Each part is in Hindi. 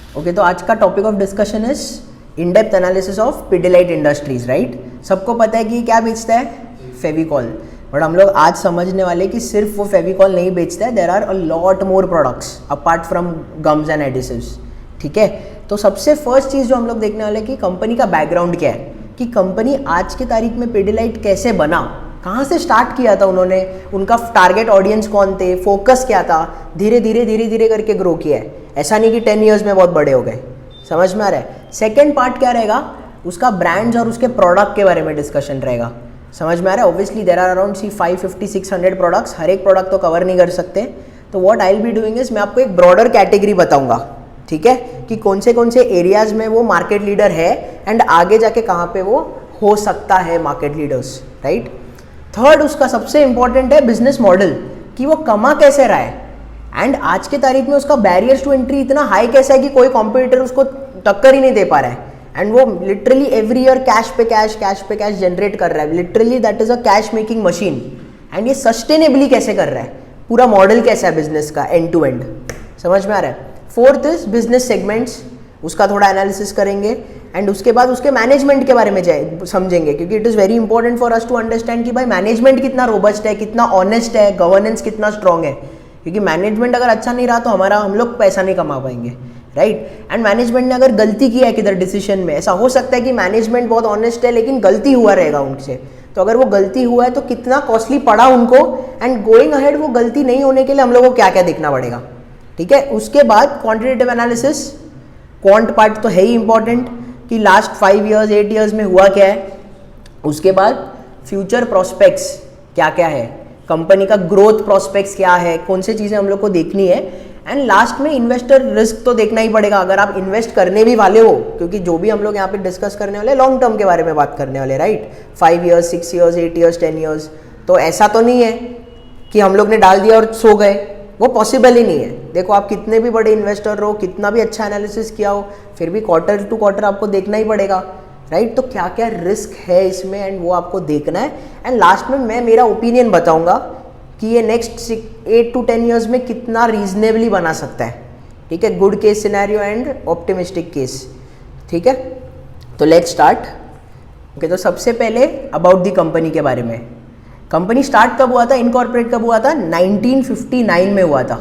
ओके, तो आज का topic of discussion is in depth analysis of Pidilite industries, right. सबको पता है कि क्या बेचता है, फेविकॉल, बट हम लोग आज समझने वाले कि सिर्फ वो फेविकॉल नहीं बेचता है, there are a lot more products apart from gums and adhesives, ठीक है। तो सबसे फर्स्ट चीज़ जो हम लोग देखने वाले कि कंपनी का बैकग्राउंड क्या है, कि कंपनी आज के तारीख में पिडिलाइट कैसे बना, कहाँ से स्टार्ट किया था उन्होंने, उनका टारगेट ऑडियंस कौन थे, फोकस क्या था, धीरे धीरे करके ग्रो किया है। ऐसा नहीं कि 10 ईयर्स में बहुत बड़े हो गए, समझ में आ रहा है। सेकेंड पार्ट क्या रहेगा, उसका ब्रांड्स और उसके प्रोडक्ट के बारे में डिस्कशन रहेगा, समझ में आ रहा है। Obviously there are around 550-600 products, हर एक प्रोडक्ट तो कवर नहीं कर सकते। तो what I will be doing is मैं आपको एक ब्रॉडर कैटेगरी बताऊंगा, ठीक है, कि कौन से एरियाज में वो मार्केट लीडर है एंड आगे जाके कहाँ पे वो हो सकता है मार्केट लीडर्स, राइट। थर्ड उसका सबसे इंपॉर्टेंट है बिजनेस मॉडल, कि वो कमा कैसे रहा है एंड आज के तारीख में उसका बैरियर्स टू एंट्री इतना हाई कैसा है कि कोई कॉम्पिटिटर उसको टक्कर ही नहीं दे पा रहा है एंड वो लिटरली एवरी ईयर कैश पे कैश जनरेट कर रहा है। Literally that is a cash making machine and ये सस्टेनेबली कैसे कर रहा है, पूरा मॉडल कैसा है बिजनेस का एंड टू एंड, समझ में आ रहा है। फोर्थ इज बिजनेस सेगमेंट्स, उसका थोड़ा एनालिसिस करेंगे एंड उसके बाद उसके मैनेजमेंट के बारे में समझेंगे, क्योंकि it is very important for us to understand कि भाई मैनेजमेंट कितना रोबस्ट है, कितना ऑनेस्ट है, गवर्नेंस कितना स्ट्रांग है, क्योंकि मैनेजमेंट अगर अच्छा नहीं रहा तो हम लोग पैसा नहीं कमा पाएंगे, राइट। एंड मैनेजमेंट ने अगर गलती किया है किधर डिसीजन में, ऐसा हो सकता है कि मैनेजमेंट बहुत ऑनेस्ट है लेकिन गलती हुआ रहेगा उनसे, तो अगर वो गलती हुआ है तो कितना कॉस्टली पड़ा उनको एंड गोइंग अहेड वो गलती नहीं होने के लिए हम लोग को क्या क्या देखना पड़ेगा, ठीक है। उसके बाद क्वांटिटेटिव एनालिसिस, क्वांट पार्ट तो है ही इंपॉर्टेंट कि लास्ट 5 ईयर्स 8 ईयर्स में हुआ क्या है। उसके बाद फ्यूचर प्रोस्पेक्ट्स क्या क्या है, कंपनी का ग्रोथ प्रोस्पेक्ट्स क्या है, कौन सी चीज़ें हम लोग को देखनी है एंड लास्ट में इन्वेस्टर रिस्क तो देखना ही पड़ेगा अगर आप इन्वेस्ट करने भी वाले हो, क्योंकि जो भी हम लोग यहाँ पे डिस्कस करने वाले लॉन्ग टर्म के बारे में बात करने वाले, right. 5 years 6 years 8 years 10 years, तो ऐसा तो नहीं है कि हम लोग ने डाल दिया और सो गए, वो पॉसिबल ही नहीं है। देखो आप कितने भी बड़े इन्वेस्टर हो, कितना भी अच्छा एनालिसिस किया हो, फिर भी क्वार्टर टू क्वार्टर आपको देखना ही पड़ेगा, राइट। तो क्या क्या रिस्क है इसमें एंड वो आपको देखना है एंड लास्ट में मैं मेरा ओपिनियन बताऊंगा कि ये नेक्स्ट 8 to 10 ईयर्स में कितना रीजनेबली बना सकता है, ठीक है। Good case scenario and optimistic case, ठीक है। तो लेट्स स्टार्ट। ओके, तो सबसे पहले अबाउट दी कंपनी के बारे में। कंपनी स्टार्ट कब हुआ था, इनकॉर्पोरेट कब हुआ था, 1959 में हुआ था।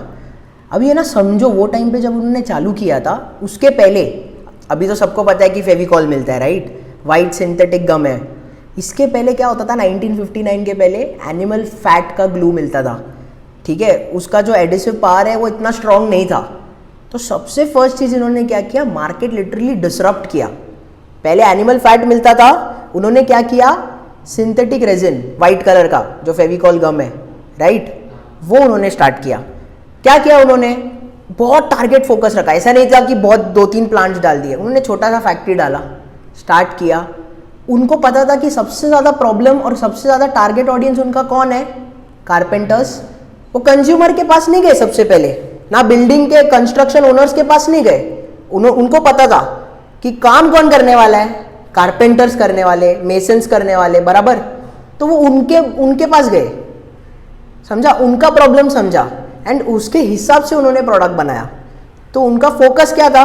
अभी है ना, समझो वो टाइम पे जब उन्होंने चालू किया था उसके पहले, अभी तो सबको पता है कि फेविकॉल मिलता है, राइट, वाइट सिंथेटिक गम है। इसके पहले क्या होता था, 1959 के पहले एनिमल फैट का ग्लू मिलता था, ठीक है। उसका जो एडिसिव पावर है वो इतना स्ट्रांग नहीं था। तो सबसे फर्स्ट चीज़ इन्होंने क्या किया, मार्केट लिटरली डिसरप्ट किया। पहले एनिमल फैट मिलता था, उन्होंने क्या किया, सिंथेटिक रेजिन वाइट कलर का जो फेविकॉल गम है, राइट, वो उन्होंने स्टार्ट किया। क्या किया उन्होंने, बहुत टारगेट फोकस रखा, ऐसा नहीं था कि बहुत 2-3 प्लांट्स डाल दिए, उन्होंने छोटा सा फैक्ट्री डाला, स्टार्ट किया। उनको पता था कि सबसे ज़्यादा प्रॉब्लम और सबसे ज़्यादा टारगेट ऑडियंस उनका कौन है, कारपेंटर्स। वो कंज्यूमर के पास नहीं गए सबसे पहले, ना बिल्डिंग के कंस्ट्रक्शन ओनर्स के पास नहीं गए, उनको पता था कि काम कौन करने वाला है, कारपेंटर्स करने वाले, मेसन्स करने वाले, बराबर। तो वो उनके पास गए, समझा, उनका प्रॉब्लम समझा एंड उसके हिसाब से उन्होंने प्रोडक्ट बनाया। तो उनका फोकस क्या था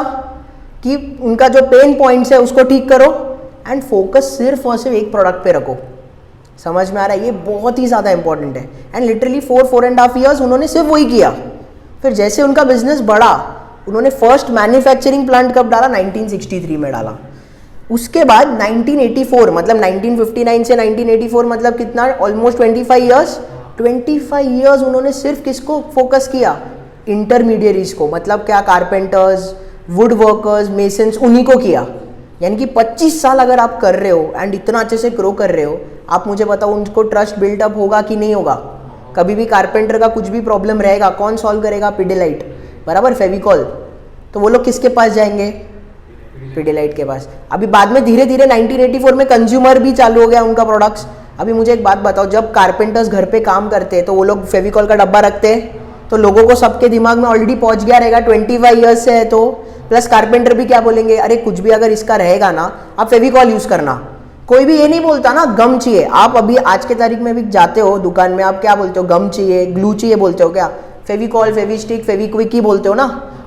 कि उनका जो पेन पॉइंट्स है उसको ठीक करो एंड फोकस सिर्फ और सिर्फ एक प्रोडक्ट पे रखो, समझ में आ रहा है, ये बहुत ही ज़्यादा इंपॉर्टेंट है। एंड लिटरली 4.5 ईयर्स उन्होंने सिर्फ वही किया। फिर जैसे उनका बिजनेस बढ़ा, उन्होंने फर्स्ट मैन्युफैक्चरिंग प्लांट कब डाला, 1963 में डाला। उसके बाद 1984, मतलब 1959 से 1984 मतलब कितना, ऑलमोस्ट 25 ईयर्स। 25 ईयर्स उन्होंने सिर्फ किसको फोकस किया, इंटरमीडियरीज को, मतलब क्या, कारपेंटर्स, वुड वर्कर्स, मेसन्स, उन्हीं को किया। यानी कि 25 साल अगर आप कर रहे हो एंड इतना अच्छे से ग्रो कर रहे हो, आप मुझे बताओ उनको ट्रस्ट बिल्डअप होगा कि नहीं होगा। कभी भी कारपेंटर का कुछ भी प्रॉब्लम रहेगा, कौन सॉल्व करेगा, पिडिलाइट, बराबर, फेविकॉल। तो वो लोग किसके पास जाएंगे, पिडिलाइट के पास। अभी बाद में धीरे धीरे 1984 में कंज्यूमर भी चालू हो गया उनका प्रोडक्ट्स। अभी मुझे एक बात बताओ, जब कारपेंटर्स घर पे काम करते हैं तो वो लोग फेविकॉल का डब्बा रखते हैं, तो लोगों को सबके दिमाग में ऑलरेडी पहुंच गया रहेगा, 25 ईयर्स से है तो। प्लस कारपेंटर भी क्या बोलेंगे, अरे कुछ भी अगर इसका रहेगा ना, आप फेविकॉल यूज करना। कोई भी ये नहीं बोलता ना गम चाहिए। आप अभी आज के तारीख में भी जाते हो दुकान में, आप क्या बोलते हो, गम चाहिए, ग्लू चाहिए बोलते हो क्या, फेविकॉल, फेविस्टिक, फेविक्विक ही बोलते हो ना,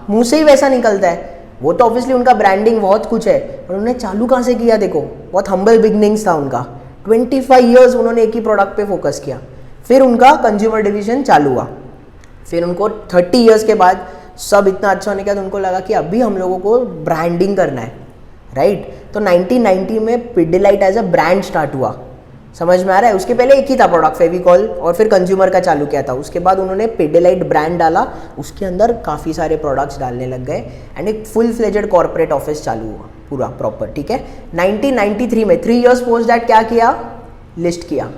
मुंह से ही वैसा निकलता है। वो तो ऑब्वियसली उनका ब्रांडिंग बहुत कुछ है, पर उन्होंने चालू कहाँ से किया देखो, बहुत हम्बल बिगनिंग्स था उनका। 25 ईयर्स उन्होंने एक ही प्रोडक्ट पे फोकस किया। फिर उनका कंज्यूमर डिवीजन चालू हुआ, फिर उनको 30 ईयर्स के बाद सब इतना अच्छा होने के बाद उनको लगा कि अभी हम लोगों को ब्रांडिंग करना है, राइट। तो 1990 में Pidilite as a brand start हुआ, समझ में आ रहा है। उसके पहले एक ही था प्रोडक्ट फेविकॉल, और फिर कंज्यूमर का चालू किया था। उसके बाद उन्होंने पिडिलाइट ब्रांड डाला, उसके अंदर काफ़ी सारे प्रोडक्ट्स डालने लग गए एंड एक फुल फ्लेजेड कॉर्पोरेट ऑफिस चालू हुआ पूरा प्रॉपर, ठीक है। 1993 में 3 ईयर्स पोस्ट दैट क्या किया, लिस्ट किया।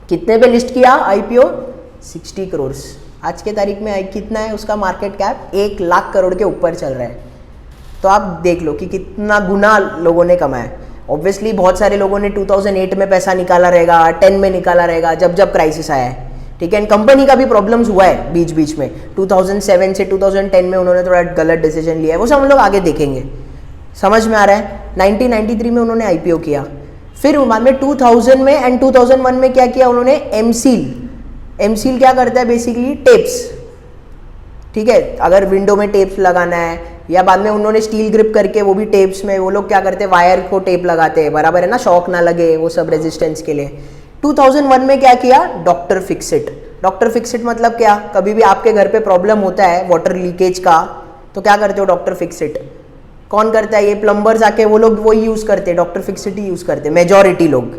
कितने पे लिस्ट किया IPO, 60 करोड़। आज के तारीख में कितना है उसका मार्केट कैप, 1 लाख करोड़ के ऊपर चल रहा है। तो आप देख लो कि कितना गुना लोगों ने कमाया। ऑब्वियसली बहुत सारे लोगों ने 2008 में पैसा निकाला रहेगा, 10 में निकाला रहेगा, जब जब क्राइसिस आया है, ठीक है। एंड कंपनी का भी प्रॉब्लम्स हुआ है बीच बीच में। 2007 से 2010 में उन्होंने थोड़ा गलत डिसीजन लिया है, वो सब हम लोग आगे देखेंगे, समझ में आ रहा है। 1993 में उन्होंने IPO किया, फिर बाद में 2000 में एंड 2001 में क्या किया उन्होंने, एमसील क्या करता है बेसिकली, टेप्स, ठीक है। अगर विंडो में टेप्स लगाना है, या बाद में उन्होंने स्टील ग्रिप करके वो भी टेप्स में वो लोग क्या करते हैं, वायर को टेप लगाते हैं, बराबर है ना, शॉक ना लगे, वो सब रेजिस्टेंस के लिए। 2001 में क्या किया, डॉक्टर फिक्सिट। डॉक्टर फिक्सिट मतलब क्या, कभी भी आपके घर पे प्रॉब्लम होता है वाटर लीकेज का, तो क्या करते हो, डॉक्टर फिक्सिट। कौन करता है, ये प्लम्बर्स आके वो लोग वो यूज़ करते हैं, डॉक्टर फिक्सिट ही यूज़ करते हैं मेजॉरिटी लोग,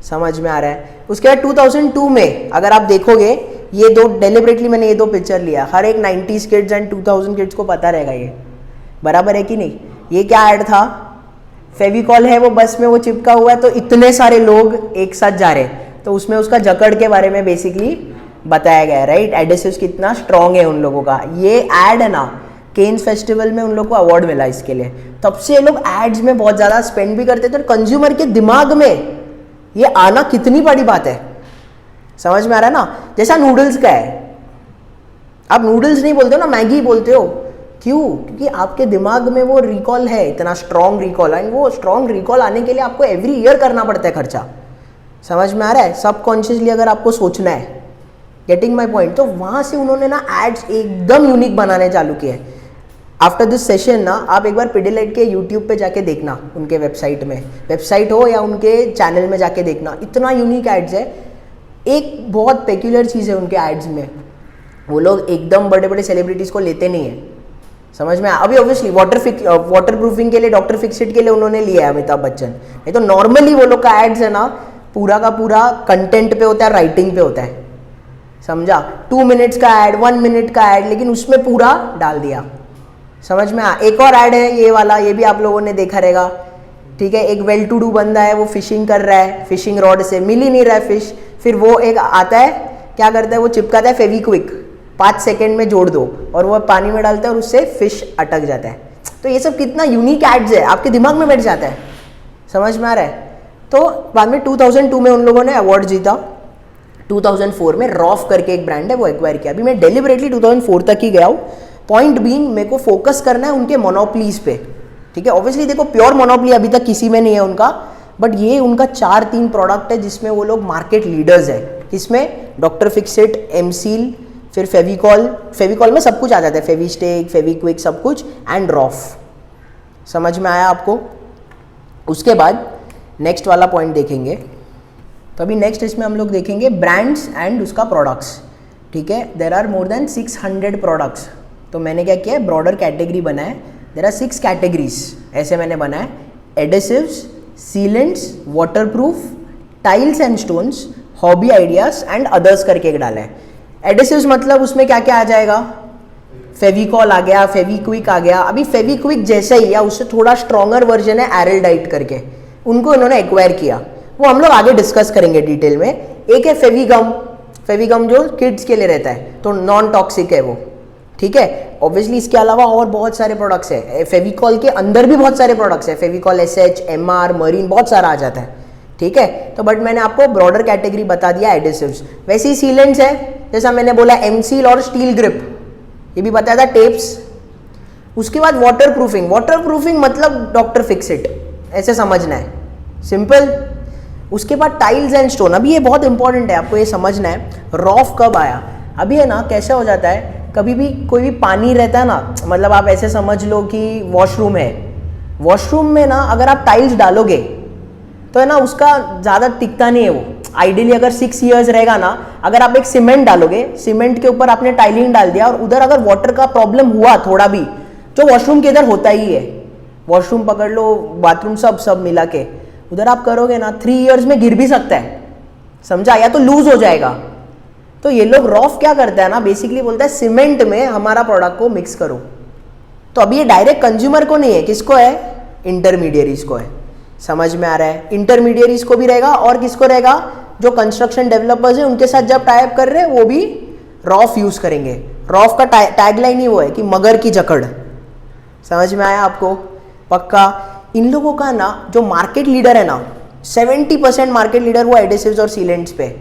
समझ में आ रहा है। उसके बाद 2002 में अगर आप देखोगे, ये दो डेलिबरेटली मैंने ये दो पिक्चर लिया, हर एक 90s किड्स एंड 2000 किड्स को पता रहेगा ये, बराबर है कि नहीं। ये क्या ऐड था, फेविकॉल है वो बस में वो चिपका हुआ है, तो इतने सारे लोग एक साथ जा रहे हैं, तो उसमें उसका जकड़ के बारे में बेसिकली बताया गया है, राइट। एडेसिव्स कितना स्ट्रॉन्ग है उन लोगों का। ये ऐड है ना, केन्स फेस्टिवल में उन लोग को अवार्ड मिला इसके लिए, तब से ये लोग एड्स में बहुत ज़्यादा स्पेंड भी करते थे। तो कंज्यूमर के दिमाग में ये आना कितनी बड़ी बात है, समझ में आ रहा है ना। जैसा नूडल्स का है, आप नूडल्स नहीं बोलते हो ना, मैगी बोलते हो, क्यों, क्योंकि आपके दिमाग में वो रिकॉल है, इतना स्ट्रॉन्ग रिकॉल। एंड वो स्ट्रॉन्ग रिकॉल आने के लिए आपको एवरी ईयर करना पड़ता है खर्चा, समझ में आ रहा है। सबकॉन्शियसली अगर आपको सोचना है, गेटिंग माई पॉइंट। तो वहाँ से उन्होंने ना एड्स एकदम यूनिक बनाने चालू किए। आफ्टर दिस सेशन ना आप एक बार पिडिलाइट के यूट्यूब पे जाके देखना, उनके वेबसाइट हो या उनके चैनल में जाके देखना, इतना यूनिक एड्स है। एक बहुत पेक्यूलर चीज़ है उनके एड्स में, वो लोग एकदम बड़े बड़े सेलिब्रिटीज़ को लेते नहीं है, समझ में। अभी ऑब्वियसली वाटर प्रूफिंग के लिए, डॉक्टर फिक्सिट के लिए उन्होंने लिया है अमिताभ बच्चन, नहीं तो नॉर्मली वो लोग का एड्स है ना, पूरा का पूरा कंटेंट पे होता है, राइटिंग पे होता है, समझा। 2 मिनट्स का ऐड, 1 मिनट का ऐड, लेकिन उसमें पूरा डाल दिया, समझ में आ। एक और ऐड है ये वाला, ये भी आप लोगों ने देखा रहेगा, ठीक है। एक वेल टू डू बंदा है, वो फिशिंग कर रहा है, फिशिंग रॉड से मिल ही नहीं रहा है फिश, फिर वो एक आता है, क्या करता है, वो चिपकाता है फेविक्विक, 5 सेकेंड में जोड़ दो, और वो पानी में डालता है और उससे फिश अटक जाता है। तो ये सब कितना यूनिक एड्स है, आपके दिमाग में बैठ जाता है, समझ में आ रहा है। तो बाद में 2002 में उन लोगों ने अवार्ड जीता। 2004 में रॉफ करके एक ब्रांड है, वो एक्वायर किया। अभी मैं डेलिबरेटली 2004 तक ही गया हूँ, पॉइंट बीइंग मेरे को फोकस करना है उनके मोनोपलीज पे, ठीक है। ऑब्वियसली देखो प्योर मोनोपली अभी तक किसी में नहीं है उनका, बट ये उनका 4-3 प्रोडक्ट है जिसमें वो लोग मार्केट लीडर्स है। किसमें, डॉक्टर फिक्सिट, एमसील, फिर फेविकॉल में सब कुछ आ जाता है, फेविस्टिक, फेविक्विक, सब कुछ, एंड रॉफ। समझ में आया आपको। उसके बाद नेक्स्ट वाला पॉइंट देखेंगे, तो अभी नेक्स्ट इसमें हम लोग देखेंगे ब्रांड्स एंड उसका प्रोडक्ट्स, ठीक है। There are more than 600 products. तो मैंने क्या किया है, ब्रॉडर कैटेगरी बनाया है। देर आर 6 कैटेगरीज ऐसे मैंने बनाया, adhesives, sealants, waterproof, tiles and stones, hobby ideas and others करके एक डाला है। एडेसिव्स मतलब उसमें क्या क्या आ जाएगा, फेविकॉल आ गया, फेविक्विक आ गया। अभी फेविक्विक जैसा ही या उससे थोड़ा स्ट्रॉन्गर वर्जन है एरलडाइट करके, उनको इन्होंने एक्वायर किया, वो हम लोग आगे डिस्कस करेंगे डिटेल में। एक है फेविगम जो किड्स के लिए रहता है, तो नॉन टॉक्सिक है वो, ठीक है। ऑब्वियसली इसके अलावा और बहुत सारे प्रोडक्ट्स है, फेविकॉल के अंदर भी बहुत सारे प्रोडक्ट्स है, फेविकॉल SH, MR, मरीन, बहुत सारा आ जाता है, ठीक है। तो बट मैंने आपको ब्रॉडर कैटेगरी बता दिया एडेसिव्स। वैसे ही सीलेंट्स है, जैसा मैंने बोला एमसील और स्टील ग्रिप, ये भी बताया था, टेप्स। उसके बाद वाटरप्रूफिंग मतलब डॉक्टर फिक्सिट, ऐसे समझना है, सिंपल। उसके बाद टाइल्स एंड स्टोन, अभी ये बहुत इंपॉर्टेंट है, आपको ये समझना है। रॉफ कब आया, अभी है ना कैसा हो जाता है, कभी भी कोई भी पानी रहता है ना, मतलब आप ऐसे समझ लो कि वॉशरूम है, वॉशरूम में ना अगर आप टाइल्स डालोगे तो है ना उसका ज़्यादा टिकता नहीं है वो। आइडियली अगर 6 years रहेगा ना, अगर आप एक सीमेंट डालोगे, सीमेंट के ऊपर आपने टाइलिंग डाल दिया और उधर अगर वाटर का प्रॉब्लम हुआ थोड़ा भी, जो वॉशरूम के इधर होता ही है, वॉशरूम पकड़ लो, बाथरूम सब मिला के उधर आप करोगे ना, 3 years में गिर भी सकता है, समझा, या तो लूज हो जाएगा। तो ये लोग रॉफ क्या करता है ना, बेसिकली बोलता है सीमेंट में हमारा प्रोडक्ट को मिक्स करो। तो अभी ये डायरेक्ट कंज्यूमर को नहीं है, किसको है, इंटरमीडियरीज को है। समझ में आ रहा है, इंटरमीडियरीज को भी रहेगा और किसको रहेगा, जो कंस्ट्रक्शन डेवलपर्स है उनके साथ जब टाई अप कर रहे हैं वो भी रॉफ यूज करेंगे। रॉफ का टैगलाइन ही वो है कि मगर की जकड़। समझ में आया आपको, पक्का। इन लोगों का ना जो मार्केट लीडर है ना, 70% मार्केट लीडर वो एडेसिव्स और सीलेंट्स पे,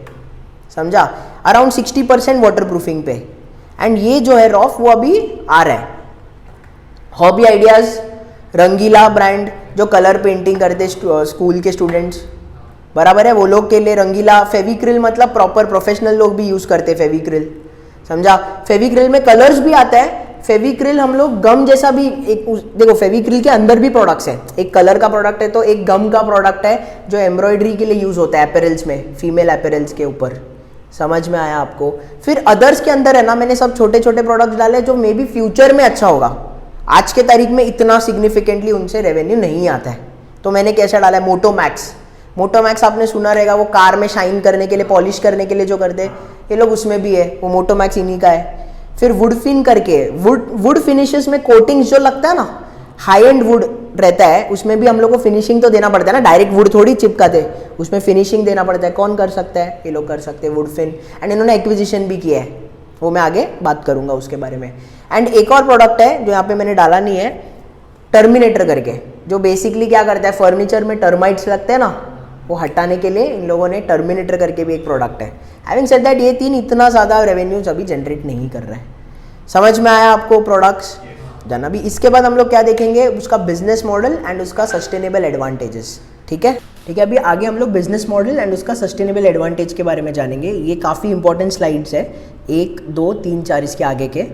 समझा, अराउंड 60% वाटर प्रूफिंग पे। एंड ये जो है रॉफ वो अभी आ रहा है। हॉबी आइडियाज, रंगीला ब्रांड जो कलर पेंटिंग करते स्कूल के स्टूडेंट्स, बराबर है, वो लोग के लिए रंगीला। फेविक्रिल मतलब प्रॉपर प्रोफेशनल लोग भी यूज करते हैं फेविक्रिल, समझा। फेविक्रिल में कलर्स भी आता है। फेविक्रिल हम लोग गम जैसा भी एक, देखो फेविक्रिल के अंदर भी प्रोडक्ट्स हैं, एक कलर का प्रोडक्ट है तो एक गम का प्रोडक्ट है जो एम्ब्रॉयडरी के लिए यूज होता है एपेरल्स में, फीमेल एपेरल्स के ऊपर। समझ में आया आपको। फिर अदर्स के अंदर है ना, मैंने सब छोटे छोटे प्रोडक्ट्स डाले जो मे बी फ्यूचर में अच्छा होगा, आज के तारीख में इतना सिग्निफिकेंटली उनसे रेवेन्यू नहीं आता है। तो मैंने कैसा डाला है, मोटोमैक्स। मोटोमैक्स आपने सुना रहेगा, वो कार में शाइन करने के लिए, पॉलिश करने के लिए जो करते हैं ये लोग, उसमें भी है वो मोटोमैक्स, इन्हीं का है। फिर वुड फिन करके, वुड फिनिशेस में कोटिंग्स जो लगता है ना, हाई एंड वुड रहता है, उसमें भी हम लोग को फिनिशिंग तो देना पड़ता है ना, डायरेक्ट वुड थोड़ी चिपकाते, उसमें फिनिशिंग देना पड़ता है। कौन कर सकता है, ये लोग कर सकते हैं, वुड फिन। एंड इन्होंने एक्विजिशन भी किया है, वो मैं आगे बात करूंगा उसके बारे में। एंड एक और प्रोडक्ट है जो यहाँ पे मैंने डाला नहीं है, टर्मिनेटर करके, जो बेसिकली क्या करता है, फर्नीचर में टर्माइट्स लगते हैं ना, वो हटाने के लिए इन लोगों ने टर्मिनेटर करके भी एक प्रोडक्ट है। हैविंग सेड दैट, ये 3 इतना ज़्यादा रेवेन्यूज अभी जनरेट नहीं कर रहे हैं। समझ में आया आपको प्रोडक्ट्स जाना भी। इसके बाद हम लोग क्या देखेंगे, उसका बिजनेस मॉडल एंड उसका सस्टेनेबल एडवांटेजेस। ठीक है, ठीक है। अभी आगे हम लोग बिजनेस मॉडल एंड उसका सस्टेनेबल एडवांटेज के बारे में जानेंगे। ये काफ़ी इंपॉर्टेंट स्लाइड्स है, 1, 2, 3, 4 इसके आगे के।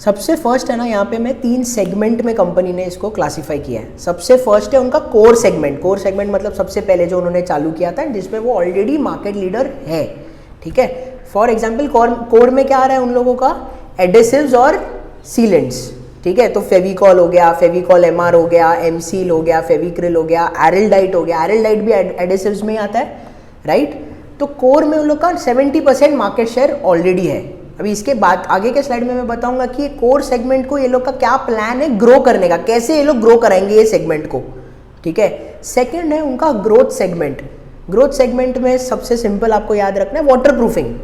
सबसे फर्स्ट है ना, यहाँ पे मैं 3 सेगमेंट में कंपनी ने इसको क्लासीफाई किया है। सबसे फर्स्ट है उनका कोर सेगमेंट। कोर सेगमेंट मतलब सबसे पहले जो उन्होंने चालू किया था, जिसमें वो ऑलरेडी मार्केट लीडर है। ठीक है, फॉर एग्जाम्पल कोर में क्या आ रहा है उन लोगों का, एडेसिव्स और सीलेंट्स। ठीक है, तो फेविकॉल हो गया, फेविकॉल एमआर हो गया, एमसील हो गया, फेविक्रिल हो गया, एरलडाइट हो गया। एरलडाइट भी एडेसिव्स में ही आता है, राइट। तो कोर में उन लोग का 70% मार्केट शेयर ऑलरेडी है। अभी इसके बाद आगे के स्लाइड में मैं बताऊंगा कि कोर सेगमेंट को ये लोग का क्या प्लान है ग्रो करने का, कैसे ये लोग ग्रो कराएंगे ये सेगमेंट को। ठीक है, सेकंड है उनका ग्रोथ सेगमेंट। ग्रोथ सेगमेंट में सबसे सिंपल आपको याद रखना है वाटर प्रूफिंग।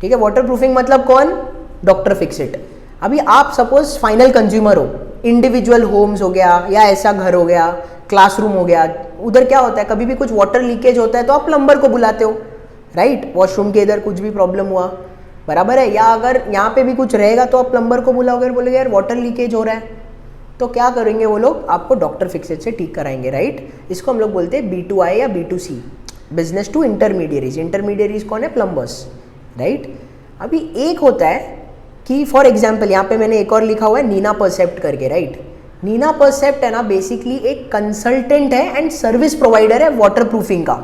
ठीक है, वाटर प्रूफिंग मतलब कौन, डॉक्टर फिक्सिट। अभी आप सपोज फाइनल कंज्यूमर हो, इंडिविजुअल होम्स हो गया या ऐसा घर हो गया, क्लासरूम हो गया, उधर क्या होता है, कभी भी कुछ वाटर लीकेज होता है तो आप प्लम्बर को बुलाते हो, राइट। वॉशरूम के इधर कुछ भी प्रॉब्लम हुआ, बराबर है, या अगर यहाँ पे भी कुछ रहेगा तो आप प्लम्बर को बुलाओगे, बोलेगे यार वाटर लीकेज हो रहा है, तो क्या करेंगे वो लोग, आपको डॉक्टर फिक्सिट से ठीक कराएंगे, राइट। इसको हम लोग बोलते हैं B2I या B2C, business to intermediaries. Intermediaries कौन है, प्लम्बर्स, राइट। अभी एक होता है कि फॉर एग्जाम्पल यहाँ पे मैंने एक और लिखा हुआ है नीना परसेप्ट करके, राइट। नीना परसेप्ट है ना बेसिकली एक कंसल्टेंट है एंड सर्विस प्रोवाइडर है वाटर प्रूफिंग का।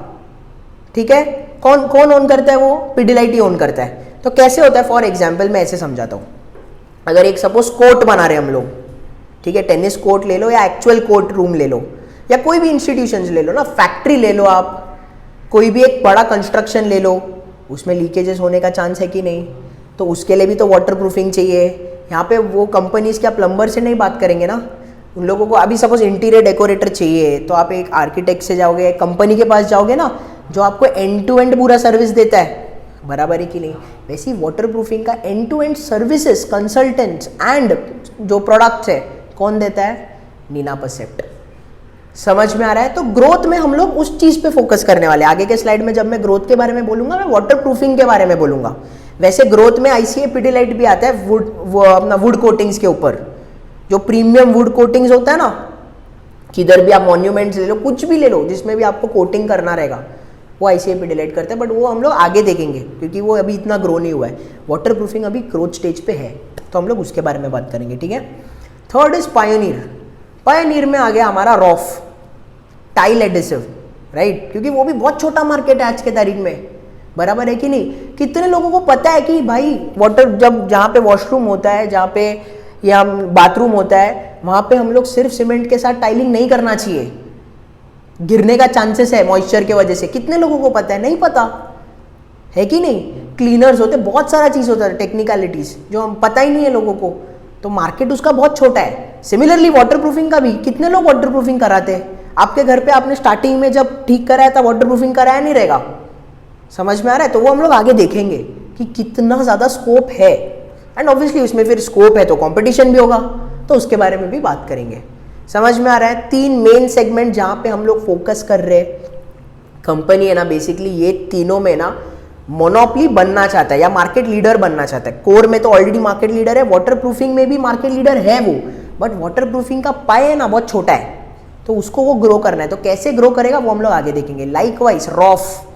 ठीक है, कौन कौन ओन करता है, वो पिडिलाइट ओन करता है। तो कैसे होता है, फॉर एग्जाम्पल मैं ऐसे समझाता हूँ। अगर एक सपोज कोर्ट बना रहे हम लोग, ठीक है, टेनिस कोर्ट ले लो या एक्चुअल कोर्ट रूम ले लो या कोई भी इंस्टीट्यूशन ले लो ना, फैक्ट्री ले लो आप, कोई भी एक बड़ा कंस्ट्रक्शन ले लो, उसमें लीकेजेस होने का चांस है कि नहीं, तो उसके लिए भी तो वाटर प्रूफिंग चाहिए। यहाँ पे वो कंपनीज क्या प्लम्बर से नहीं बात करेंगे ना, उन लोगों को अभी सपोज इंटीरियर डेकोरेटर चाहिए तो आप एक आर्किटेक्ट से जाओगे, कंपनी के पास जाओगे ना जो आपको एंड टू एंड पूरा सर्विस देता है, बराबर है कि नहीं। वैसे वाटर प्रूफिंग का end to end services, consultants and जो प्रोडक्ट्स है कौन देता है, नीना परसेप्ट। समझ में आ रहा है। तो ग्रोथ में हम लोग उस चीज पे फोकस करने वाले हैं। आगे के स्लाइड में जब मैं ग्रोथ के बारे में बोलूंगा मैं वाटर प्रूफिंग के बारे में बोलूंगा। वैसे ग्रोथ में ICA पिडिलाइट भी आता है वुड, वो अपना वुड कोटिंग्स के ऊपर, जो प्रीमियम वुड कोटिंग्स होता है ना, किधर भी आप मॉन्यूमेंट्स ले लो, कुछ भी ले लो जिसमें भी आपको कोटिंग करना रहेगा, वो ICA पिडिलाइट करते हैं, बट वो हम लोग आगे देखेंगे क्योंकि वो अभी इतना ग्रो नहीं हुआ है। वाटर प्रूफिंग अभी ग्रोथ स्टेज पे है, तो हम लोग उसके बारे में बात करेंगे, ठीक है। Third is pioneer. पायोनियर में आ गया हमारा रॉफ टाइल एडिसिव, राइट, क्योंकि वो भी बहुत छोटा मार्केट है आज के तारीख में, बराबर है कि नहीं। कितने लोगों को पता है कि भाई वाटर जब जहाँ पे वॉशरूम होता है, जहाँ पे या बाथरूम होता है, वहाँ पे हम लोग सिर्फ सीमेंट के साथ टाइलिंग नहीं करना चाहिए, गिरने का चांसेस है मॉइस्चर के वजह से। कितने लोगों को पता है? नहीं पता है कि नहीं। क्लीनर्स होते, बहुत सारा चीज़ होता है, टेक्निकलिटीज जो हम पता ही नहीं है लोगों को, तो मार्केट उसका बहुत छोटा है। सिमिलरली वाटर प्रूफिंग का भी कितने लोग वाटर प्रूफिंग कराते हैं? आपके घर पे आपने स्टार्टिंग में जब ठीक कराया था वाटर प्रूफिंग कराया नहीं रहेगा, समझ में आ रहा है। तो वो हम लोग आगे देखेंगे कि कितना ज़्यादा स्कोप है, एंड ऑब्वियसली उसमें फिर स्कोप है तो कंपटीशन भी होगा, तो उसके बारे में भी बात करेंगे। समझ में आ रहा है। 3 मेन सेगमेंट जहाँ पे हम लोग फोकस कर रहे हैं। कंपनी है ना बेसिकली ये तीनों में ना मोनोपोली बनना चाहता है या मार्केट लीडर बनना चाहता है। कोर में तो ऑलरेडी मार्केट लीडर है, वाटर प्रूफिंग में भी मार्केट लीडर है वो, बट वाटर प्रूफिंग का पाई है ना बहुत छोटा है, तो उसको वो ग्रो करना है। तो कैसे ग्रो करेगा वो हम लोग आगे देखेंगे। लाइकवाइज रॉफ,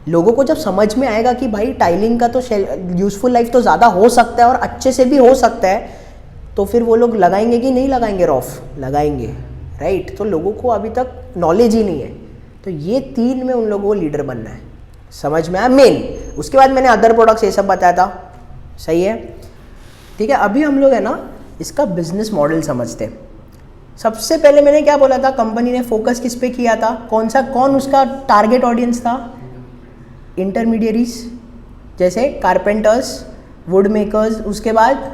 लोगों को जब समझ में आएगा कि भाई टाइलिंग का तो यूजफुल लाइफ तो ज़्यादा हो सकता है और अच्छे से भी हो सकता है, तो फिर वो लोग लगाएंगे कि नहीं लगाएंगे? रॉफ लगाएंगे, राइट। तो लोगों को अभी तक नॉलेज ही नहीं है, तो ये 3 में उन लोगों को लीडर बनना है। समझ में आया मेन। उसके बाद मैंने अदर प्रोडक्ट्स ये सब बताया था, सही है, ठीक है। अभी हम लोग है ना इसका बिजनेस मॉडल समझते हैं। सबसे पहले मैंने क्या बोला था, कंपनी ने फोकस किस पे किया था, कौन उसका टारगेट ऑडियंस था? इंटरमीडियरीज, जैसे कारपेंटर्स, वुड मेकर्स, उसके बाद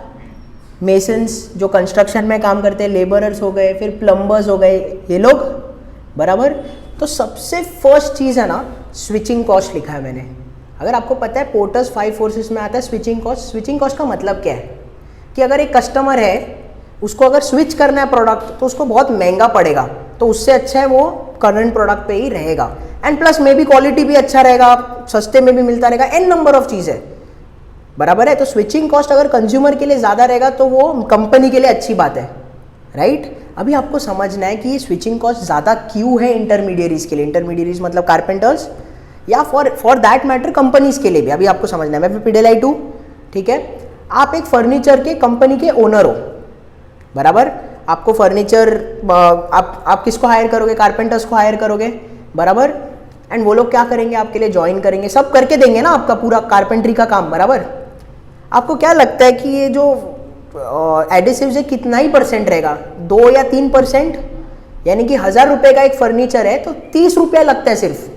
मेसन्स जो कंस्ट्रक्शन में काम करते हैं, लेबरर्स हो गए, फिर प्लम्बर्स हो गए, ये लोग, बराबर। तो सबसे फर्स्ट चीज़ है ना स्विचिंग कॉस्ट लिखा है मैंने। अगर आपको पता है पोर्टर्स 5 फोर्सेस में आता है स्विचिंग कॉस्ट। स्विचिंग कॉस्ट का मतलब क्या है कि अगर एक कस्टमर है उसको अगर स्विच करना है प्रोडक्ट तो उसको बहुत महंगा पड़ेगा, तो उससे अच्छा है वो करंट प्रोडक्ट पे ही रहेगा, and plus may be quality भी अच्छा रहेगा, सस्ते में भी मिलता रहेगा, एन नंबर ऑफ चीज़ है, बराबर है। तो स्विचिंग कॉस्ट अगर कंज्यूमर के लिए ज़्यादा रहेगा तो वो कंपनी के लिए अच्छी बात है, राइट। अभी आपको समझना है कि ये स्विचिंग कॉस्ट ज़्यादा क्यों है इंटरमीडियरीज के लिए। इंटरमीडियरीज मतलब कारपेंटर्स या फॉर दैट मैटर कंपनीज के लिए भी अभी आपको समझना है। मैं पिडिलाइट हूँ, ठीक है। आप एक फर्नीचर के कंपनी के ओनर हो, बराबर। आपको फर्नीचर आप किसको हायर करोगे? कारपेंटर्स को हायर करोगे, बराबर। एंड वो लोग क्या करेंगे? आपके लिए ज्वाइन करेंगे, सब करके देंगे ना आपका पूरा कारपेंट्री का काम, बराबर। आपको क्या लगता है कि ये जो एडिसिव्स है कितना ही परसेंट रहेगा? 2 या 3%, यानी कि 1000 रुपये का एक फर्नीचर है तो 30 रुपया लगता है सिर्फ।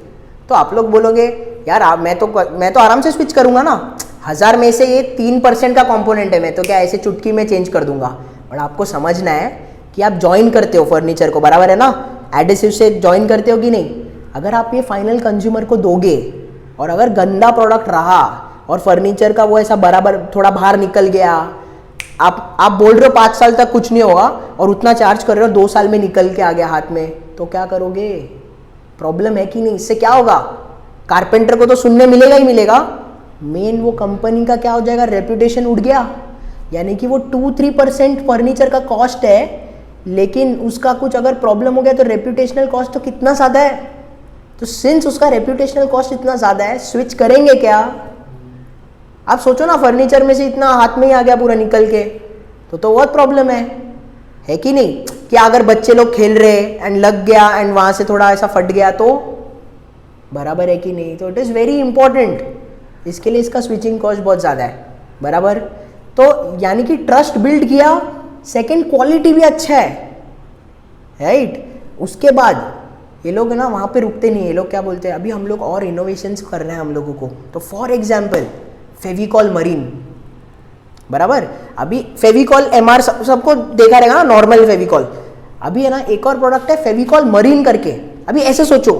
तो आप लोग बोलोगे यार मैं तो आराम से स्विच करूंगा ना, 1000 में से ये 3% का कंपोनेंट है, मैं तो क्या ऐसे चुटकी में चेंज कर दूंगा। बट आपको समझना है कि आप ज्वाइन करते हो फर्नीचर को, बराबर है ना, एडिसिव से ज्वाइन करते हो कि नहीं। अगर आप ये फाइनल कंज्यूमर को दोगे और अगर गंदा प्रोडक्ट रहा और फर्नीचर का वो ऐसा बराबर थोड़ा बाहर निकल गया, आप बोल रहे हो 5 साल तक कुछ नहीं होगा और उतना चार्ज कर रहे हो 2 साल में निकल के आ गया हाथ में, तो क्या करोगे? प्रॉब्लम है कि नहीं? इससे क्या होगा? कारपेंटर को तो सुनने मिलेगा ही मिलेगा, मेन वो कंपनी का क्या हो जाएगा? रेपुटेशन उड़ गया। यानी कि वो 2-3% फर्नीचर का कॉस्ट है, लेकिन उसका कुछ अगर प्रॉब्लम हो गया तो रेपुटेशनल कॉस्ट तो कितना ज़्यादा है। तो सिंस उसका रेपुटेशनल कॉस्ट इतना ज़्यादा है, स्विच करेंगे क्या? आप सोचो ना, फर्नीचर में से इतना हाथ में ही आ गया पूरा निकल के, तो बहुत प्रॉब्लम है कि नहीं? क्या अगर बच्चे लोग खेल रहे एंड लग गया एंड वहाँ से थोड़ा ऐसा फट गया तो, बराबर है कि नहीं? तो इट इज़ वेरी इंपॉर्टेंट, इसके लिए इसका स्विचिंग कॉस्ट बहुत ज़्यादा है, बराबर। तो यानी कि ट्रस्ट बिल्ड किया, सेकंड क्वालिटी भी अच्छा है, राइट। उसके बाद ये लोग ना वहाँ पे रुकते नहीं, ये लोग क्या बोलते हैं, अभी हम लोग और इनोवेशंस कर रहे हैं हम लोगों को। तो फॉर एग्जाम्पल फेविकॉल मरीन, बराबर। अभी फेविकॉल MR सबको देखा रहेगा ना, नॉर्मल फेविकॉल। अभी है ना एक और प्रोडक्ट है फेविकॉल मरीन करके। अभी ऐसे सोचो,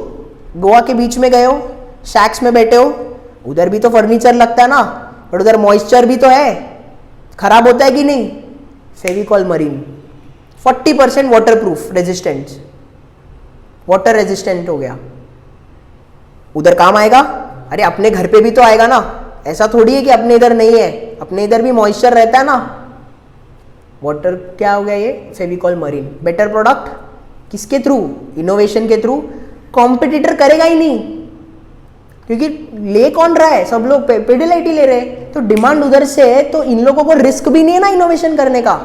गोवा के बीच में गए हो, शैक्स में बैठे हो, उधर भी तो फर्नीचर लगता है ना, और उधर मॉइस्चर भी तो है, खराब होता है कि नहीं? Fevicol marine 40% water proof resistant, water resistant हो गया, उधर काम आएगा। अरे अपने घर पे भी तो आएगा ना, ऐसा थोड़ी है कि अपने इधर नहीं है, अपने इधर भी मॉइस्चर रहता है ना। वाटर क्या हो गया ये? फेविकॉल मरीन। बेटर प्रोडक्ट किसके थ्रू? इनोवेशन के थ्रू। कॉम्पिटिटर करेगा ही नहीं, क्योंकि ले कौन रहा है, सब लोग पिडिलाइट ही ले रहे हैं, तो डिमांड उधर से है, तो इन लोगों को रिस्क भी नहीं है ना इनोवेशन करने का।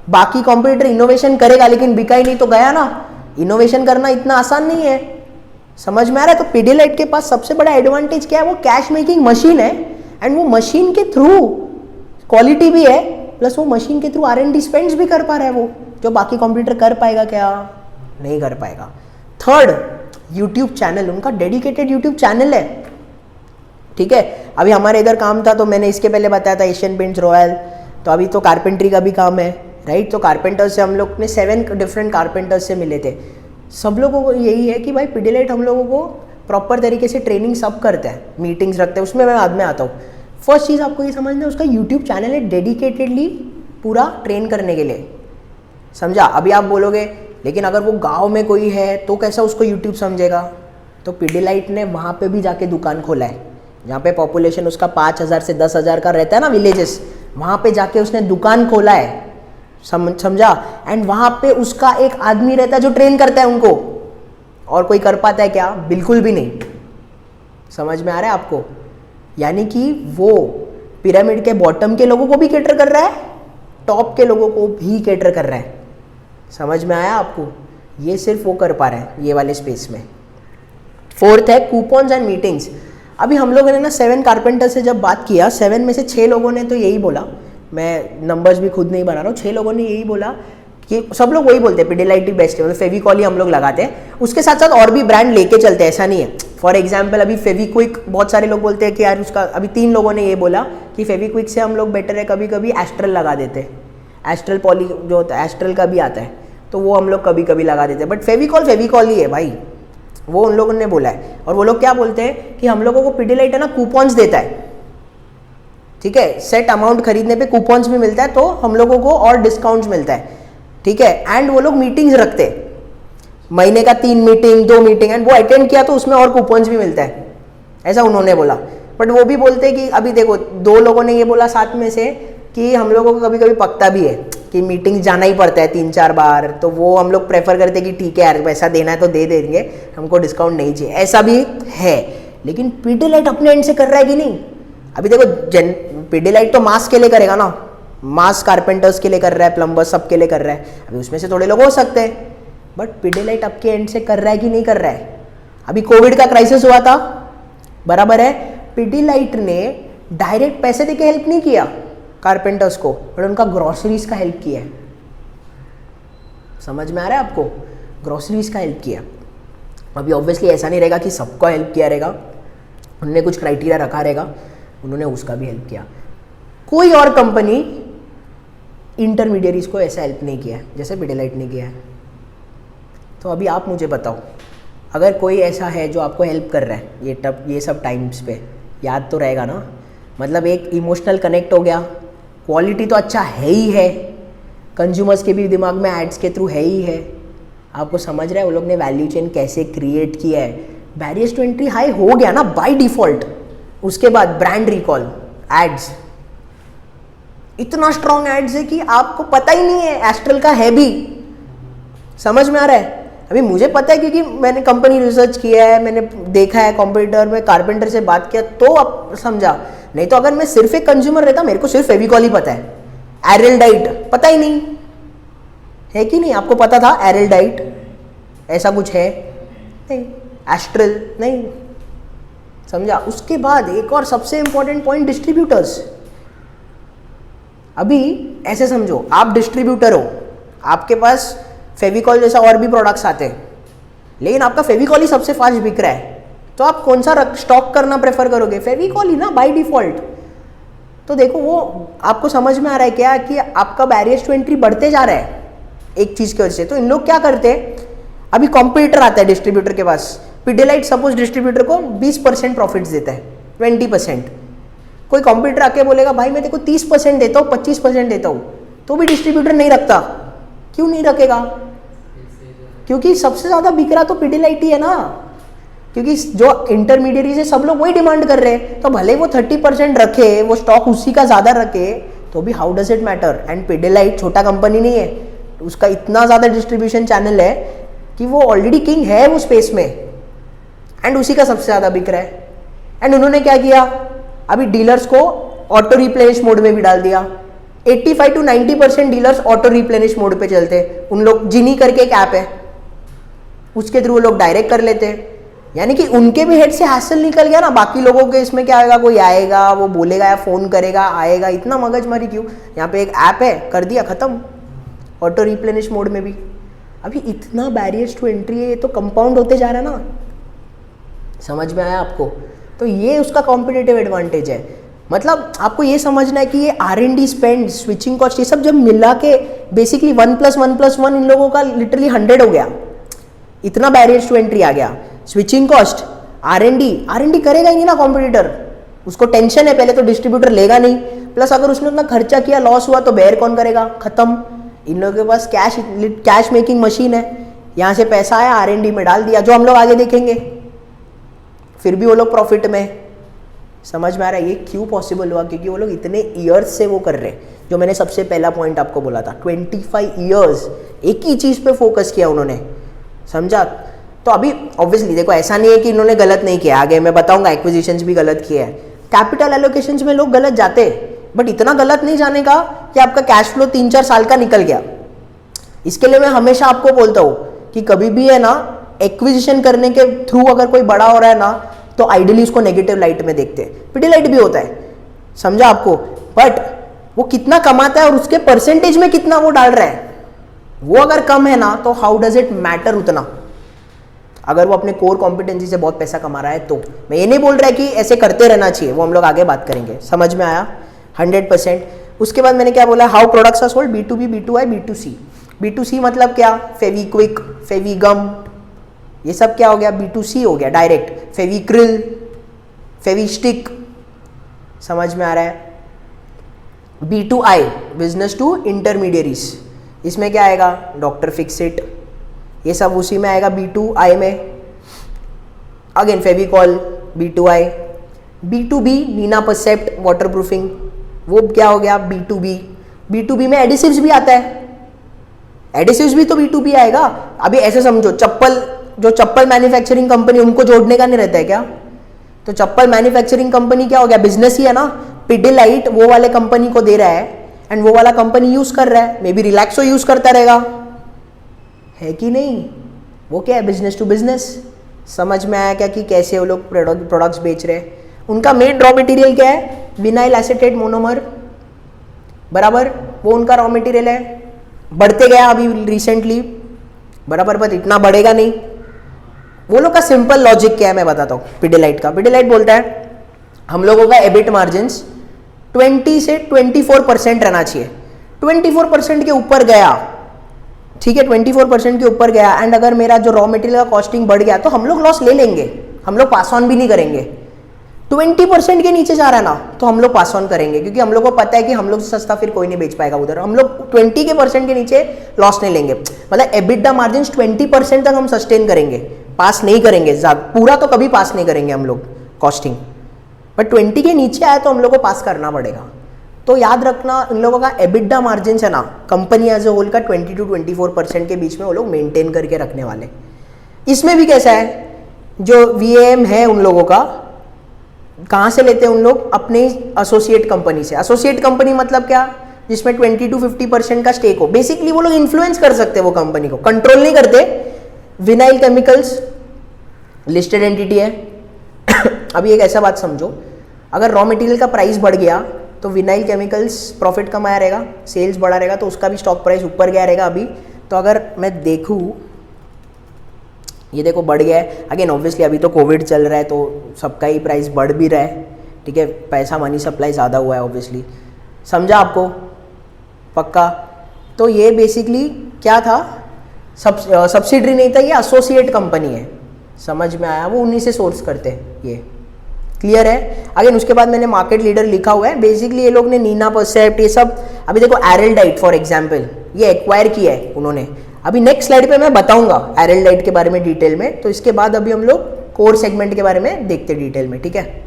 बाकी कॉम्पिटिटर इनोवेशन करेगा लेकिन बिका ही नहीं तो गया ना। इनोवेशन करना इतना आसान नहीं है, समझ में आ रहा है। तो पिडिलाइट के पास सबसे बड़ा एडवांटेज क्या है, वो कैश मेकिंग मशीन है, एंड वो मशीन के थ्रू क्वालिटी भी है, प्लस वो मशीन के थ्रू R&D स्पेंड्स भी कर पा रहा है, वो जो बाकी कॉम्पिटिटर कर पाएगा क्या, नहीं कर पाएगा। थर्ड, यूट्यूब चैनल, उनका डेडिकेटेड यूट्यूब चैनल है, ठीक है। अभी हमारे इधर काम था, तो मैंने इसके पहले बताया था एशियन पेंट्स रॉयल, तो अभी तो कारपेंट्री का भी काम है, राइट। तो कारपेंटर्स से हम लोग ने 7 डिफरेंट कारपेंटर्स से मिले थे। सब लोगों को यही है कि भाई पिडिलाइट हम लोगों को प्रॉपर तरीके से ट्रेनिंग सब करते हैं, मीटिंग्स रखते हैं, उसमें मैं बाद में आता हूँ। फर्स्ट चीज़ आपको ये समझना है, उसका यूट्यूब चैनल है डेडिकेटेडली पूरा ट्रेन करने के लिए, समझा। अभी आप बोलोगे लेकिन अगर वो गांव में कोई है तो कैसा उसको यूट्यूब समझेगा, तो पिडिलाइट ने वहाँ पे भी जाके दुकान खोला है, जहाँ पे पॉपुलेशन उसका 5,000 से 10,000 का रहता है ना विलेजेस, वहाँ पे जाके उसने दुकान खोला है, समझा। एंड वहाँ पे उसका एक आदमी रहता है जो ट्रेन करता है उनको, और कोई कर पाता है क्या, बिल्कुल भी नहीं। समझ में आ रहा है आपको, यानी कि वो पिरामिड के बॉटम के लोगों को भी कैटर कर रहा है, टॉप के लोगों को भी कैटर कर रहा है। समझ में आया आपको, ये सिर्फ वो कर पा रहे हैं ये वाले स्पेस में। फोर्थ है कूपन्स एंड मीटिंग्स। अभी हम लोगों ने ना 7 कारपेंटर से जब बात किया, 7 में से 6 लोगों ने तो यही बोला, मैं नंबर्स भी खुद नहीं बना रहा हूँ, 6 लोगों ने यही बोला कि सब लोग वही बोलते हैं पिडिलाइट ही बेस्ट है, मतलब फेविकॉल ही हम लोग लगाते हैं, उसके साथ साथ और भी ब्रांड लेके चलते हैं, ऐसा नहीं है। फॉर एग्जाम्पल अभी फेविक्विक, बहुत सारे लोग बोलते हैं कि यार उसका, अभी 3 लोगों ने ये बोला कि फेविक्विक से हम लोग बेटर है कभी कभी एस्ट्रल लगा देते हैं, एस्ट्रल पॉली जो होता है एस्ट्रल का भी आता है, तो वो हम लोग कभी कभी लगा देते हैं, बट फेविकॉल ही है भाई, वो उन लोगों ने बोला है। और वो लोग क्या बोलते हैं कि हम लोगों को पिडिलाइट है ना कूपन्स देता है, ठीक है, सेट अमाउंट खरीदने पे कूपन्स भी मिलता है, तो हम लोगों को और डिस्काउंट्स मिलता है, ठीक है। एंड वो लोग मीटिंग्स रखते हैं, महीने का 3 मीटिंग 2 मीटिंग, एंड वो अटेंड किया तो उसमें और कूपन्स भी मिलता है, ऐसा उन्होंने बोला। बट वो भी बोलते हैं कि अभी देखो 2 लोगों ने ये बोला साथ में से कि हम लोगों को कभी कभी पकता भी है कि मीटिंग जाना ही पड़ता है 3-4 बार, तो वो हम लोग प्रेफर करते हैं कि ठीक है यार पैसा देना है तो दे देंगे, हमको डिस्काउंट नहीं चाहिए, ऐसा भी है। लेकिन पिडिलाइट अपने एंड से कर रहा है कि नहीं। अभी देखो पिडिलाइट तो मास के लिए करेगा ना, मास कारपेंटर्स के लिए कर रहा है, प्लम्बर्स सबके लिए कर रहा है, अभी उसमें से थोड़े लोग हो सकते हैं, बट पिडिलाइट आपके एंड से कर रहा है कि नहीं कर रहा है। अभी कोविड का क्राइसिस हुआ था, बराबर है, पिडिलाइट ने डायरेक्ट पैसे देके हेल्प नहीं किया कारपेंटर्स को, बट उनका ग्रोसरीज का हेल्प किया है। समझ में आ रहा है आपको, ग्रोसरीज का हेल्प किया। अभी ऑब्वियसली ऐसा नहीं रहेगा कि सबको हेल्प किया रहेगा, उनने कुछ क्राइटेरिया रखा रहेगा, उन्होंने उसका भी हेल्प किया। कोई और कंपनी इंटरमीडियरीज को ऐसा हेल्प नहीं किया जैसे पिडिलाइट ने किया है। तो अभी आप मुझे बताओ, अगर कोई ऐसा है जो आपको हेल्प कर रहा है ये सब टाइम्स पे, याद तो रहेगा ना, मतलब एक इमोशनल कनेक्ट हो गया, क्वालिटी तो अच्छा है ही है, कंज्यूमर्स के भी दिमाग में एड्स के थ्रू है ही है, आपको समझ रहा है वो लोग ने वैल्यू चेन कैसे क्रिएट किया है, बैरियर्स टू एंट्री हाई हो गया ना बाय डिफॉल्ट। उसके बाद ब्रांड रिकॉल, एड्स, इतना स्ट्रॉन्ग एड्स है कि आपको पता ही नहीं है एस्ट्रल का है भी। समझ में आ रहा है, अभी मुझे पता है क्योंकि मैंने कंपनी रिसर्च किया है, मैंने देखा है कॉम्पिटिटर में, कारपेंटर से बात किया तो अब समझा, नहीं तो अगर मैं सिर्फ एक कंज्यूमर रहता, मेरे को सिर्फ फेविकॉल ही पता है, एरलडाइट पता ही नहीं है कि नहीं, आपको पता था एरलडाइट ऐसा कुछ है नहीं, एस्ट्रल नहीं, समझा। उसके बाद एक और सबसे इंपॉर्टेंट पॉइंट, डिस्ट्रीब्यूटर्स। अभी ऐसे समझो आप डिस्ट्रीब्यूटर हो, आपके पास फेविकॉल जैसा और भी प्रोडक्ट्स आते हैं, लेकिन आपका फेविकॉल ही सबसे फास्ट बिक रहा है, तो आप कौन सा स्टॉक करना प्रेफर करोगे, फेविकॉल ही ना बाय डिफॉल्ट। तो देखो वो आपको समझ में आ रहा है क्या कि आपका बैरियर्स टू एंट्री बढ़ते जा रहा है एक चीज की वजह से। तो इन लोग क्या करते हैं, अभी कॉम्पिटिटर आता है डिस्ट्रीब्यूटर के पास, पिडिलाइट सपोज डिस्ट्रीब्यूटर को 20% प्रॉफिट्स देता है, 20%, कोई कॉम्पिटिटर आके बोलेगा भाई मैं तेको 30% देता हूँ, 25% देता हूँ, तो भी डिस्ट्रीब्यूटर नहीं रखता। क्यों नहीं रखेगा, क्योंकि सबसे ज्यादा बिक रहा तो पिडिलाइट ही है ना, क्योंकि जो इंटरमीडियरीज है सब लोग वही डिमांड कर रहे हैं, तो भले वो 30% रखे, वो स्टॉक उसी का ज्यादा रखे, तो भी how does it matter. And Pidilite छोटा कंपनी नहीं है, उसका इतना ज्यादा डिस्ट्रीब्यूशन चैनल है कि वो ऑलरेडी किंग है वो स्पेस में, एंड उसी का सबसे ज्यादा बिक रहा है। एंड उन्होंने क्या किया, अभी डीलर्स को ऑटो रिप्लेनिश मोड में भी डाल दिया। 85 to 90% dealers auto replenish mode पे चलते हैं। उन लोग जिनी करके एक ऐप है, उसके थ्रू वो लोग डायरेक्ट कर लेते हैं। यानी कि उनके भी हेड से हैसल निकल गया ना। बाकी लोगों के इसमें क्या आएगा, कोई आएगा वो बोलेगा या फोन करेगा आएगा, इतना मगजमारी क्यों। यहाँ पे एक ऐप है, कर दिया खत्म, ऑटो रिप्लेनिश मोड में भी। अभी इतना बैरियर्स टू एंट्री है, ये तो कंपाउंड होते जा रहा है ना। समझ में आया आपको? तो ये उसका कॉम्पिटिटिव एडवांटेज है। मतलब आपको ये समझना है कि ये R&D स्पेंड, स्विचिंग कॉस्ट, ये सब जब मिला के बेसिकली 1+1+1 इन लोगों का लिटरली 100 हो गया। इतना बैरियर्स टू एंट्री आ गया। स्विचिंग कॉस्ट, R&D करेगा ही नहीं ना कॉम्पिटिटर, उसको टेंशन है पहले तो डिस्ट्रीब्यूटर लेगा नहीं, प्लस अगर उसने उतना खर्चा किया लॉस हुआ तो बेयर कौन करेगा, खत्म। इन लोगों के पास कैश मेकिंग मशीन है, यहाँ से पैसा आया R&D में डाल दिया, जो हम लोग आगे देखेंगे, फिर भी वो लोग प्रॉफिट में। समझ में आ रहा है ये क्यों पॉसिबल हुआ? क्योंकि वो लोग इतने ईयर्स से वो कर रहे हैं। जो मैंने सबसे पहला पॉइंट आपको बोला था, 25 ईयर्स एक ही चीज़ पे फोकस किया उन्होंने, समझा? तो अभी ऑब्वियसली देखो, ऐसा नहीं है कि इन्होंने गलत नहीं किया, आगे मैं बताऊंगा एक्विजिशंस भी गलत किए हैं, कैपिटल एलोकेशंस में लोग गलत जाते, बट इतना गलत नहीं जाने का कि आपका कैश फ्लो 3-4 साल का निकल गया। इसके लिए मैं हमेशा आपको बोलता हूँ कि कभी भी है ना, एक्विजिशन करने के थ्रू अगर कोई बड़ा हो रहा है ना, तो आइडियली उसको नेगेटिव लाइट में देखते हैं। पिडिलाइट भी होता है, समझा आपको, बट वो कितना कमाता है और उसके परसेंटेज में कितना वो डाल रहा है, वो अगर कम है ना, तो हाउ डज इट मैटर उतना, अगर वो अपने कोर कॉम्पिटेंसी से बहुत पैसा कमा रहा है तो। मैं ये नहीं बोल रहा है कि ऐसे करते रहना चाहिए, वो हम लोग आगे बात करेंगे। समझ में आया? 100%। उसके बाद मैंने क्या बोला, how products are sold, B2B, B2I, B2C। B2C मतलब क्या, फेविक्विक, फेविगम, ये सब क्या हो गया, B2C हो गया डायरेक्ट। फेविक्रिल, फेविस्टिक, समझ में आ रहा है? B2I, बिजनेस टू इंटरमीडियरीज, इसमें क्या आएगा, डॉक्टर फिक्सिट, ये सब उसी में आएगा B2I में। Again Fevicol, B2I। B2B, Nina Percept, water proofing, वो क्या हो गया, B2B। B2B में एडिसिव्स भी आता है, एडिसिव्स भी तो B2B आएगा। अभी ऐसे समझो, चप्पल, जो चप्पल मैन्युफैक्चरिंग कंपनी, उनको जोड़ने का नहीं रहता है क्या? तो चप्पल मैन्युफैक्चरिंग कंपनी क्या हो गया, बिजनेस ही है ना। पिडिलाइट वो वाले कंपनी को दे रहा है एंड वो वाला कंपनी यूज कर रहा है, मे बी रिलैक्सो यूज करता रहेगा, है कि नहीं? वो क्या है, बिजनेस टू बिजनेस। समझ में आया क्या कि कैसे वो लोग प्रोडक्ट्स बेच रहे हैं? उनका मेन रॉ मटेरियल क्या है, विनाइल एसीटेट मोनोमर, बराबर, वो उनका रॉ मटेरियल है। बढ़ते गया अभी रिसेंटली, बराबर, पर इतना बढ़ेगा नहीं। वो लोग का सिंपल लॉजिक क्या है मैं बताता हूँ। पिडिलाइट का, पिडिलाइट बोलता है हम लोगों का एबिट मार्जिन्स 20 से 24% रहना चाहिए। 24% के ऊपर गया, ठीक है, 24% के ऊपर गया एंड अगर मेरा जो रॉ मटेरियल का कॉस्टिंग बढ़ गया तो हम लोग लॉस ले लेंगे, हम लोग पास ऑन भी नहीं करेंगे। 20% के नीचे जा रहा है ना, तो हम लोग पास ऑन करेंगे, क्योंकि हम लोग को पता है कि हम लोग से सस्ता फिर कोई नहीं बेच पाएगा उधर। हम लोग 20% के नीचे लॉस नहीं लेंगे, मतलब एबिटा मार्जिन 20% तक हम सस्टेन करेंगे, पास नहीं करेंगे। पूरा तो कभी पास नहीं करेंगे हम लोग कॉस्टिंग, बट 20 के नीचे आया तो हम लोग को पास करना पड़ेगा। तो याद रखना, इन लोगों का एबिटा मार्जिन है ना, कंपनी एज ए होल का 20 to 24% के बीच में वो लोग मेंटेन करके रखने वाले। इसमें भी कैसा है, जो VAM है उन लोगों का, कहाँ से लेते हैं उन लोग, अपने एसोसिएट कंपनी से। एसोसिएट कंपनी मतलब क्या, जिसमें 20 to 50% का स्टेक हो। बेसिकली वो लोग इन्फ्लुएंस कर सकते हैं वो कंपनी को, कंट्रोल नहीं करते। विनाइल केमिकल्स लिस्टेड एंटिटी है। अभी एक ऐसा बात समझो, अगर रॉ मटेरियल का प्राइस बढ़ गया तो विनाइल केमिकल्स प्रॉफिट कमाया रहेगा, सेल्स बढ़ा रहेगा, तो उसका भी स्टॉक प्राइस ऊपर गया रहेगा। अभी तो अगर मैं देखूँ, ये देखो बढ़ गया है। अगेन ऑब्वियसली अभी तो कोविड चल रहा है तो सबका ही प्राइस बढ़ भी रहा है, ठीक है, पैसा मनी सप्लाई ज़्यादा हुआ है ऑब्वियसली, समझा आपको पक्का? तो ये बेसिकली क्या था, सब्सिडरी नहीं था, ये एसोसिएट कंपनी है, समझ में आया? वो उन्हीं से सोर्स करते हैं, ये क्लियर है? अगेन उसके बाद मैंने मार्केट लीडर लिखा हुआ है। बेसिकली ये लोग ने नीना परसेप्ट, ये सब, अभी देखो एरलडाइट फॉर एग्जांपल, ये एक्वायर किया है उन्होंने। अभी नेक्स्ट स्लाइड पे मैं बताऊंगा एरलडाइट के बारे में डिटेल में। तो इसके बाद अभी हम लोग कोर सेगमेंट के बारे में देखते डिटेल में, ठीक है?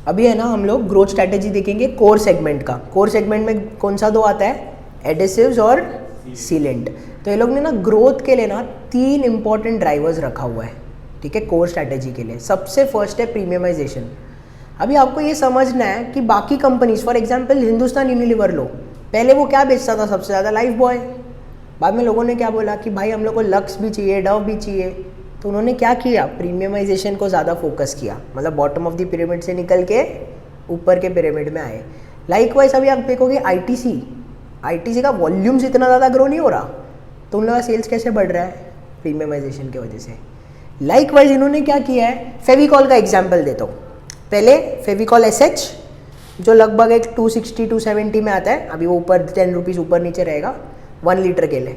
अभी है ना हम लोग ग्रोथ स्ट्रैटेजी देखेंगे कोर सेगमेंट का। कोर सेगमेंट में कौन सा दो आता है, एडेसिव्स और सीलेंट। तो ये लोग ने ना ग्रोथ के लिए ना 3 इंपॉर्टेंट ड्राइवर्स रखा हुआ है, ठीक है, कोर स्ट्रैटेजी के लिए। सबसे फर्स्ट है प्रीमियमाइजेशन। अभी आपको ये समझना है कि बाकी companies, for example Hindustan Unilever लो, पहले वो क्या बेचता था सबसे ज़्यादा? Lifebuoy. बाद में लोगों ने क्या बोला कि भाई हम लोग को लक्स भी चाहिए, डव भी चाहिए, तो उन्होंने क्या किया? प्रीमियमाइजेशन को ज़्यादा फोकस किया, मतलब बॉटम ऑफ द पिरामिड से निकल के ऊपर के पिरामिड में आए। लाइकवाइज अभी आप देखोगे आईटीसी का वॉल्यूम्स इतना ज़्यादा ग्रो नहीं हो रहा, तो उन लोगों का सेल्स कैसे बढ़ रहा है? प्रीमियमाइजेशन की वजह से। लाइकवाइज इन्होंने क्या किया है? फेविकॉल का एग्जाम्पल देता हूँ। पहले फेविकॉल SH जो लगभग एक 260-270 में आता है, अभी वो ऊपर 10 रुपीज़ ऊपर नीचे रहेगा 1 लीटर के लिए,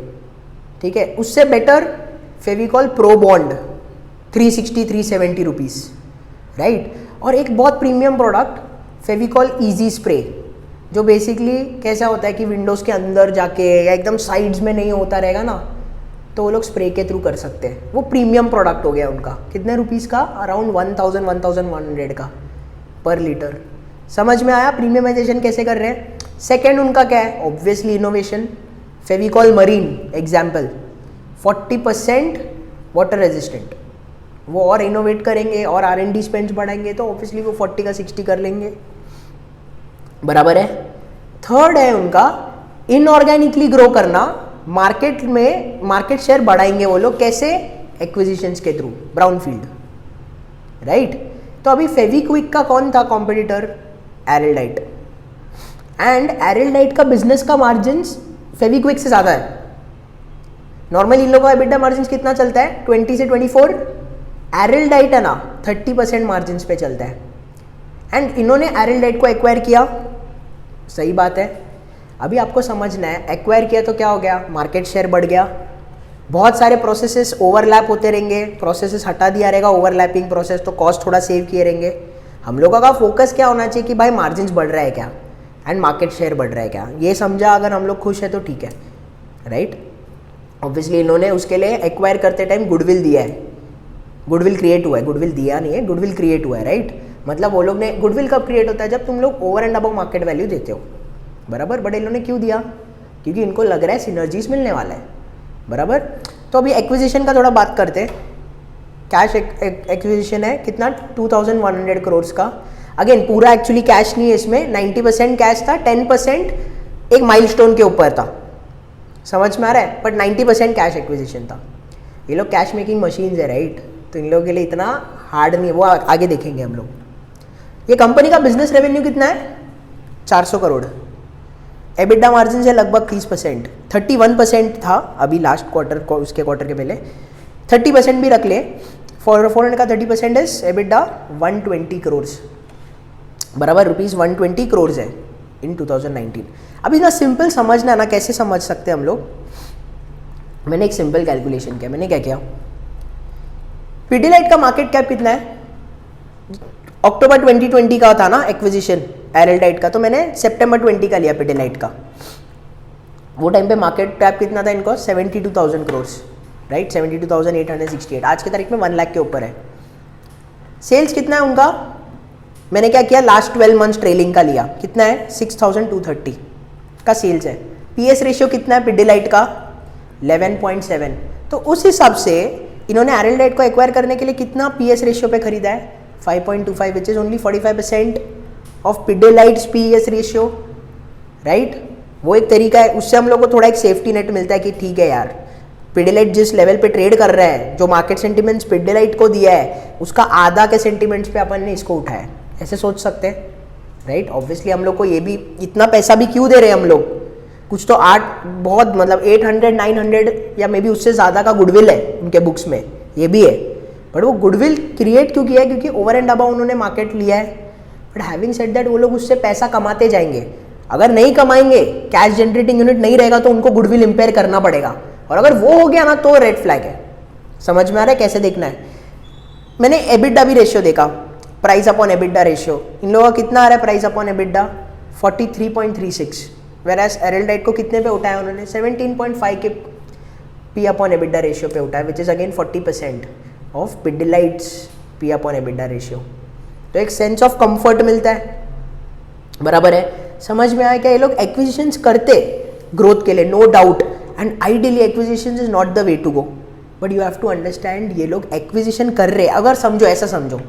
ठीक है। उससे better Fevicol pro bond 360-370 rupees, right. और एक बहुत premium product Fevicol easy spray, जो बेसिकली कैसा होता है कि विंडोज़ के अंदर जाके या एकदम साइड्स में नहीं होता रहेगा ना, तो वो लोग स्प्रे के थ्रू कर सकते हैं। वो प्रीमियम प्रोडक्ट हो गया उनका। कितने रुपीज़ का? अराउंड 1100 का पर लीटर। समझ में आया प्रीमियमाइजेशन कैसे कर रहे हैं? सेकेंड उनका क्या है? Obviously innovation. Fevicol marine example, 40% water resistant. वो और इनोवेट करेंगे और R&D स्पेंड्स बढ़ाएंगे तो ऑब्वियसली वो 40 का 60 कर लेंगे, बराबर है। थर्ड है उनका इनऑर्गेनिकली ग्रो करना, मार्केट में मार्केट शेयर बढ़ाएंगे वो लोग। कैसे? एक्विजिशंस के थ्रू, ब्राउनफील्ड, राइट। तो अभी फेविक्विक का कौन था कॉम्पिटिटर? एरिल्डाइट। एंड एरिल्डाइट का बिजनेस का मार्जिन्स फेविक्विक से ज़्यादा है। नॉर्मली इन लोगों का एबिटा मार्जिन्स कितना चलता है? 20 से 24। एरिल्डाइट है ना 30% मार्जिन्स पे चलता है। एंड इन्होंने एरिल्डाइट को एक्वायर किया, सही बात है। अभी आपको समझना है, एक्वायर किया तो क्या हो गया? मार्केट शेयर बढ़ गया। बहुत सारे प्रोसेसेस ओवरलैप होते रहेंगे, प्रोसेसेस हटा दिया रहेगा ओवरलैपिंग प्रोसेस, तो कॉस्ट थोड़ा सेव किए रहेंगे। हम लोगों का फोकस क्या होना चाहिए कि भाई मार्जिन्स बढ़ रहा है क्या एंड मार्केट शेयर बढ़ रहा है क्या, ये समझा। अगर हम लोग खुश है तो ठीक है, राइट। ऑब्वियसली इन्होंने उसके लिए एक्वायर करते टाइम गुडविल दिया है, गुडविल क्रिएट हुआ है, गुडविल दिया नहीं है, गुडविल क्रिएट हुआ है, राइट। मतलब वो लोग ने, गुडविल कब क्रिएट होता है? जब तुम लोग over and above market value देते हो, बराबर। बट इन्होंने क्यों दिया? क्योंकि इनको लग रहा है सिनर्जीज मिलने वाला है, बराबर। तो अभी एक्विजिशन का थोड़ा बात करते हैं। कैश एक्विजिशन है कितना? 2100 करोड़ का। अगेन पूरा एक्चुअली कैश नहीं है इसमें, 90% कैश था, 10% एक माइलस्टोन के ऊपर था, समझ में आ रहा है। बट 90% कैश एक्विजिशन था। ये लोग कैश मेकिंग मशीन्स है, राइट। तो इन लोगों के लिए इतना हार्ड नहीं है, वो आगे देखेंगे हम लोग। ये कंपनी का बिजनेस रेवेन्यू कितना है? 400 करोड़। एबिटा मार्जिन है लगभग 30%, 31% था अभी लास्ट क्वार्टर को, उसके क्वार्टर के पहले 30% भी रख ले। 400 का 30% इज एबिटा 120 करोड़, बराबर रुपीज़ 120 करोड़ है इन 2019। अभी ना सिंपल समझना ना, कैसे समझ सकते हैं हम लोग। मैंने एक सिंपल कैलकुलेशन किया। मैंने क्या किया? पिडिलाइट का मार्केट कैप कितना है? अक्टूबर 2020 का था ना एक्विजिशन एरिल्डाइट का, तो मैंने सितंबर 20 का लिया पिडिलाइट का। वो टाइम पे मार्केट कैप कितना था इनको? 72,000 करोड़, राइट। 72,868। आज की तारीख में 1 लाख के ऊपर है। सेल्स कितना है उनका? मैंने क्या किया? लास्ट 12 मंथ्स ट्रेलिंग का लिया। कितना है? 6,230 का सेल्स है। पीएस रेशियो कितना है पिडिलाइट का? 11.7। तो उस हिसाब से इन्होंने एरिल्डाइट को एक्वायर करने के लिए कितना पीएस रेशियो पे खरीदा है? 5.25, which is only 45% of Pidilite's PS ratio, right. वो एक तरीका है, उससे हम लोग को थोड़ा एक सेफ्टी नेट मिलता है कि ठीक है यार, पिडिलाइट जिस लेवल पे ट्रेड कर रहा है, जो मार्केट सेंटिमेंट्स पिडिलाइट को दिया है उसका आधा के सेंटिमेंट्स पे अपन ने इसको उठाया, ऐसे सोच सकते हैं, राइट। ऑब्वियसली हम लोग को ये भी, इतना पैसा भी क्यों दे रहे हैं हम लोग? कुछ तो बहुत मतलब 800-900 या मे बी उससे ज़्यादा का गुडविल है उनके बुक्स में, ये भी है। बट वो गुडविल क्रिएट क्यों किया है? क्योंकि ओवर एंड अबाउ उन्होंने मार्केट लिया है। बट हैविंग सेड दैट, वो लोग उससे पैसा कमाते जाएंगे। अगर नहीं कमाएंगे, कैश जनरेटिंग यूनिट नहीं रहेगा, तो उनको गुडविल इंपेयर करना पड़ेगा। और अगर वो हो गया ना तो रेड फ्लैग है। समझ में आ रहा है कैसे देखना है? मैंने एबिटा भी रेशियो देखा, प्राइस अपॉन एबिटा रेशियो। इन लोगों का कितना आ रहा है प्राइस अपॉन एबिटा? 43.36। वेरास एरिल्डाइट को कितने पे उठाया उन्होंने? 17.5 के पी अपॉन एबिटा रेशियो पे उठाया, which is again 40% of Pidilite's P upon EBITDA ratio. तो एक सेंस ऑफ कंफर्ट मिलता है, बराबर है। समझ में आया क्या? ये लोग एक्विजिशंस करते ग्रोथ के लिए, no doubt. And ideally acquisitions is not the way to go, but you have to understand ये लोग एक्विजिशन कर रहे हैं। अगर समझो, ऐसा समझो,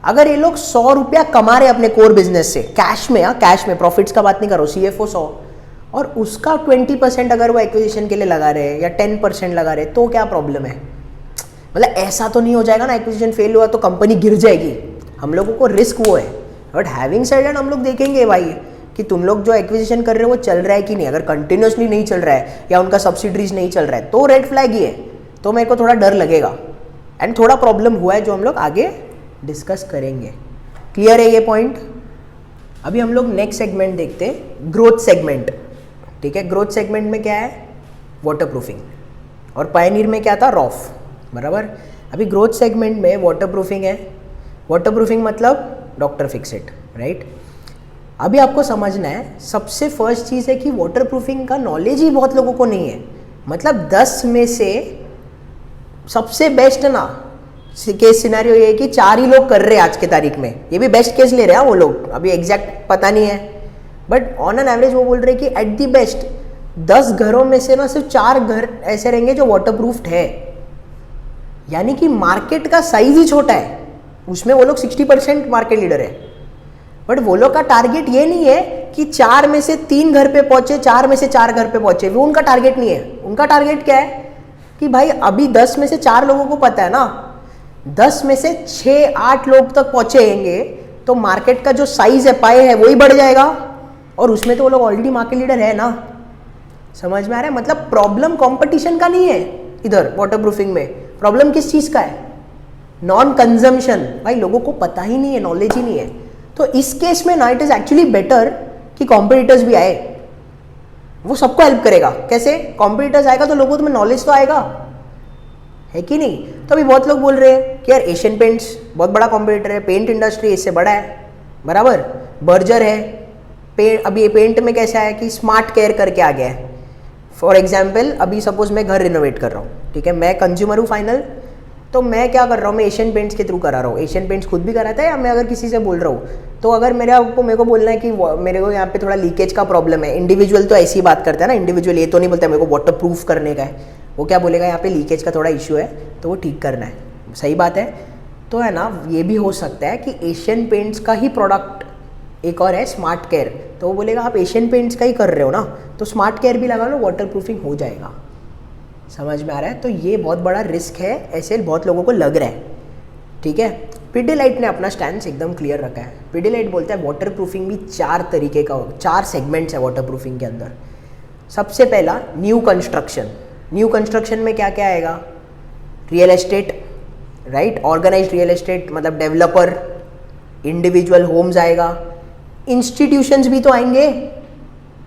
अगर ये लोग 100 रुपया कमा रहे अपने कोर बिजनेस से कैश में, कैश में, प्रॉफिट्स का बात नहीं कर रहा हूँ, CFO 100 और उसका 20% अगर वो एक्विजिशन के लिए लगा रहे या 10% लगा रहे तो क्या प्रॉब्लम है? मतलब ऐसा तो नहीं हो जाएगा ना एक्विजिशन फेल हुआ तो कंपनी गिर जाएगी। हम लोगों को रिस्क वो है, बट हैविंग सेड दैट हम लोग देखेंगे भाई कि तुम लोग जो एक्विजिशन कर रहे हो वो चल रहा है कि नहीं। अगर कंटिन्यूसली नहीं चल रहा है या उनका सब्सिडीज नहीं चल रहा है तो रेड फ्लैग ही है, तो मेरे को थोड़ा डर लगेगा एंड थोड़ा प्रॉब्लम हुआ है जो हम लोग आगे डिस्कस करेंगे। क्लियर है ये पॉइंट? अभी हम लोग नेक्स्ट सेगमेंट देखते हैं, ग्रोथ सेगमेंट। ठीक है, ग्रोथ सेगमेंट में क्या है? वाटर प्रूफिंग, और पायनियर में क्या था? रॉफ, बराबर। अभी ग्रोथ सेगमेंट में वाटर प्रूफिंग है। वाटर प्रूफिंग मतलब डॉक्टर फिक्सिट, राइट। अभी आपको समझना है, सबसे फर्स्ट चीज़ है कि वाटर प्रूफिंग का नॉलेज ही बहुत लोगों को नहीं है। मतलब 10 में से सबसे बेस्ट ना केस सिनेरियो ये है कि 4 ही लोग कर रहे हैं आज के तारीख में। ये भी बेस्ट केस ले रहे हैं वो लोग, अभी एग्जैक्ट पता नहीं है, बट ऑन एन एवरेज वो बोल रहे हैं कि एट दी बेस्ट 10 घरों में से ना सिर्फ 4 घर ऐसे रहेंगे जो वाटर प्रूफ्ड है। यानी कि मार्केट का साइज ही छोटा है, उसमें वो लोग 60% मार्केट लीडर है। बट वो लोग का टारगेट ये नहीं है कि 4 में से 3 घर पे पहुंचे, 4 में से 4 घर पे पहुंचे, वो उनका टारगेट नहीं है। उनका टारगेट क्या है कि भाई अभी 10 में से 4 लोगों को पता है ना, 10 में से 6-8 लोग तक पहुंचेंगे तो मार्केट का जो साइज है, पाए है, वही बढ़ जाएगा, और उसमें तो वो लोग ऑलरेडी मार्केट लीडर है ना। समझ में आ रहा है? मतलब प्रॉब्लम कंपटीशन का नहीं है इधर वाटर प्रूफिंग में, प्रॉब्लम किस चीज का है? Non consumption. भाई लोगों को पता ही नहीं है, नॉलेज ही नहीं है। तो इस केस में ना इट इज एक्चुअली बेटर कि कॉम्पिटिटर्स भी आए, वो सबको हेल्प करेगा। कैसे? कॉम्पिटिटर्स आएगा तो लोगों को नॉलेज तो आएगा, है कि नहीं? तो अभी बहुत लोग बोल रहे हैं कि यार एशियन पेंट्स बहुत बड़ा कॉम्पिटिटर है, पेंट इंडस्ट्री इससे बड़ा है, बराबर। बर्जर है, अभी ये पेंट में कैसा है कि स्मार्ट केयर करके आ गया है। फॉर एग्जाम्पल अभी सपोज मैं घर रिनोवेट कर रहा हूँ, ठीक है, मैं कंज्यूमर हूँ फाइनल, तो मैं क्या कर रहा हूँ, मैं एशियन पेंट्स के थ्रू करा रहा हूँ। एशियन पेंट्स खुद भी कराता है, या मैं अगर किसी से बोल रहा हूँ, तो अगर मेरे को बोलना है कि मेरे को यहाँ पे थोड़ा लीकेज का प्रॉब्लम है, इंडिविजुअल तो ऐसी बात करता है ना, इंडिविजुअल ये तो नहीं बोलता मेरे को वाटर प्रूफ करने का है, वो क्या बोलेगा यहाँ पे लीकेज का थोड़ा इशू है तो वो ठीक करना है। सही बात है। तो है ना, ये भी हो सकता है कि एशियन पेंट्स का ही प्रोडक्ट एक और है स्मार्ट केयर, तो वो बोलेगा आप एशियन पेंट्स का ही कर रहे हो ना, तो स्मार्ट केयर भी लगा लो, वाटर प्रूफिंग हो जाएगा। समझ में आ रहा है? तो ये बहुत बड़ा रिस्क है, ऐसे बहुत लोगों को लग रहा है। ठीक है, पिडिलाइट ने अपना स्टैंड एकदम क्लियर रखा है। पिडिलाइट बोलता है वाटर प्रूफिंग भी 4 तरीके का, 4 सेगमेंट्स है वाटर प्रूफिंग के अंदर। सबसे पहला न्यू कंस्ट्रक्शन। न्यू कंस्ट्रक्शन में क्या क्या आएगा? Real estate, right, organized real estate मतलब डेवलपर, इंडिविजुअल होम्स आएगा, इंस्टीट्यूशंस भी तो आएंगे,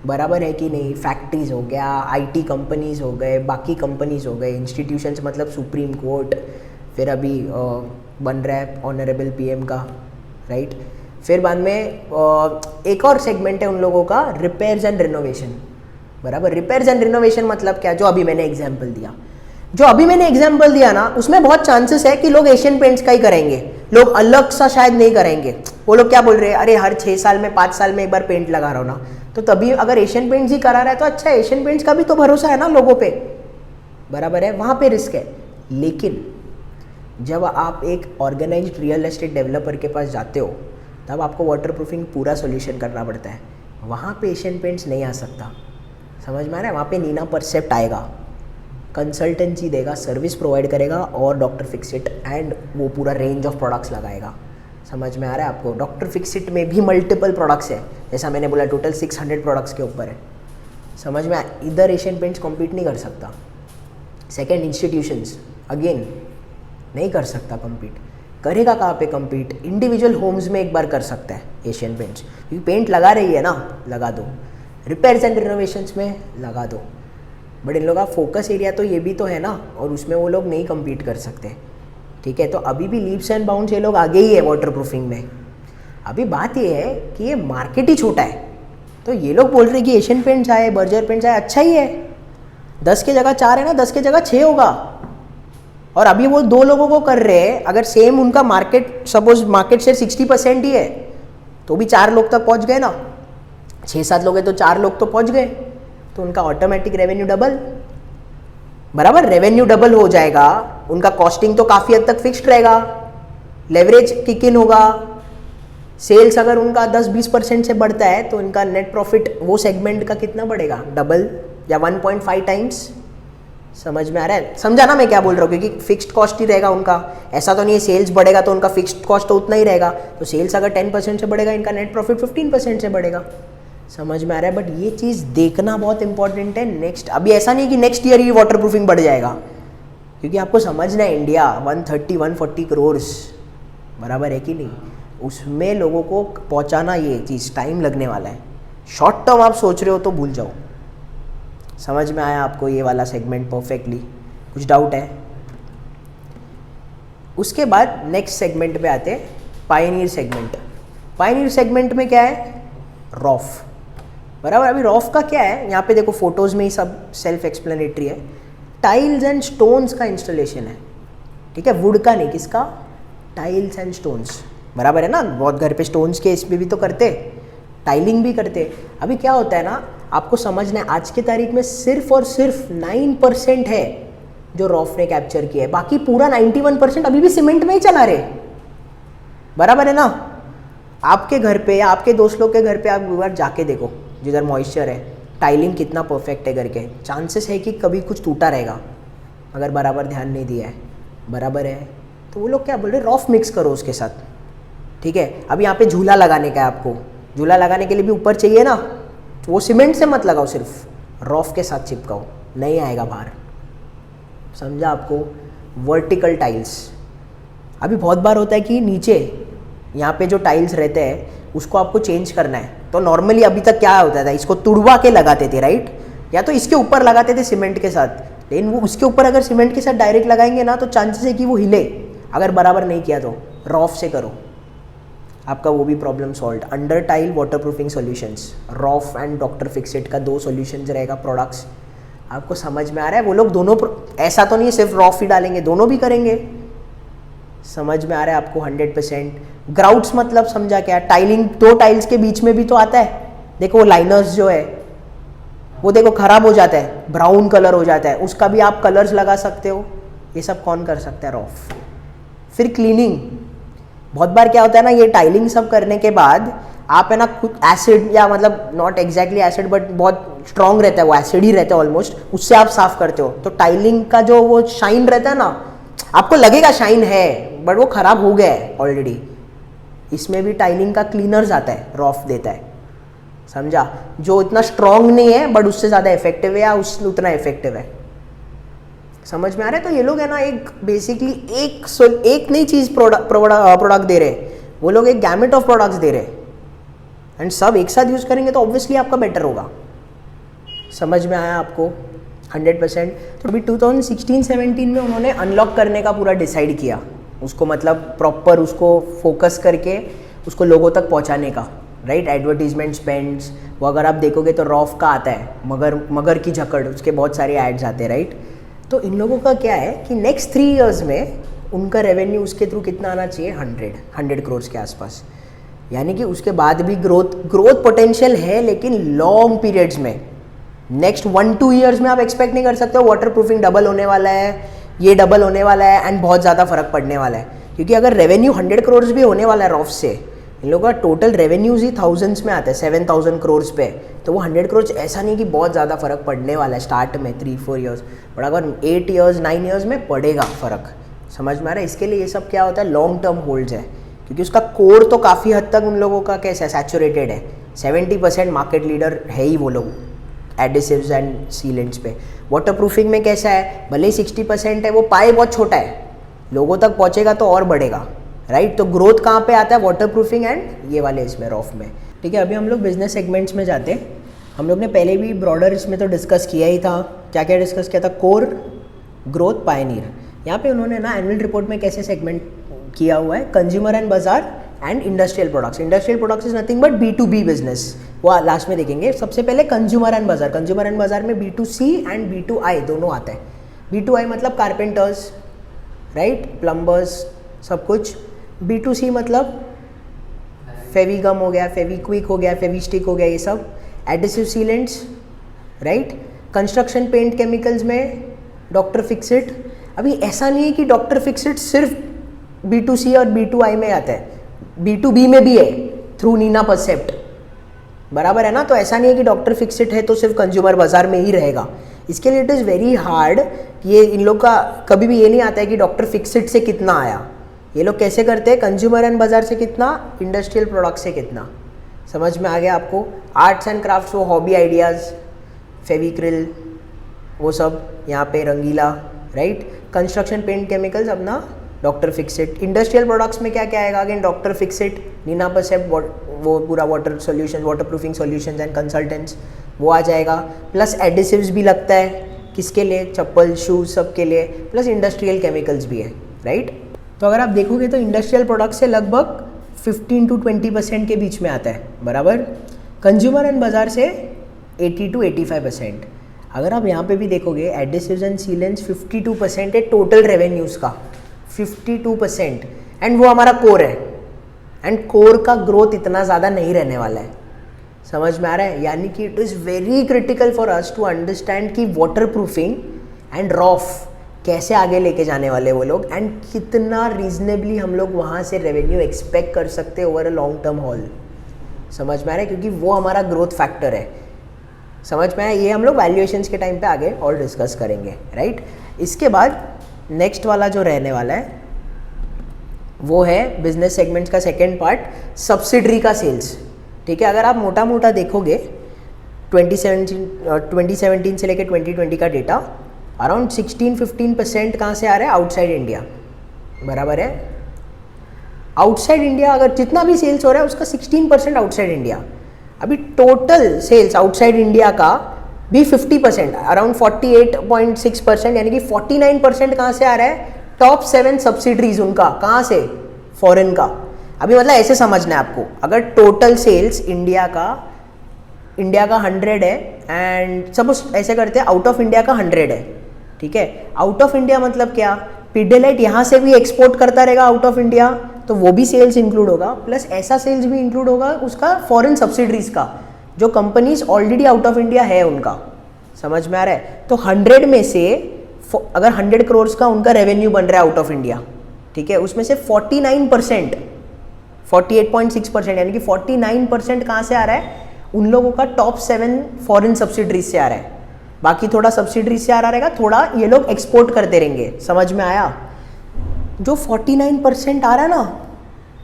बराबर है कि नहीं? फैक्ट्रीज हो गया, आईटी कंपनीज हो गए, बाकी कंपनीज हो गए। इंस्टीट्यूशंस मतलब सुप्रीम कोर्ट, फिर अभी बन रहा है ऑनरेबल पीएम का, राइट। फिर बाद में एक और सेगमेंट है उन लोगों का, रिपेयर्स एंड रिनोवेशन, बराबर। रिपेयर्स एंड रिनोवेशन मतलब क्या? जो अभी मैंने एग्जाम्पल दिया ना, उसमें बहुत चांसेस है कि लोग एशियन पेंट्स का ही करेंगे, लोग अलग सा शायद नहीं करेंगे। वो लोग क्या बोल रहे हैं, अरे हर 6 साल में 5 साल में एक बार पेंट लगा रहा हूँ ना, तो तभी अगर एशियन पेंट्स ही करा रहा है तो अच्छा, एशियन पेंट्स का भी तो भरोसा है ना लोगों पे, बराबर है, वहाँ पे रिस्क है। लेकिन जब आप एक ऑर्गेनाइज्ड रियल एस्टेट डेवलपर के पास जाते हो तब आपको वाटर प्रूफिंग पूरा सोल्यूशन करना पड़ता है, वहाँ पे एशियन पेंट्स नहीं आ सकता। समझ में आ रहा है? वहाँ पे नीना परसेप्ट आएगा, कंसल्टेंसी देगा, सर्विस प्रोवाइड करेगा और डॉक्टर फिक्सिट एंड वो पूरा रेंज ऑफ प्रोडक्ट्स लगाएगा। समझ में आ रहा है आपको? डॉक्टर फिक्सिट में भी मल्टीपल प्रोडक्ट्स है, जैसा मैंने बोला टोटल 600 प्रोडक्ट्स के ऊपर है। समझ में इधर एशियन पेंट्स कॉम्पीट नहीं कर सकता। सेकेंड, इंस्टीट्यूशंस अगेन नहीं कर सकता कम्पीट। करेगा कहाँ पे कम्पीट? इंडिविजुअल होम्स में एक बार कर सकता है एशियन पेंट्स, क्योंकि पेंट लगा रही है ना, लगा दो। रिपेयर्स एंड रिनोवेशंस में लगा दो, बट इन लोगों का फोकस एरिया तो ये भी तो है ना, और उसमें वो लोग नहीं कम्पीट कर सकते। ठीक है, तो अभी भी लीप्स एंड बाउंड्स ये लोग आगे ही है वाटर प्रूफिंग में। अभी बात ये है कि ये मार्केट ही छोटा है, तो ये लोग बोल रहे हैं कि एशियन पेंट्स आए, बर्जर पेंट्स आए, अच्छा ही है, 10 की जगह 4 है ना, 10 की जगह 6 होगा। और अभी वो 2 लोगों को कर रहे हैं, अगर सेम उनका मार्केट सपोज मार्केट शेयर 60% ही है तो भी 4 लोग तक पहुंच गए ना, 6-7 लोग हैं तो 4 लोग तो पहुंच गए, तो उनका ऑटोमेटिक रेवेन्यू डबल, बराबर। रेवेन्यू डबल हो जाएगा, उनका कॉस्टिंग तो काफ़ी हद तक फिक्स्ड रहेगा, लेवरेज किक इन होगा, सेल्स अगर उनका 10-20% से बढ़ता है तो इनका नेट प्रॉफिट वो सेगमेंट का कितना बढ़ेगा, डबल या 1.5 टाइम्स। समझ में आ रहा है? समझा ना मैं क्या बोल रहा हूँ? क्योंकि फिक्स्ड कॉस्ट ही रहेगा उनका, ऐसा तो नहीं है सेल्स बढ़ेगा तो उनका फिक्स्ड कॉस्ट तो उतना ही रहेगा। तो सेल्स अगर 10% से बढ़ेगा, इनका नेट प्रॉफिट 15% से बढ़ेगा। समझ में आ रहा है? बट ये चीज़ देखना बहुत इंपॉर्टेंट है। नेक्स्ट अभी ऐसा नहीं कि नेक्स्ट ईयर ही वाटर प्रूफिंग बढ़ जाएगा, क्योंकि आपको समझना है इंडिया 130-140 करोड़ बराबर है कि नहीं, उसमें लोगों को पहुंचाना ये चीज़ टाइम लगने वाला है। शॉर्ट टर्म आप सोच रहे हो तो भूल जाओ। समझ में आया आपको ये वाला सेगमेंट परफेक्टली? कुछ डाउट है? उसके बाद नेक्स्ट सेगमेंट पे आते हैं, पायनियर सेगमेंट। पायनियर सेगमेंट में क्या है? रॉफ, बराबर। अभी रॉफ का क्या है, यहाँ पे देखो फोटोज में ही सब सेल्फ एक्सप्लेनेटरी है। टाइल्स एंड स्टोन्स का इंस्टॉलेशन है, ठीक है, वुड का नहीं, किसका? टाइल्स एंड स्टोन्स, बराबर है ना। बहुत घर पे स्टोन्स के इसमें भी तो करते, टाइलिंग भी करते। अभी क्या होता है ना, आपको समझना है आज की तारीख में सिर्फ और सिर्फ 9% है जो रॉफ ने कैप्चर किया है, बाकी पूरा 91% अभी भी सीमेंट में ही चला रहे, बराबर है ना। आपके घर पे या आपके दोस्त लोग के घर पे आप एक बार जाके देखो, जिधर मॉइस्चर है, टाइलिंग कितना परफेक्ट है करके, चांसेस है कि कभी कुछ टूटा रहेगा अगर बराबर ध्यान नहीं दिया है, बराबर है। तो वो लोग क्या बोल रहे, रॉफ मिक्स करो उसके साथ, ठीक है। अब यहाँ पे झूला लगाने का है आपको, झूला लगाने के लिए भी ऊपर चाहिए ना, तो वो सीमेंट से मत लगाओ, सिर्फ रॉफ के साथ चिपकाओ, नहीं आएगा बाहर। समझा आपको? Vertical tiles. अभी बहुत बार होता है कि नीचे यहाँ पे जो टाइल्स रहते हैं उसको आपको चेंज करना है, तो नॉर्मली अभी तक क्या होता था, इसको तुड़वा के लगाते थे, राइट, या तो इसके ऊपर लगाते थे सीमेंट के साथ। लेकिन वो उसके ऊपर अगर सीमेंट के साथ डायरेक्ट लगाएंगे ना तो चांसेस है कि वो हिले, अगर बराबर नहीं किया तो। रॉफ से करो, आपका वो भी problem solve. Under tile water proofing solutions, rough and doctor Fixit का 2 सॉल्यूशंस रहेगा प्रोडक्ट्स। आपको समझ में आ रहा है? वो लोग दोनों, ऐसा तो नहीं है सिर्फ रॉफ ही डालेंगे, दोनों भी करेंगे। समझ में आ रहा है आपको? 100%। ग्राउट्स मतलब समझा क्या? टाइलिंग 2 टाइल्स के बीच में भी तो आता है, देखो वो लाइनर्स जो है वो देखो खराब हो जाता है, ब्राउन कलर हो जाता है, उसका भी आप कलर्स लगा सकते हो। ये सब कौन कर सकता है? रॉफ। फिर क्लीनिंग, बहुत बार क्या होता है ना, ये टाइलिंग सब करने के बाद आप है ना कुछ एसिड, या मतलब नॉट एग्जैक्टली एसिड बट बहुत स्ट्रॉन्ग रहता है, वो एसिड ही रहता है ऑलमोस्ट, उससे आप साफ करते हो, तो टाइलिंग का जो वो शाइन रहता है ना, आपको लगेगा शाइन है बट वो खराब हो गया है ऑलरेडी। इसमें भी टाइलिंग का क्लीनर्स आता है, रॉफ देता है। समझा? जो इतना स्ट्रॉन्ग नहीं है बट उससे ज़्यादा इफेक्टिव है, या उतना इफेक्टिव है। समझ में आ रहा है? तो ये लोग है ना एक बेसिकली एक नई चीज़ प्रोडक्ट दे रहे हैं, वो लोग एक गैमेट ऑफ प्रोडक्ट्स दे रहे हैं, एंड सब एक साथ यूज़ करेंगे तो ऑब्वियसली आपका बेटर होगा। समझ में आया आपको? 100%। तो अभी 2016-17 में उन्होंने अनलॉक करने का पूरा डिसाइड किया उसको, मतलब प्रॉपर उसको फोकस करके उसको लोगों तक पहुंचाने का, राइट। एडवर्टीजमेंट स्पेंड्स, वो अगर आप देखोगे तो रॉफ का आता है, मगर की झकड़, उसके बहुत सारे एड्स आते हैं, राइट। तो इन लोगों का क्या है कि नेक्स्ट 3 इयर्स में उनका रेवेन्यू उसके थ्रू कितना आना चाहिए, 100 करोड़ के आसपास। यानी कि उसके बाद भी ग्रोथ पोटेंशियल है, लेकिन लॉन्ग पीरियड्स में, नेक्स्ट 1-2 ईयर्स में आप एक्सपेक्ट नहीं कर सकते हो वाटर प्रूफिंग डबल होने वाला है, ये डबल होने वाला है एंड बहुत ज़्यादा फर्क पड़ने वाला है। क्योंकि अगर रेवेन्यू 100 करोड़ भी होने वाला है रॉफ से, इन लोगों का टोटल रेवेन्यूज ही थाउजेंड्स में आता है, 7000 करोड़ पे, तो वो 100 करोड़ ऐसा नहीं कि बहुत ज़्यादा फर्क पड़ने वाला है स्टार्ट में 3-4 ईयर्स, बट अगर 8 ईयर्स 9 ईयर्स में पड़ेगा फ़र्क। समझ में आ रहा है? इसके लिए ये सब क्या होता है, लॉन्ग टर्म होल्ड्स है, क्योंकि उसका कोर तो काफ़ी हद तक उन लोगों का कैसा है, सैचुरेटेड है। 70% मार्केट लीडर है ही वो लोग एडिसिव्स एंड सीलेंट्स पे। वाटर प्रूफिंग में कैसा है, भले ही 60% है, वो पाए बहुत छोटा है, लोगों तक पहुंचेगा तो और बढ़ेगा, राइट। तो ग्रोथ कहाँ पे आता है, वाटर प्रूफिंग एंड ये वाले इसमें रॉफ में, ठीक है। अभी हम लोग बिजनेस सेगमेंट्स में जाते हैं। हम लोग ने पहले भी ब्रॉडर इसमें तो डिस्कस किया ही था, क्या क्या डिस्कस किया था, कोर, ग्रोथ, पायनियर। यहाँ पे उन्होंने ना एनुअल रिपोर्ट में कैसे सेगमेंट किया हुआ है, कंज्यूमर एंड बाजार and industrial products. Industrial products is nothing but B2B business, वो लास्ट में देखेंगे। सबसे पहले कंज्यूमर एंड बाजार, कंज्यूमर एंड बाजार में B2C एंड B2I दोनों आता है। B2I मतलब कारपेंटर्स, राइट, प्लम्बर्स, सब कुछ। B2C मतलब फेविगम हो गया, फेविक्विक हो गया, फेविस्टिक हो गया, ये सब adhesive sealants, right. Construction paint chemicals में डॉक्टर फिक्सिट। अभी ऐसा नहीं है कि डॉक्टर फिक्सिट सिर्फ B2C और B2I में आता है, B2B में भी है थ्रू नीना परसेप्ट, बराबर है ना। तो ऐसा नहीं है कि डॉक्टर फिक्सिट है तो सिर्फ कंज्यूमर बाजार में ही रहेगा। इसके लिए इट इज़ वेरी हार्ड कि ये इन लोग का कभी भी ये नहीं आता है कि डॉक्टर फिक्सिट से कितना आया। ये लोग कैसे करते हैं, कंज्यूमर एंड बाजार से कितना, इंडस्ट्रियल प्रोडक्ट से कितना। समझ में आ गया आपको। आर्ट्स एंड क्राफ्ट्स वो हॉबी आइडियाज़, फेविक्रिल वो सब यहाँ पे, रंगीला, राइट। कंस्ट्रक्शन पेंट केमिकल्स अपना डॉक्टर फिक्सिट। इंडस्ट्रियल प्रोडक्ट्स में क्या क्या आएगा, अगेन डॉक्टर फिक्सिट, नीना परसेप्ट, वो पूरा water solution, water proofing solutions and consultants वो आ जाएगा। प्लस एडिसिव्स भी लगता है, किसके लिए, चप्पल, शूज़, सब के लिए। प्लस इंडस्ट्रियल केमिकल्स भी है, राइट। तो अगर आप देखोगे तो इंडस्ट्रियल प्रोडक्ट से लगभग 15 to 20% के बीच में आता है, बराबर। कंज्यूमर एंड बाजार से 80 to 85%। अगर आप यहाँ पे भी देखोगे एडिसिव्स एंड सीलेंट्स 52% है टोटल रेवेन्यूज़ का, 52%। एंड वो हमारा कोर है, एंड कोर का ग्रोथ इतना ज़्यादा नहीं रहने वाला है। समझ में आ रहा है। यानी कि it is very critical for us to understand कि वाटर प्रूफिंग एंड रॉफ कैसे आगे लेके जाने वाले वो लोग, एंड कितना रीजनेबली हम लोग वहाँ से रेवेन्यू एक्सपेक्ट कर सकते हैं over a long term hall. समझ में आ रहा है, क्योंकि वो हमारा ग्रोथ फैक्टर है। समझ में आया। ये हम लोग वैल्यूएशंस के टाइम पे आगे और डिस्कस करेंगे, राइट। इसके बाद नेक्स्ट वाला जो रहने वाला है वो है बिजनेस सेगमेंट्स का सेकेंड पार्ट, सब्सिडरी का सेल्स। ठीक है। अगर आप मोटा मोटा देखोगे 2017 से लेकर 2020 का डेटा, अराउंड 16-15% कहाँ से आ रहा है, आउटसाइड इंडिया, बराबर है। आउटसाइड इंडिया अगर जितना भी सेल्स हो रहा है उसका 16% आउटसाइड इंडिया। अभी टोटल सेल्स आउटसाइड इंडिया का भी 50%, अराउंड 48.6%, यानी कि 49% कहाँ से आ रहा है, टॉप 7 सब्सिडरीज उनका, कहाँ से, फॉरेन का। अभी मतलब ऐसे समझना है आपको, अगर टोटल सेल्स इंडिया का 100 है, एंड सपोज ऐसे करते हैं आउट ऑफ इंडिया का 100 है, ठीक है। आउट ऑफ इंडिया मतलब क्या, पिडिलाइट यहाँ से भी एक्सपोर्ट करता रहेगा आउट ऑफ इंडिया, तो वो भी सेल्स इंक्लूड होगा, प्लस ऐसा सेल्स भी इंक्लूड होगा उसका फॉरेन सब्सिडरीज का, जो companies already out of India है उनका। समझ में आ रहा है। तो 100 में से अगर 100 करोड़ का उनका रेवेन्यू बन रहा है आउट ऑफ इंडिया, ठीक है, उसमें से 49%, 48.6%, यानी कि 49% कहाँ से आ रहा है, उन लोगों का टॉप 7 फॉरेन सब्सिडरीज से आ रहा है। बाकी थोड़ा सब्सिडरीज से आ रहा रहेगा, थोड़ा ये लोग एक्सपोर्ट करते रहेंगे। समझ में आया। जो 49% आ रहा है ना,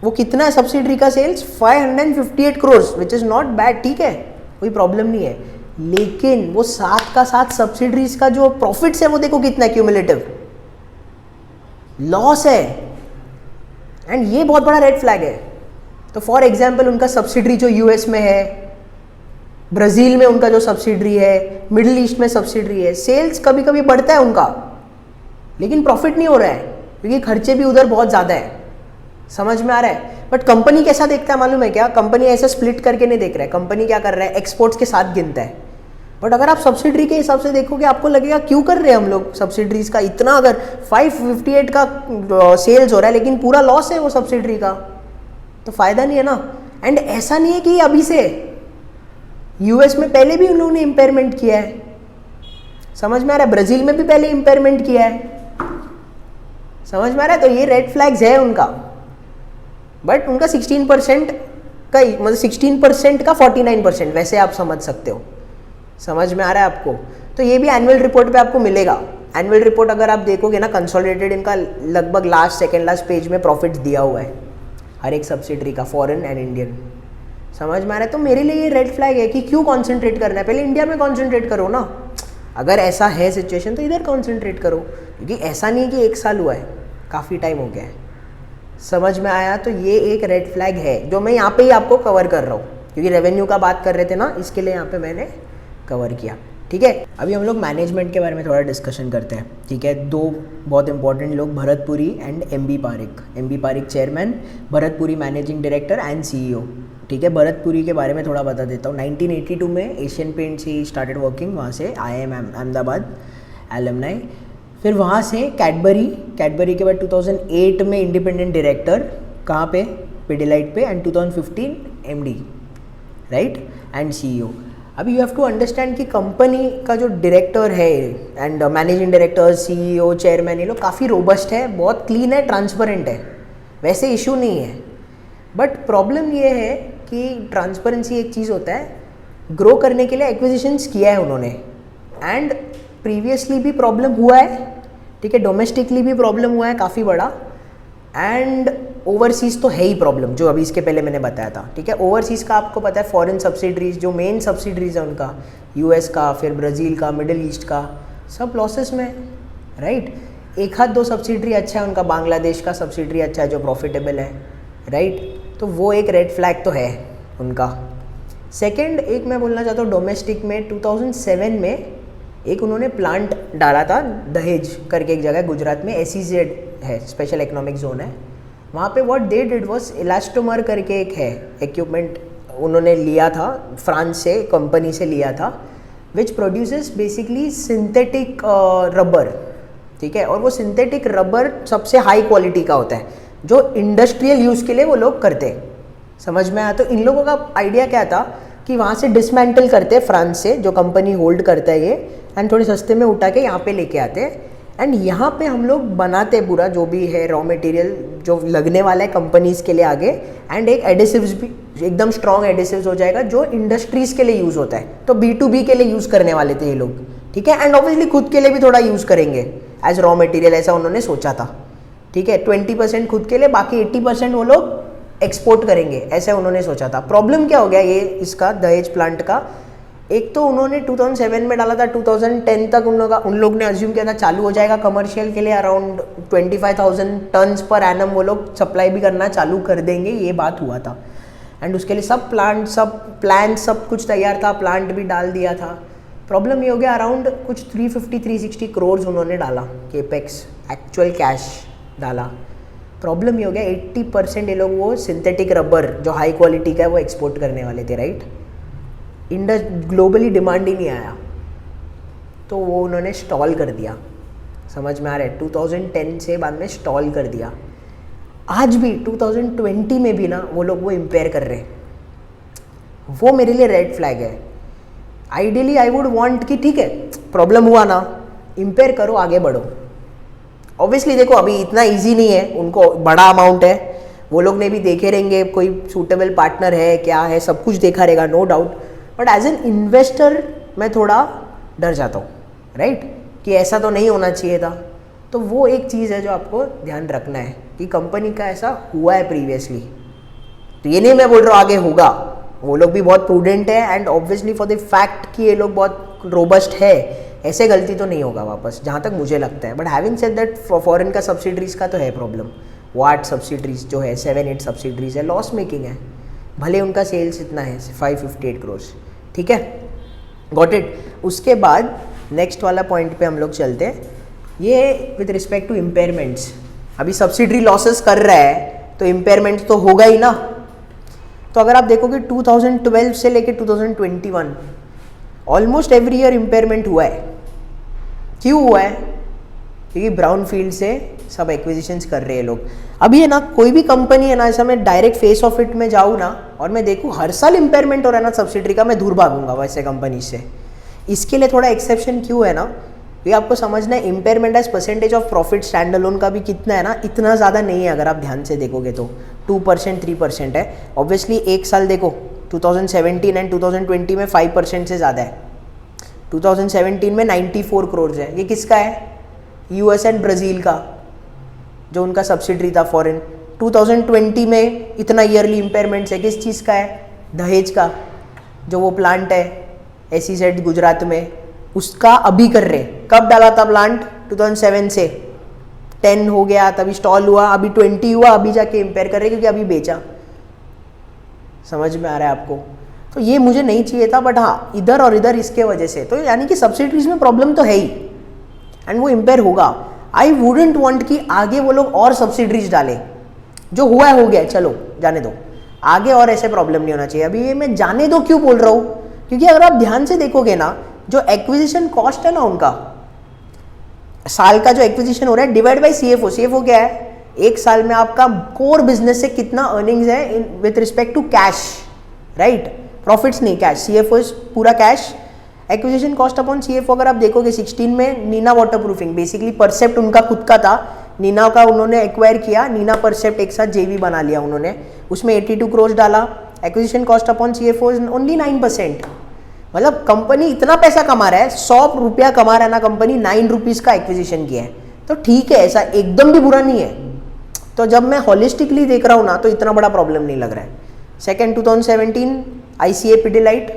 वो कितना है सब्सिडरी का sales, 558 crore, which is not bad, ठीक है, कोई प्रॉब्लम नहीं है। लेकिन वो साथ का साथ सब्सिडरीज का जो प्रॉफिट्स है वो देखो कितना क्यूमुलेटिव लॉस है, एंड ये बहुत बड़ा रेड फ्लैग है। तो फॉर एग्जाम्पल उनका सब्सिडरी जो यूएस में है, ब्राज़ील में उनका जो सब्सिडरी है, मिडिल ईस्ट में सब्सिडरी है, सेल्स कभी कभी बढ़ता है उनका, लेकिन प्रॉफिट नहीं हो रहा है क्योंकि खर्चे भी उधर बहुत ज़्यादा है। समझ में आ रहा है। बट कंपनी कैसा देखता है मालूम है क्या, कंपनी ऐसा स्प्लिट करके नहीं देख रहा है। कंपनी क्या कर रहा है, एक्सपोर्ट्स के साथ गिनता है। बट अगर आप सब्सिडरी के हिसाब से देखोगे आपको लगेगा क्यों कर रहे हैं हम लोग सब्सिडरीज का इतना, अगर 558 का सेल्स हो रहा है लेकिन पूरा लॉस है वो सब्सिडरी का, तो फ़ायदा नहीं है ना। एंड ऐसा नहीं है कि अभी से, यूएस में पहले भी उन्होंने इम्पेयरमेंट किया है। समझ में आ रहा है। ब्राज़ील में भी पहले इम्पेयरमेंट किया है। समझ में आ रहा है। तो ये रेड फ्लैग्स है उनका। बट उनका 16% का, मतलब 16% का 49%, वैसे आप समझ सकते हो। समझ में आ रहा है आपको। तो ये भी एनुअल रिपोर्ट पे आपको मिलेगा। एनुअल रिपोर्ट अगर आप देखोगे ना, कंसोलिडेटेड इनका लगभग सेकेंड लास्ट पेज में प्रॉफिट्स दिया हुआ है हर एक सब्सिडरी का, फॉरेन एंड इंडियन। समझ में आ रहा है। तो मेरे लिए ये रेड फ्लैग है कि क्यों कॉन्सेंट्रेट करना है, पहले इंडिया में कॉन्सेंट्रेट करो ना। अगर ऐसा है सिचुएशन तो इधर कॉन्सेंट्रेट करो, क्योंकि ऐसा नहीं कि 1 साल हुआ है, काफ़ी टाइम हो गया है। समझ में आया। तो ये एक रेड फ्लैग है जो मैं यहाँ पे ही आपको कवर कर रहा हूँ, क्योंकि रेवेन्यू का बात कर रहे थे ना, इसके लिए यहाँ पे मैंने कवर किया। ठीक है। अभी हम लोग मैनेजमेंट के बारे में थोड़ा डिस्कशन करते हैं। ठीक है। 2 बहुत इंपॉर्टेंट लोग, Bharat Puri and MB Parikh. MB Parikh chairman, Bharat Puri managing director and CEO. ठीक है। भरत पुरी के बारे में थोड़ा बता देता हूँ। 1982 में Asian paints he started working, वहाँ से IIM अहमदाबाद एलुमनाई। फिर वहाँ से कैडबरी के बाद 2008 में इंडिपेंडेंट डायरेक्टर, कहाँ पे, पिडिलाइट पे, and 2015 MD, right, and CEO। अभी यू हैव टू अंडरस्टैंड कि कंपनी का जो डायरेक्टर है and managing director, CEO, chairman, ये लोग काफ़ी रोबस्ट है, बहुत क्लीन है, ट्रांसपेरेंट है। वैसे इशू नहीं है, बट प्रॉब्लम ये है कि ट्रांसपेरेंसी एक चीज़ होता है, ग्रो करने के लिए एक्विजिशंस किया है उन्होंने एंड प्रीवियसली भी प्रॉब्लम हुआ है, ठीक है, डोमेस्टिकली भी प्रॉब्लम हुआ है काफ़ी बड़ा, एंड ओवरसीज़ तो है ही प्रॉब्लम जो अभी इसके पहले मैंने बताया था, ठीक है। ओवरसीज़ का आपको पता है, फॉरेन सब्सिडरीज जो मेन सब्सिडरीज है उनका, यूएस का, फिर ब्राज़ील का, मिडिल ईस्ट का, सब लॉसेस में, राइट। एक हाथ दो सब्सिडरी अच्छा है उनका, बांग्लादेश का सब्सिडरी अच्छा है जो प्रॉफिटेबल है, राइट। तो वो एक रेड फ्लैग तो है उनका। सेकंड, एक मैं बोलना चाहता हूँ डोमेस्टिक में, 2007 में एक उन्होंने प्लांट डाला था दहेज करके एक जगह गुजरात में, SEZ है, स्पेशल इकोनॉमिक जोन है, वहाँ पे what they did was elastomer करके एक है इक्विपमेंट, उन्होंने लिया था फ्रांस से, कंपनी से लिया था, which produces basically synthetic rubber, ठीक है। और वो सिंथेटिक रबर सबसे हाई क्वालिटी का होता है जो इंडस्ट्रियल यूज़ के लिए वो लोग करते हैं, समझ में आया। तो इन लोगों का आइडिया क्या था कि वहाँ से डिसमेंटल करते हैं फ्रांस से, जो कंपनी होल्ड करता है ये, एंड थोड़े सस्ते में उठा के यहाँ पे लेके आते हैं, एंड यहाँ पे हम लोग बनाते हैं पूरा जो भी है रॉ मटेरियल जो लगने वाला है कंपनीज़ के लिए आगे, एंड एक एडिसिव्स भी एकदम स्ट्रॉन्ग एडिसिव्स हो जाएगा जो इंडस्ट्रीज़ के लिए यूज़ होता है, तो B2B के लिए यूज़ करने वाले थे ये लोग, ठीक है। एंड ऑब्वियसली खुद के लिए भी थोड़ा यूज़ करेंगे एज रॉ मटेरियल, ऐसा उन्होंने सोचा था, ठीक है। 20% खुद के लिए, बाकी 80% वो लोग एक्सपोर्ट करेंगे, ऐसे उन्होंने सोचा था। प्रॉब्लम क्या हो गया ये इसका दहेज प्लांट का, एक तो उन्होंने 2007 में डाला था, 2010 तक उन लोग ने अज्यूम किया था चालू हो जाएगा कमर्शियल के लिए, अराउंड 25,000 टन्स पर एनम वो लोग सप्लाई भी करना चालू कर देंगे, ये बात हुआ था। एंड उसके लिए सब प्लान सब कुछ तैयार था, प्लांट भी डाल दिया था। प्रॉब्लम ये हो गया, अराउंड कुछ 350-360 करोड़ उन्होंने डाला केपेक्स, एक्चुअल कैश डाला। प्रॉब्लम ये हो गया 80% ये लोग वो सिंथेटिक रबर जो हाई क्वालिटी का है वो एक्सपोर्ट करने वाले थे, राइट। ग्लोबली डिमांड ही नहीं आया, तो वो उन्होंने स्टॉल कर दिया, समझ में आ रहा है। 2010 से बाद में स्टॉल कर दिया। आज भी 2020 में भी ना वो लोग वो इम्पेयर कर रहे हैं, वो मेरे लिए रेड फ्लैग है। आइडियली आई वुड वांट कि ठीक है प्रॉब्लम हुआ ना, इम्पेयर करो, आगे बढ़ो। ऑब्वियसली देखो अभी इतना इजी नहीं है, उनको बड़ा अमाउंट है, वो लोग ने भी देखे रहेंगे कोई सूटेबल पार्टनर है क्या है, सब कुछ देखा रहेगा, no doubt. But as an investor मैं थोड़ा डर जाता हूँ, राइट, कि ऐसा तो नहीं होना चाहिए था। तो वो एक चीज़ है जो आपको ध्यान रखना है कि कंपनी का ऐसा हुआ है प्रीवियसली, तो ये नहीं मैं बोल रहा हूँ आगे होगा, वो लोग भी बहुत प्रूडेंट है, and obviously for the fact कि ये लोग बहुत रोबस्ट है, ऐसे गलती तो नहीं होगा वापस, जहाँ तक मुझे लगता है। But having said that, foreign का सब्सिडरीज का तो है प्रॉब्लम, वो 8 सब्सिडरीज जो है, 7-8 सब्सिडरीज है, लॉस मेकिंग है, भले उनका सेल्स इतना है 558 करोड़, ठीक है, गॉट इट। उसके बाद नेक्स्ट वाला पॉइंट पे हम लोग चलते हैं, ये विद रिस्पेक्ट टू इम्पेयरमेंट्स। अभी सब्सिडरी लॉसेस कर रहा है तो इम्पेयरमेंट्स तो होगा ही ना। तो अगर आप देखोगे 2012 से लेके 2021 ऑलमोस्ट एवरी ईयर इम्पेयरमेंट हुआ है। क्यों हुआ है? क्योंकि ब्राउन फील्ड से सब एक्विजिशंस कर रहे हैं लोग। अभी है ना, कोई भी कंपनी है ना, ऐसा मैं डायरेक्ट फेस ऑफ इट में जाऊँ ना और मैं देखूँ हर साल इम्पेयरमेंट हो रहा है ना सब्सिडरी का, मैं दूर भागूंगा वैसे कंपनी से। इसके लिए थोड़ा एक्सेप्शन क्यों है ना, ये आपको समझना है। Impairment as percentage of profit standalone का भी कितना है ना, इतना ज़्यादा नहीं है। अगर आप ध्यान से देखोगे तो 2% 3% है। ऑब्वियसली एक साल देखो 2017 एंड 2020 में 5% से ज़्यादा है। 2017 में 94 करोड़ है। ये किसका है? यूएस एंड ब्राज़ील का, जो उनका सब्सिडरी था फॉरेन। 2020 में इतना ईयरली इम्पेयरमेंट्स है, किस चीज़ का है? दहेज का, जो वो प्लांट है SEZ गुजरात में, उसका अभी कर रहे। कब डाला था प्लांट? 2007 से 10 हो गया, तभी स्टॉल हुआ, अभी 20 हुआ, अभी जाके इम्पेयर कर रहे क्योंकि अभी बेचा। समझ में आ रहा है आपको? तो ये मुझे नहीं चाहिए था, बट हाँ इधर और इधर इसके वजह से, तो यानी कि सब्सिडरीज में प्रॉब्लम तो है ही एंड वो इम्पेयर होगा। आई वुडेंट वांट कि आगे वो लोग और सब्सिडरीज डाले। जो हुआ है हो गया, चलो जाने दो, आगे और ऐसे प्रॉब्लम नहीं होना चाहिए। अभी ये मैं जाने दो क्यों बोल रहा हूँ? क्योंकि अगर आप ध्यान से देखोगे ना, जो एक्विजिशन कॉस्ट है ना उनका, साल का जो एक्विजिशन हो रहा है डिवाइड बाय CFO। CFO क्या है? एक साल में आपका कोर बिजनेस से कितना अर्निंग्स है with respect to cash, right? Profits नहीं, कैश। CFO इज पूरा cash. Acquisition cost upon CFO अगर आप देखोगे 16 में नीना वाटरप्रूफिंग, बेसिकली परसेप्ट उनका खुद का था नीना का उन्होंने एक्वायर किया, नीना परसेप्ट एक साथ जेवी बना लिया उन्होंने, उसमें 82 करोड़ डाला, acquisition cost upon CFO is only 9%। मतलब कंपनी इतना पैसा कमा रहा है, 100 रुपया कमा रहा है ना कंपनी, 9 रुपीज़ का एक्विजिशन किया है, तो ठीक है, ऐसा एकदम भी बुरा नहीं है। तो जब मैं होलिस्टिकली देख रहा हूँ ना तो इतना बड़ा प्रॉब्लम नहीं लग रहा है। सेकेंड 2017 ICA पिडिलाइट,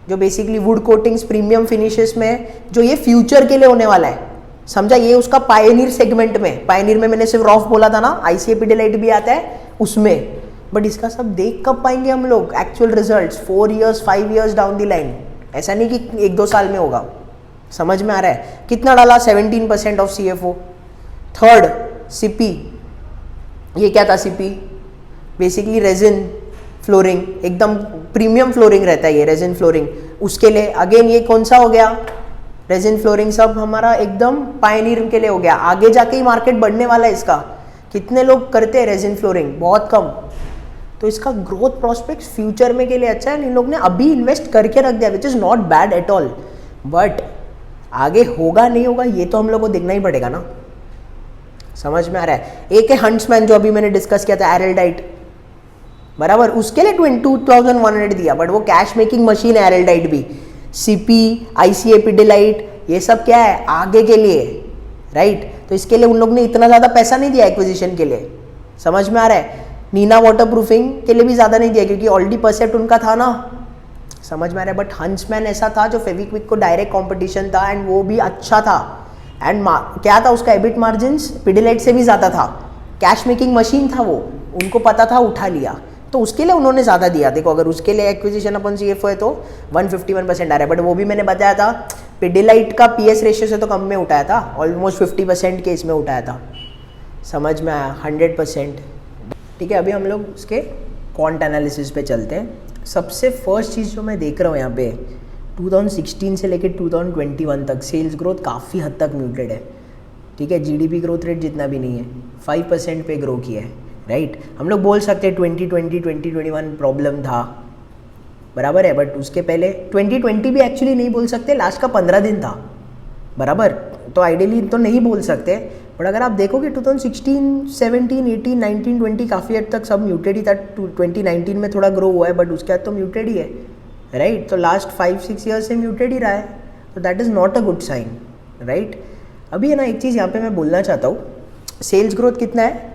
जो basically would coatings premium finishes में, जो ये फ्यूचर के लिए होने वाला है, समझा, ये उसका पायनियर सेगमेंट में, पायनियर में मैंने सिर्फ रॉफ बोला था ना, ICA पिडिलाइट भी आता है उसमें, बट इसका सब देख कब पाएंगे हम लोग actual results? 4 years 5 years down the line, ऐसा नहीं कि 1-2 साल में होगा। समझ में आ रहा है? कितना डाला? 17% ऑफ CFO। थर्ड CP, ये क्या था? CP बेसिकली रेजिन फ्लोरिंग, एकदम प्रीमियम फ्लोरिंग रहता है ये रेजिन फ्लोरिंग, उसके लिए अगेन ये कौन सा हो गया? रेजिन फ्लोरिंग सब हमारा एकदम पायनियर के लिए हो गया, आगे जाके ही मार्केट बढ़ने वाला है इसका। कितने लोग करते हैं रेजिन फ्लोरिंग? बहुत कम। तो इसका ग्रोथ प्रोस्पेक्ट फ्यूचर में के लिए अच्छा है, इन लोग ने अभी इन्वेस्ट करके रख दिया, विच is not bad at all, but आगे होगा नहीं होगा ये तो हम लोग को देखना ही पड़ेगा ना। समझ में आ रहा है? एक है हंट्समैन, जो अभी मैंने डिस्कस किया था, एरलडाइट, बराबर, उसके लिए 22,100 दिया, बट वो कैश मेकिंग मशीन है एरलडाइट भी। CP, ICA पिडिलाइट, ये सब क्या है? आगे के लिए, राइट? तो इसके लिए उन लोग ने इतना ज़्यादा पैसा नहीं दिया एक्विजिशन के लिए। समझ में आ रहा है? नीना वाटर प्रूफिंग के लिए भी ज़्यादा नहीं दिया क्योंकि ऑलरेडी परसेप्ट उनका था ना। समझ में आ रहा है? बट हंट्समैन ऐसा था जो फेविक्विक को डायरेक्ट कंपटीशन था, एंड वो भी अच्छा था, एंड क्या था उसका एबिट मार्जिन्स पिडिलाइट से भी ज़्यादा था, कैश मेकिंग मशीन था वो, उनको पता था, उठा लिया, तो उसके लिए उन्होंने ज़्यादा दिया। देखो अगर उसके लिए एक्विजिशन अपन CFO है तो 151% आ रहा है, बट वो भी मैंने बताया था पिडिलाइट का PS रेशियो से तो कम में उठाया था, ऑलमोस्ट 50% के इसमें उठाया था। समझ में आया? 100%। ठीक है, अभी हम लोग उसके क्वांट एनालिसिस पे चलते हैं। सबसे फर्स्ट चीज़ जो मैं देख रहा हूँ यहाँ पे, 2016 से लेकर 2021 तक सेल्स ग्रोथ काफ़ी हद तक म्यूटेड है। ठीक है, GDP ग्रोथ रेट जितना भी नहीं है, 5% पे ग्रो किया है, राइट? हम लोग बोल सकते हैं 2020 2021 प्रॉब्लम था, बराबर है, बट उसके पहले 2020 भी एक्चुअली नहीं बोल सकते, लास्ट का 15 दिन था, बराबर, तो आइडियली तो नहीं बोल सकते। बट अगर आप देखोगे 2016, 17, 18, 19, 20 काफ़ी हद तक सब म्यूटेड ही था। 2019 में थोड़ा ग्रो हुआ है, बट उसके बाद तो म्यूटेड ही है, राइट? तो लास्ट 5-6 ईयर्स से म्यूटेड ही रहा है, तो that is not a good sign, right? अभी है ना, एक चीज़ यहाँ पे मैं बोलना चाहता हूँ, सेल्स ग्रोथ कितना है?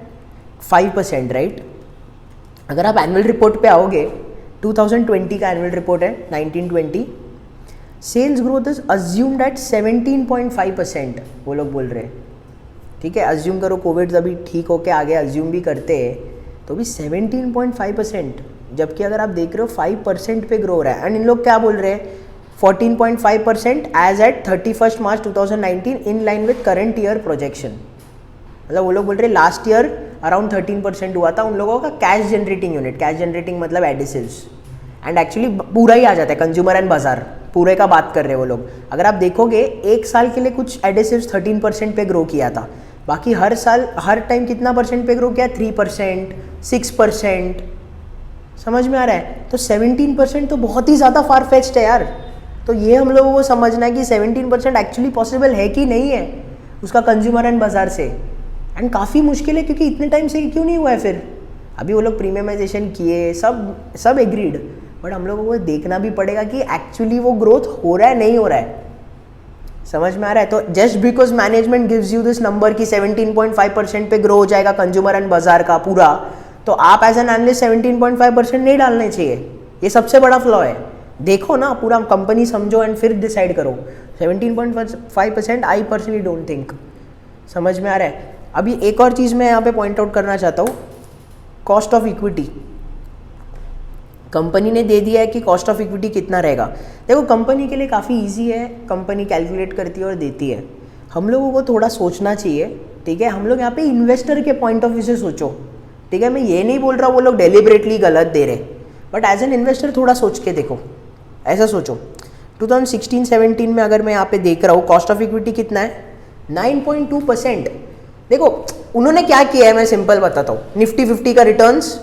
5%, राइट? अगर आप एनुअल रिपोर्ट पे आओगे, 2020 का एनुअल रिपोर्ट है, 19-20, sales growth is assumed at 17.5%, वो लोग बोल रहे हैं। ठीक है, अज्यूम करो, कोविड अभी ठीक होके आगे अज्यूम भी करते हैं तो भी 17.5%, जबकि अगर आप देख रहे हो 5% पे ग्रो हो रहा है। एंड इन लोग क्या बोल रहे हैं? 14.5% as at 31 March 2019 in line with current year projection. मतलब वो लोग बोल रहे हैं लास्ट ईयर अराउंड 13% हुआ था उन लोगों का cash generating unit, cash generating मतलब एडिसिव्स, एंड एक्चुअली पूरा ही आ जाता है, कंज्यूमर एंड बाजार पूरे का बात कर रहे हैं वो लोग। अगर आप देखोगे एक साल के लिए कुछ एडिसिव्स 13% पे ग्रो किया था, बाकी हर साल हर टाइम कितना परसेंट पे ग्रो किया? 3%, 6%। समझ में आ रहा है? तो 17% तो बहुत ही ज़्यादा फार फेच्ड है यार। तो ये हम लोगों को समझना है कि 17% एक्चुअली पॉसिबल है कि नहीं है उसका कंज्यूमर एंड बाजार से, एंड काफ़ी मुश्किल है क्योंकि इतने टाइम से क्यों नहीं हुआ है फिर? अभी वो लोग प्रीमियमाइजेशन किए, सब एग्रीड, बट हम लोगों को देखना भी पड़ेगा कि एक्चुअली वो ग्रोथ हो रहा है नहीं हो रहा है। समझ में आ रहा है? तो just because management gives you this number कि 17.5% पे ग्रो हो जाएगा कंज्यूमर एंड बाजार का पूरा, तो आप एज एन एनालिस्ट 17.5% नहीं डालने चाहिए। ये सबसे बड़ा फ्लॉ है। देखो ना, पूरा कंपनी समझो एंड फिर डिसाइड करो। 17.5% आई पर्सनली डोंट थिंक। समझ में आ रहा है? अभी एक और चीज़ मैं यहाँ पे पॉइंट आउट करना चाहता हूँ, कॉस्ट ऑफ इक्विटी। कंपनी ने दे दिया है कि कॉस्ट ऑफ इक्विटी कितना रहेगा। देखो कंपनी के लिए काफ़ी इजी है, कंपनी कैलकुलेट करती है और देती है। हम लोगों को थोड़ा सोचना चाहिए, ठीक है? हम लोग यहाँ पे इन्वेस्टर के पॉइंट ऑफ व्यू से सोचो, ठीक है? मैं ये नहीं बोल रहा वो लोग डेलिबरेटली गलत दे रहे, बट एज एन इन्वेस्टर थोड़ा सोच के देखो। ऐसा सोचो 2016-17 में अगर मैं यहाँ पे देख रहा हूँ कॉस्ट ऑफ इक्विटी कितना है? 9.2%। देखो उन्होंने क्या किया है, मैं सिंपल बताता हूँ। निफ्टी 50 का रिटर्न्स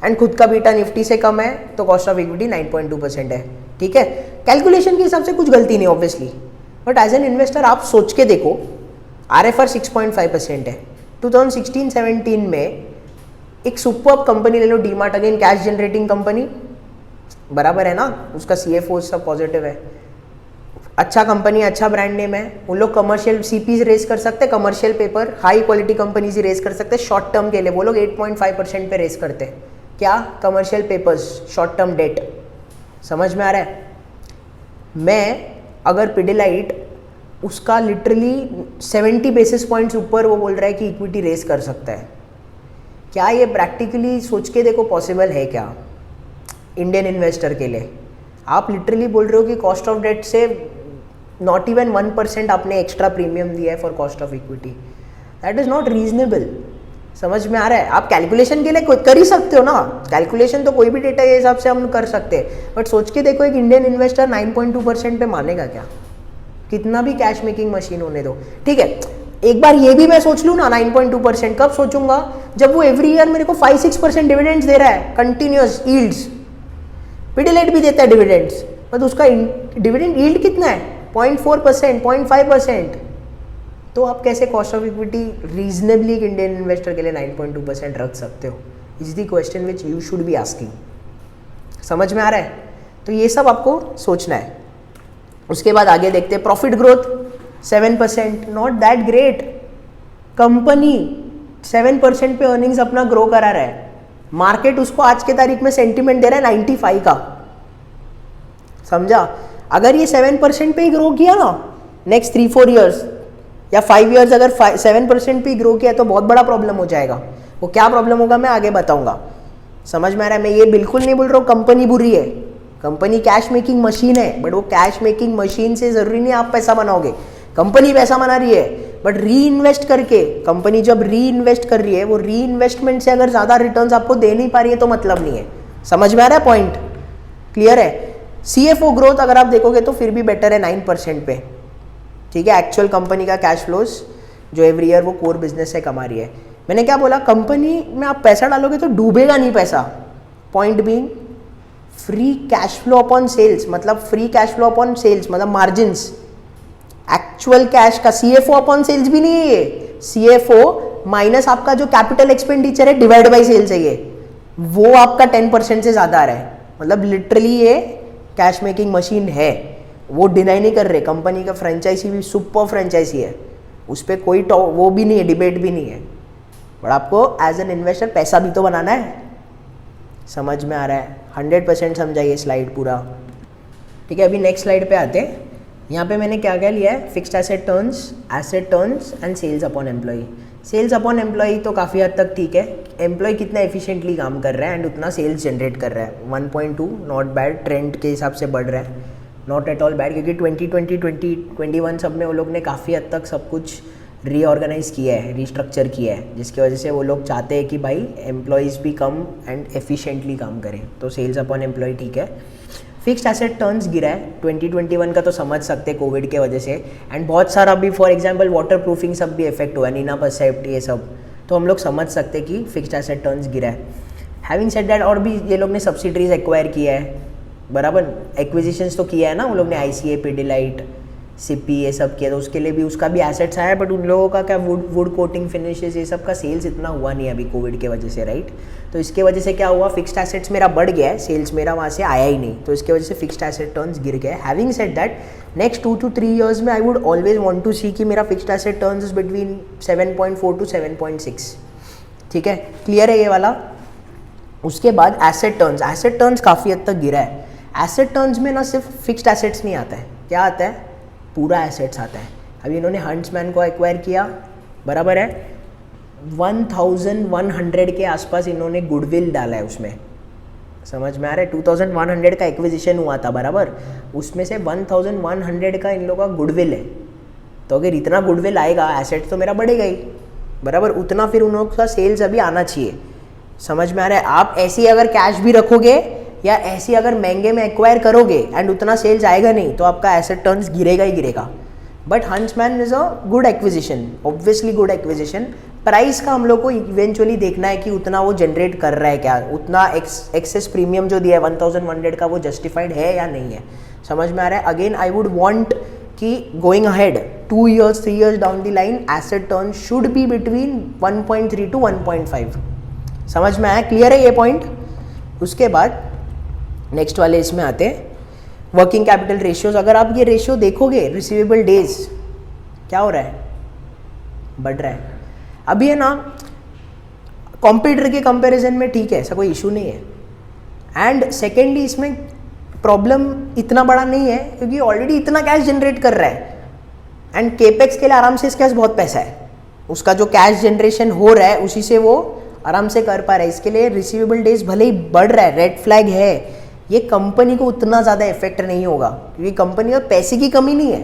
एंड खुद का बीटा निफ्टी से कम है, तो कॉस्ट ऑफ इक्विटी 9.2% है। ठीक है, कैलकुलेशन के हिसाब से कुछ गलती नहीं obviously, but as an investor आप सोच के देखो, RFR 6.5% है, 2016-17 में एक सुपर कंपनी ले लो, DMart, again cash generating company, बराबर है ना, उसका CFO सब पॉजिटिव है, अच्छा कंपनी, अच्छा ब्रांड नेम है, उन लोग कमर्शियल CPs रेस कर सकते हैं, commercial paper, high quality companies ही रेस कर सकते हैं शॉर्ट टर्म के लिए। वो लोग 8.5% पे रेस करते हैं, क्या, commercial papers, short term debt. समझ में आ रहा है? मैं अगर पिडिलाइट उसका लिटरली 70 बेसिस पॉइंट्स ऊपर वो बोल रहा है कि इक्विटी रेस कर सकता है, क्या ये प्रैक्टिकली सोच के देखो पॉसिबल है क्या इंडियन इन्वेस्टर के लिए? आप लिटरली बोल रहे हो कि कॉस्ट ऑफ डेट से नॉट इवन 1% आपने एक्स्ट्रा प्रीमियम दिया है for cost of equity. That is not reasonable. समझ में आ रहा है? आप कैलकुलेशन के लिए कर ही सकते हो ना, कैलकुलेशन तो कोई भी डेटा के हिसाब से हम कर सकते हैं, बट सोच के देखो एक इंडियन इन्वेस्टर 9.2% पे मानेगा क्या? कितना भी कैश मेकिंग मशीन होने दो, ठीक है। एक बार ये भी मैं सोच लूँ ना 9.2%, कब सोचूंगा? जब वो एवरी ईयर मेरे को 5-6% डिविडेंड्स दे रहा है, कंटिन्यूस यील्ड्स। पिडिलाइट भी देता है डिविडेंड्स, बट उसका डिविडेंड यील्ड कितना है? 0.4%, 0.5%। तो आप कैसे कॉस्ट ऑफ इक्विटी रीजनेबली एक इंडियन इन्वेस्टर के लिए 9.2% रख सकते हो? Is the question which you should be asking. समझ में आ रहा है? तो ये सब आपको सोचना है। उसके बाद आगे देखते हैं profit growth 7%, not that great. Company 7% पे अर्निंग्स अपना ग्रो करा रहा है, मार्केट उसको आज के तारीख में सेंटीमेंट दे रहा है 95 का। समझा? अगर ये 7% पे ही ग्रो किया ना नेक्स्ट 3-4 ईयर्स या 5 ईयर्स, अगर 7% पे ही ग्रो किया तो बहुत बड़ा प्रॉब्लम हो जाएगा। वो क्या प्रॉब्लम होगा मैं आगे बताऊंगा। समझ में आ रहा है? मैं ये बिल्कुल नहीं बोल रहा हूँ कंपनी बुरी है, कंपनी कैश मेकिंग मशीन है, बट वो कैश मेकिंग मशीन से जरूरी नहीं आप पैसा बनाओगे। कंपनी पैसा बना रही है, बट री इन्वेस्ट करके, कंपनी जब री इन्वेस्ट कर रही है, वो री इन्वेस्टमेंट से अगर ज्यादा रिटर्न्स आपको दे नहीं पा रही है तो मतलब नहीं है। समझ में आ रहा है? पॉइंट क्लियर है? CFO ग्रोथ अगर आप देखोगे तो फिर भी बेटर है 9% पे, ठीक है। एक्चुअल कंपनी का कैश फ्लोज जो एवरी ईयर वो कोर बिजनेस से कमा रही है। मैंने क्या बोला? कंपनी में आप पैसा डालोगे तो डूबेगा नहीं पैसा। Point being free cash flow upon sales, मतलब free cash flow upon sales मतलब मार्जिन्स, एक्चुअल कैश का। CFO अपॉन सेल्स भी नहीं है ये, CFO माइनस आपका जो कैपिटल एक्सपेंडिचर है डिवाइड बाई सेल्स है ये, वो आपका 10% से ज्यादा आ रहा है। मतलब लिटरली ये कैश मेकिंग मशीन है, वो डिनाई नहीं कर रहे। कंपनी का फ्रेंचाइजी भी सुपर फ्रेंचाइजी है, उस पर कोई वो भी नहीं है, डिबेट भी नहीं है, बट आपको एज एन इन्वेस्टर पैसा भी तो बनाना है। समझ में आ रहा है? 100% समझाइए स्लाइड पूरा, ठीक है। अभी नेक्स्ट स्लाइड पे आते हैं। यहाँ पे मैंने क्या क्या लिया है? Fixed asset turns and sales upon employee. Sales upon employee तो काफ़ी हद तक ठीक है, एम्प्लॉय कितना एफिशिएंटली काम कर रहा है एंड उतना सेल्स जनरेट कर रहा है। 1.2 नॉट बैड, ट्रेंड के हिसाब से बढ़ रहा है, नॉट एट ऑल बैड, क्योंकि 2020 2021 सब में वो लोग ने काफ़ी हद तक सब कुछ रीऑर्गेनाइज किया है, रिस्ट्रक्चर किया है, जिसकी वजह से वो लोग चाहते हैं कि भाई एम्प्लॉयज़ भी कम एंड एफिशिएंटली काम करें। तो सेल्स अपॉन एम्प्लॉय ठीक है। फिक्स्ड एसेट टर्न्स गिरा है 2021 का, तो समझ सकते हैं कोविड के वजह से, एंड बहुत सारा अभी फॉर एग्जांपल वाटर प्रूफिंग सब भी इफेक्ट हुआ है, नीना परसेप्ट ये सब, तो हम लोग समझ सकते हैं कि फिक्स्ड एसेट टर्न्स गिरा है। हैविंग सेड दैट, और भी ये लोग ने सब्सिडरीज एक्वायर किया है, बराबर, एक्विजिशंस तो किया है ना वो लोग ने, ICA, पिडिलाइट, सिपी ये सब किया, तो उसके लिए भी उसका भी एसेट्स आया है, बट उन लोगों का क्या वुड कोटिंग फिनिशेस ये सब का सेल्स इतना हुआ नहीं अभी कोविड के वजह से, राइट। तो इसके वजह से क्या हुआ, फिक्स्ड एसेट्स मेरा बढ़ गया है, सेल्स मेरा वहाँ से आया ही नहीं, तो इसके वजह से फिक्स्ड एसेट टर्न्स गिर गए। Having said that, next 2 to 3 years में I would always want to see कि मेरा fixed asset turns is between 7.4 to 7.6, ठीक है, क्लियर है ये वाला। उसके बाद एसेट टर्न्स काफ़ी हद तक गिरा है। एसेट टर्न्स में ना सिर्फ फिक्स्ड एसेट्स नहीं आता है, क्या आता है, पूरा एसेट्स आता है। अभी इन्होंने हंट्समैन को एक्वायर किया, बराबर है, 1100 के आसपास इन्होंने गुडविल डाला है उसमें, समझ में आ रहा है। 2100 का एक्विजिशन हुआ था, बराबर, उसमें से 1100 का इन लोगों का गुडविल है। तो अगर इतना गुडविल आएगा, एसेट तो मेरा बढ़ेगा ही, बराबर, उतना फिर उन लोगों का सेल्स अभी आना चाहिए। समझ में आ रहा है? आप ऐसी अगर कैश भी रखोगे या ऐसी अगर महंगे में एक्वायर करोगे एंड उतना सेल्स आएगा नहीं, तो आपका एसेट टर्न्स गिरेगा ही गिरेगा। But huntsman is a good acquisition, obviously good acquisition. Price का हम लोग को इवेंचुअली देखना है कि उतना वो जनरेट कर रहा है क्या, उतना एक्सेस प्रीमियम जो दिया है 1100 का, वो जस्टिफाइड है या नहीं है। समझ में आ रहा है? अगेन आई वुड वांट कि going ahead 2 years 3 years down the line asset turn should be between 1.3 to 1.5। समझ में आया? क्लियर है ये पॉइंट? उसके बाद नेक्स्ट वाले इसमें आते हैं वर्किंग कैपिटल रेशियोज। अगर आप ये रेशियो देखोगे, रिसीवेबल डेज क्या हो रहा है? बढ़ रहा है। अभी है ना, कॉम्पिटिटर के कंपैरिजन में ठीक है, ऐसा कोई इशू नहीं है। एंड सेकेंडली इसमें प्रॉब्लम इतना बड़ा नहीं है क्योंकि ऑलरेडी इतना कैश जनरेट कर रहा है एंड केपेक्स के लिए आराम से इसके पास बहुत पैसा है। उसका जो कैश जनरेशन हो रहा है उसी से वो आराम से कर पा रहा है। इसके लिए रिसीवेबल डेज भले ही बढ़ रहा है, रेड फ्लैग है, ये कंपनी को उतना ज़्यादा इफेक्ट नहीं होगा क्योंकि कंपनी में पैसे की कमी नहीं है,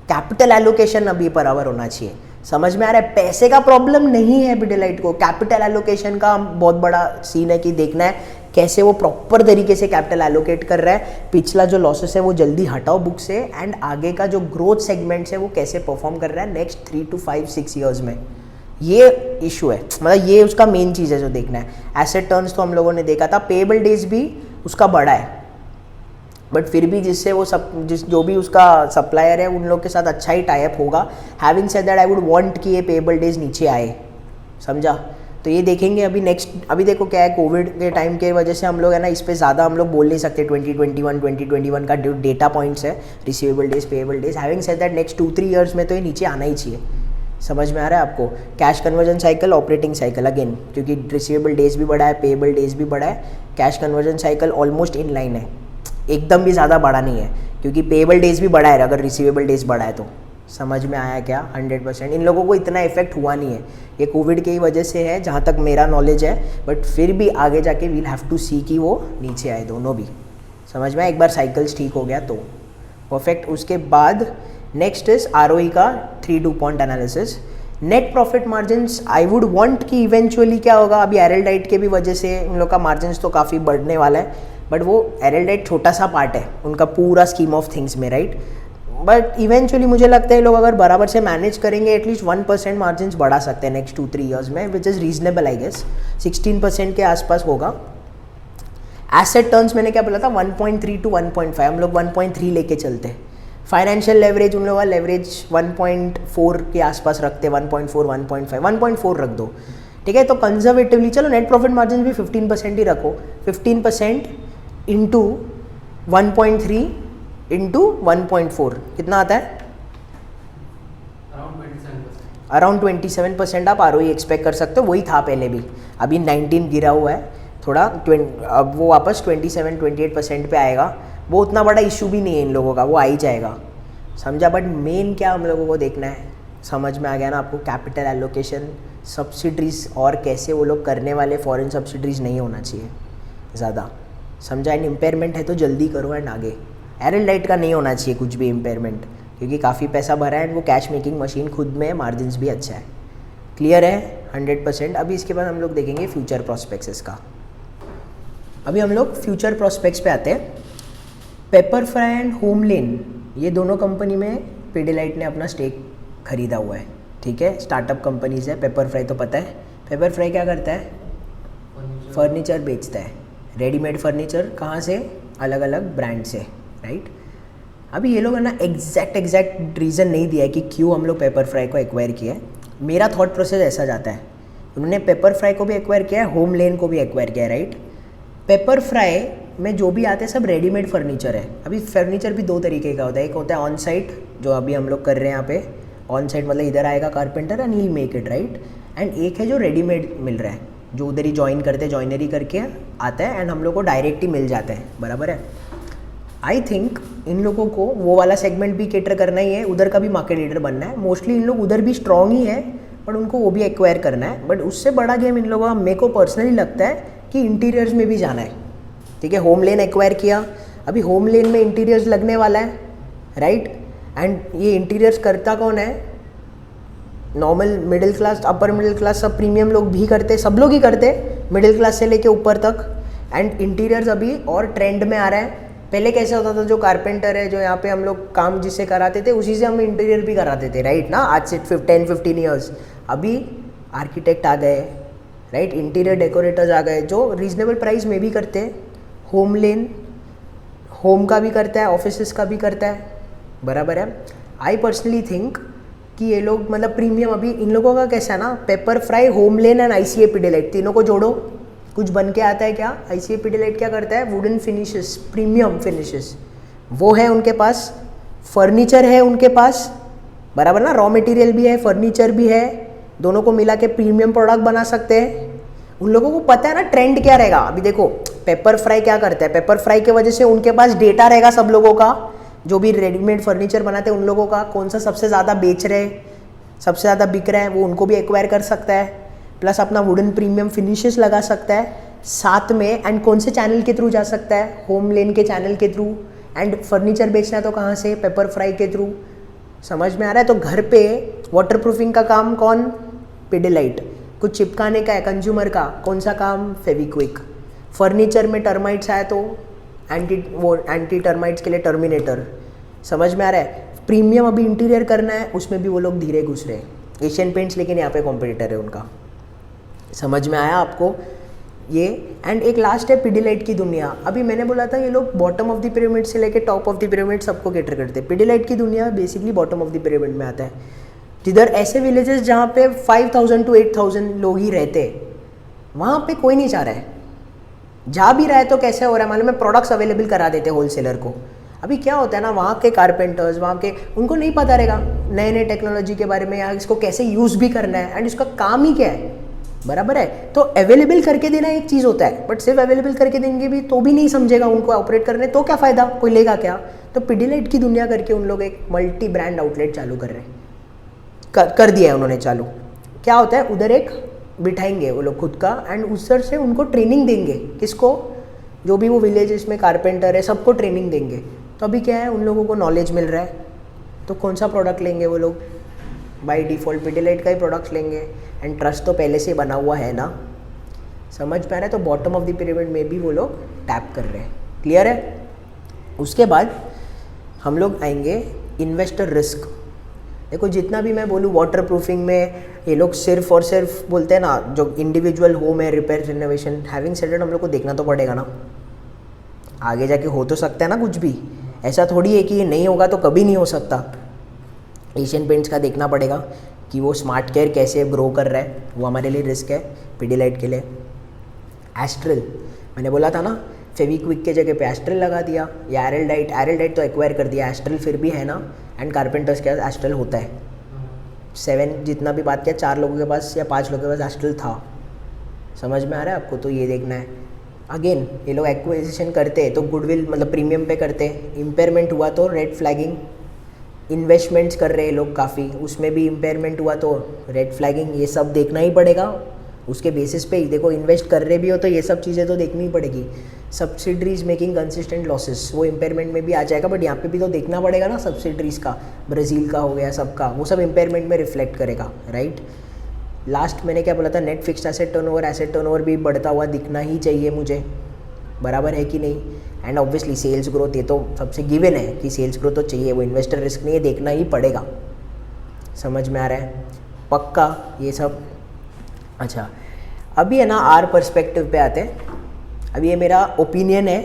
कैपिटल एलोकेशन अभी बराबर होना चाहिए। समझ में आ रहा है? पैसे का प्रॉब्लम नहीं है पिडिलाइट को, कैपिटल एलोकेशन का बहुत बड़ा सीन है कि देखना है कैसे वो प्रॉपर तरीके से कैपिटल एलोकेट कर रहा है। पिछला जो लॉसेस है वो जल्दी हटाओ बुक से, एंड आगे का जो ग्रोथ सेगमेंट्स है वो कैसे परफॉर्म कर रहा है नेक्स्ट 3 to 5 6 ईयर्स में। ये इशू है, मतलब ये उसका मेन चीज़ है जो देखना है। एसेट टर्न्स तो हम लोगों ने देखा था, पेएबल डेज भी उसका बड़ा है, बट फिर भी जिससे वो जो भी उसका सप्लायर है उन लोग के साथ अच्छा ही टाई अप होगा। Having said that I would want कि ये पेएबल डेज नीचे आए, समझा? तो ये देखेंगे अभी नेक्स्ट। अभी देखो क्या है, कोविड के टाइम के वजह से हम लोग है ना इस पे ज़्यादा हम लोग बोल नहीं सकते। 2021 का डेटा पॉइंट्स है receivable days, payable days. Having said that next 2-3 years में तो ये नीचे आना ही चाहिए। समझ में आ रहा है आपको? Cash conversion cycle, operating cycle again, क्योंकि रिसीवेबल डेज भी बढ़ा है, पेएबल डेज भी बढ़ा है, cash conversion cycle almost in line है, एकदम भी ज़्यादा बड़ा नहीं है क्योंकि पेएबल डेज भी बढ़ा है अगर रिसीवेबल डेज बढ़ा है तो। समझ में आया क्या? 100%। इन लोगों को इतना इफेक्ट हुआ नहीं है, ये कोविड की वजह से है जहाँ तक मेरा नॉलेज है, बट फिर भी आगे जाके वील हैव टू सी कि वो नीचे आए दोनों भी। समझ में? एक बार साइकिल्स ठीक हो गया तो परफेक्ट। उसके बाद नेक्स्ट इज आरओई का 3-2 point analysis. Net profit margins I would want कि इवेंचुअली क्या होगा, अभी एरलडाइट के भी वजह से इन लोग का मार्जिन्स तो काफ़ी बढ़ने वाला है, बट वो एरलडाइट छोटा सा पार्ट है उनका पूरा स्कीम ऑफ थिंग्स में, राइट? बट इवेंचुअली मुझे लगता है लोग अगर बराबर से मैनेज करेंगे एटलीस्ट 1% मार्जिन्स बढ़ा सकते हैं नेक्स्ट 2-3 ईयर्स में, which is reasonable I guess. 16% के आसपास होगा। एसेट टर्न्स मैंने क्या बोला था, 1.3 to 1.5, हम लोग 1.3 लेके चलते हैं। फाइनेंशियल लेवरेज उन लोगों का लेवरेज 1.4 के आसपास रखते हैं, 1.4 1.5 1.4 रख दो, ठीक है? तो कंजर्वेटिवली चलो नेट प्रॉफिट मार्जिन भी 15% ही रखो। 15% इंटू 1.3 इंटू 1.4 कितना आता है? अराउंड 27% आप आरओई एक्सपेक्ट कर सकते हो। वही था पहले भी, अभी 19 गिरा हुआ है थोड़ा, अब वो वापस 27-28% पे आएगा। वो उतना बड़ा इशू भी नहीं है इन लोगों का, वो आ ही जाएगा, समझा? बट मेन क्या हम लोगों को देखना है, समझ में आ गया ना आपको? कैपिटल एलोकेशन, सब्सिडरीज और कैसे वो लोग करने वाले, फॉरेन सब्सिडरीज नहीं होना चाहिए ज़्यादा, समझा? एंड इम्पेयरमेंट है तो जल्दी करो एंड आगे। एरलडाइट का नहीं होना चाहिए कुछ भी इम्पेयरमेंट, क्योंकि काफ़ी पैसा भरा है एंड वो कैश मेकिंग मशीन खुद में है, मार्जिन्स भी अच्छा है। क्लियर है? 100%। अभी इसके बाद हम लोग देखेंगे फ्यूचर प्रॉस्पेक्ट्स इसका। अभी हम लोग फ्यूचर प्रॉस्पेक्ट्स पे आते हैं। पेपर फ्राई एंड होमलेन, ये दोनों कंपनी में पिडिलाइट ने अपना स्टेक खरीदा हुआ है, ठीक है? स्टार्टअप कंपनीज है। पेपर फ्राई तो पता है, पेपर फ्राई क्या करता है? फर्नीचर बेचता है, रेडीमेड फर्नीचर। कहाँ से? अलग अलग ब्रांड से, राइट? अभी ये लोग है ना एग्जैक्ट रीज़न नहीं दिया है कि क्यों हम लोग पेपर फ्राई को एक्वायर किया है। मेरा थॉट प्रोसेस ऐसा जाता है, उन्होंने पेपर फ्राई को भी एक्वायर किया है, होम लेन को भी एक्वायर किया है, राइट? पेपर फ्राई में जो भी आते हैं सब रेडीमेड फर्नीचर है। अभी फर्नीचर भी दो तरीके का होता है, एक होता है ऑन साइट जो अभी हम लोग कर रहे हैं यहाँ पे, ऑन साइट मतलब इधर आएगा carpenter and he make it, right? And एक है जो रेडीमेड मिल रहा है, जो उधर ही ज्वाइन करते हैं, जॉइनरी करके आता है एंड हम लोग को डायरेक्ट ही मिल जाता है, बराबर है? आई थिंक इन लोगों को वो वाला सेगमेंट भी केटर करना ही है, उधर का भी मार्केट लीडर बनना है। मोस्टली इन लोग उधर भी स्ट्रॉन्ग ही है, बट उनको वो भी एक्वायर करना है। बट उससे बड़ा गेम इन लोगों का मेरे को पर्सनली लगता है कि इंटीरियर्स में भी जाना है, ठीक है? होम लेन एक्वायर किया, अभी होम लेन में इंटीरियर्स लगने वाला है, राइट? एंड ये इंटीरियर्स करता कौन है? Normal middle class, upper middle class, सब प्रीमियम लोग भी करते, सब लोग ही करते, मिडिल क्लास से लेके ऊपर तक। एंड इंटीरियर्स अभी और ट्रेंड में आ रहा है। पहले कैसे होता था, जो कारपेंटर है जो यहाँ पे हम लोग काम जिससे कराते थे उसी से हम इंटीरियर भी कराते थे, राइट ना? आज से 10-15 ईयर्स। अभी आर्किटेक्ट आ गए, राइट? इंटीरियर डेकोरेटर्स आ गए जो रीजनेबल प्राइस में भी करते हैं। होम लेन होम का भी करता है, ऑफिसेस का भी करता है, बराबर है? आई पर्सनली थिंक कि ये लोग मतलब प्रीमियम, अभी इन लोगों का कैसा है ना, Pepperfry, HomeLane and ICA Pidilite, तीनों को जोड़ो कुछ बन के आता है क्या? ICA पिडिलाइट क्या करता है? वुडन फिनिशेस, प्रीमियम फिनिशेस वो है उनके पास, फर्नीचर है उनके पास, बराबर ना, रॉ मटेरियल भी है, फर्नीचर भी है, दोनों को मिला के प्रीमियम प्रोडक्ट बना सकते हैं। उन लोगों को पता है ना ट्रेंड क्या रहेगा। अभी देखो पेपर फ्राई क्या करता है, पेपर फ्राई की वजह से उनके पास डेटा रहेगा सब लोगों का, जो भी रेडीमेड फर्नीचर बनाते हैं उन लोगों का, कौन सा सबसे ज़्यादा बेच रहे, सबसे ज़्यादा बिक रहा है, वो उनको भी एक्वायर कर सकता है, प्लस अपना वुडन प्रीमियम फिनिशेस लगा सकता है साथ में। एंड कौन से चैनल के थ्रू जा सकता है? होम लेन के चैनल के थ्रू। एंड फर्नीचर बेचना है तो कहाँ से? पेपर फ्राई के थ्रू। समझ में आ रहा है? तो घर पे वाटर प्रूफिंग का काम कौन? पिडिलाइट। कुछ चिपकाने का है कंज्यूमर का, कौन सा काम? फेविक्विक। फर्नीचर में टर्माइट्स आए तो एंटी टर्माइट्स के लिए टर्मिनेटर। समझ में आ रहा है? प्रीमियम अभी इंटीरियर करना है, उसमें भी वो लोग धीरे घुस रहे हैं। एशियन पेंट्स लेकिन यहाँ पे कॉम्पिटिटर है उनका। समझ में आया आपको ये? एंड एक लास्ट है पिडिलाइट की दुनिया। अभी मैंने बोला था ये लोग बॉटम ऑफ द पिरामिड से लेके टॉप ऑफ द पिरामिड सबको कैटर करते हैं। पिडिलाइट की दुनिया basically bottom of the pyramid में आता है, जिधर ऐसे विलेजेस जहाँ पे 5000 to 8000 लोग ही रहते, वहाँ पे कोई नहीं चाह रहा है। जा भी रहा है तो कैसे हो रहा है मालूम है? प्रोडक्ट्स अवेलेबल करा देते होलसेलर को। अभी क्या होता है ना, वहाँ के कारपेंटर्स, वहाँ के, उनको नहीं पता रहेगा नए नए टेक्नोलॉजी के बारे में, या इसको कैसे यूज़ भी करना है, एंड इसका काम ही क्या है, बराबर है? तो अवेलेबल करके देना एक चीज़ होता है, बट सिर्फ अवेलेबल करके देंगे भी तो भी नहीं समझेगा उनको ऑपरेट करने, तो क्या फ़ायदा, कोई लेगा क्या? तो पिडिलाइट की दुनिया करके उन लोग एक मल्टी ब्रांड आउटलेट चालू कर रहे हैं, कर दिया है उन्होंने चालू। क्या होता है, उधर एक बिठाएंगे वो लोग खुद का, एंड उधर से उनको ट्रेनिंग देंगे। किसको? जो भी वो विलेजेस में कारपेंटर है सबको ट्रेनिंग देंगे। तो अभी क्या है, उन लोगों को नॉलेज मिल रहा है, तो कौन सा प्रोडक्ट लेंगे वो लोग? बाय डिफ़ॉल्ट पिडिलाइट का ही प्रोडक्ट्स लेंगे, एंड ट्रस्ट तो पहले से बना हुआ है ना। समझ पा रहे हैं? तो बॉटम ऑफ द पिरामिड में भी वो लोग टैप कर रहे हैं। क्लियर है? उसके बाद हम लोग आएंगे इन्वेस्टर रिस्क। देखो जितना भी मैं बोलूँ वाटर प्रूफिंग में, ये लोग सिर्फ और सिर्फ बोलते हैं ना, जो इंडिविजुअल होम है, repair renovation, having said it, हम लोग को देखना तो पड़ेगा ना, आगे जाके हो तो सकता है ना कुछ भी। ऐसा थोड़ी है कि ये नहीं होगा तो कभी नहीं हो सकता। एशियन पेंट्स का देखना पड़ेगा कि वो स्मार्ट केयर कैसे ग्रो कर रहा है, वो हमारे लिए रिस्क है, पिडिलाइट के लिए। एस्ट्रल, मैंने बोला था ना, फेविक्विक के जगह पे एस्ट्रल लगा दिया, या एरलडाइट तो एक्वायर कर दिया, एस्ट्रल फिर भी है ना। एंड कारपेंटर्स के पास एस्ट्रल होता है, 7 जितना भी बात किया, 4 लोगों के पास या 5 लोगों के पास एस्ट्रल था। समझ में आ रहा है आपको? तो ये देखना है। अगेन ये लोग एक्विजिशन करते हैं तो गुडविल मतलब प्रीमियम पे करते हैं, इम्पेयरमेंट हुआ तो रेड फ्लैगिंग। इन्वेस्टमेंट्स कर रहे हैं लोग काफ़ी, उसमें भी इम्पेयरमेंट हुआ तो रेड फ्लैगिंग। ये सब देखना ही पड़ेगा, उसके बेसिस पे ही देखो। इन्वेस्ट कर रहे भी हो तो ये सब चीज़ें तो देखनी ही पड़ेगी। सब्सिडरीज मेकिंग कंसिस्टेंट लॉसेस, वो इम्पेयरमेंट में भी आ जाएगा, बट यहाँ पे भी तो देखना पड़ेगा ना। सब्सिडरीज का, ब्राज़ील का हो गया, सबका, वो सब इम्पेयरमेंट में रिफ्लेक्ट करेगा, राइट। लास्ट मैंने क्या बोला था, नेट फिक्स्ड एसेट टर्नओवर भी बढ़ता हुआ दिखना ही चाहिए मुझे, बराबर है कि नहीं। एंड ऑब्वियसली सेल्स ग्रोथ, ये तो सबसे गिवन है कि सेल्स ग्रोथ तो चाहिए, वो इन्वेस्टर रिस्क नहीं है, देखना ही पड़ेगा। समझ में आ रहा है? पक्का ये सब। अच्छा अभी है ना आर पर्सपेक्टिव पे आते हैं। अभी ये मेरा ओपिनियन है,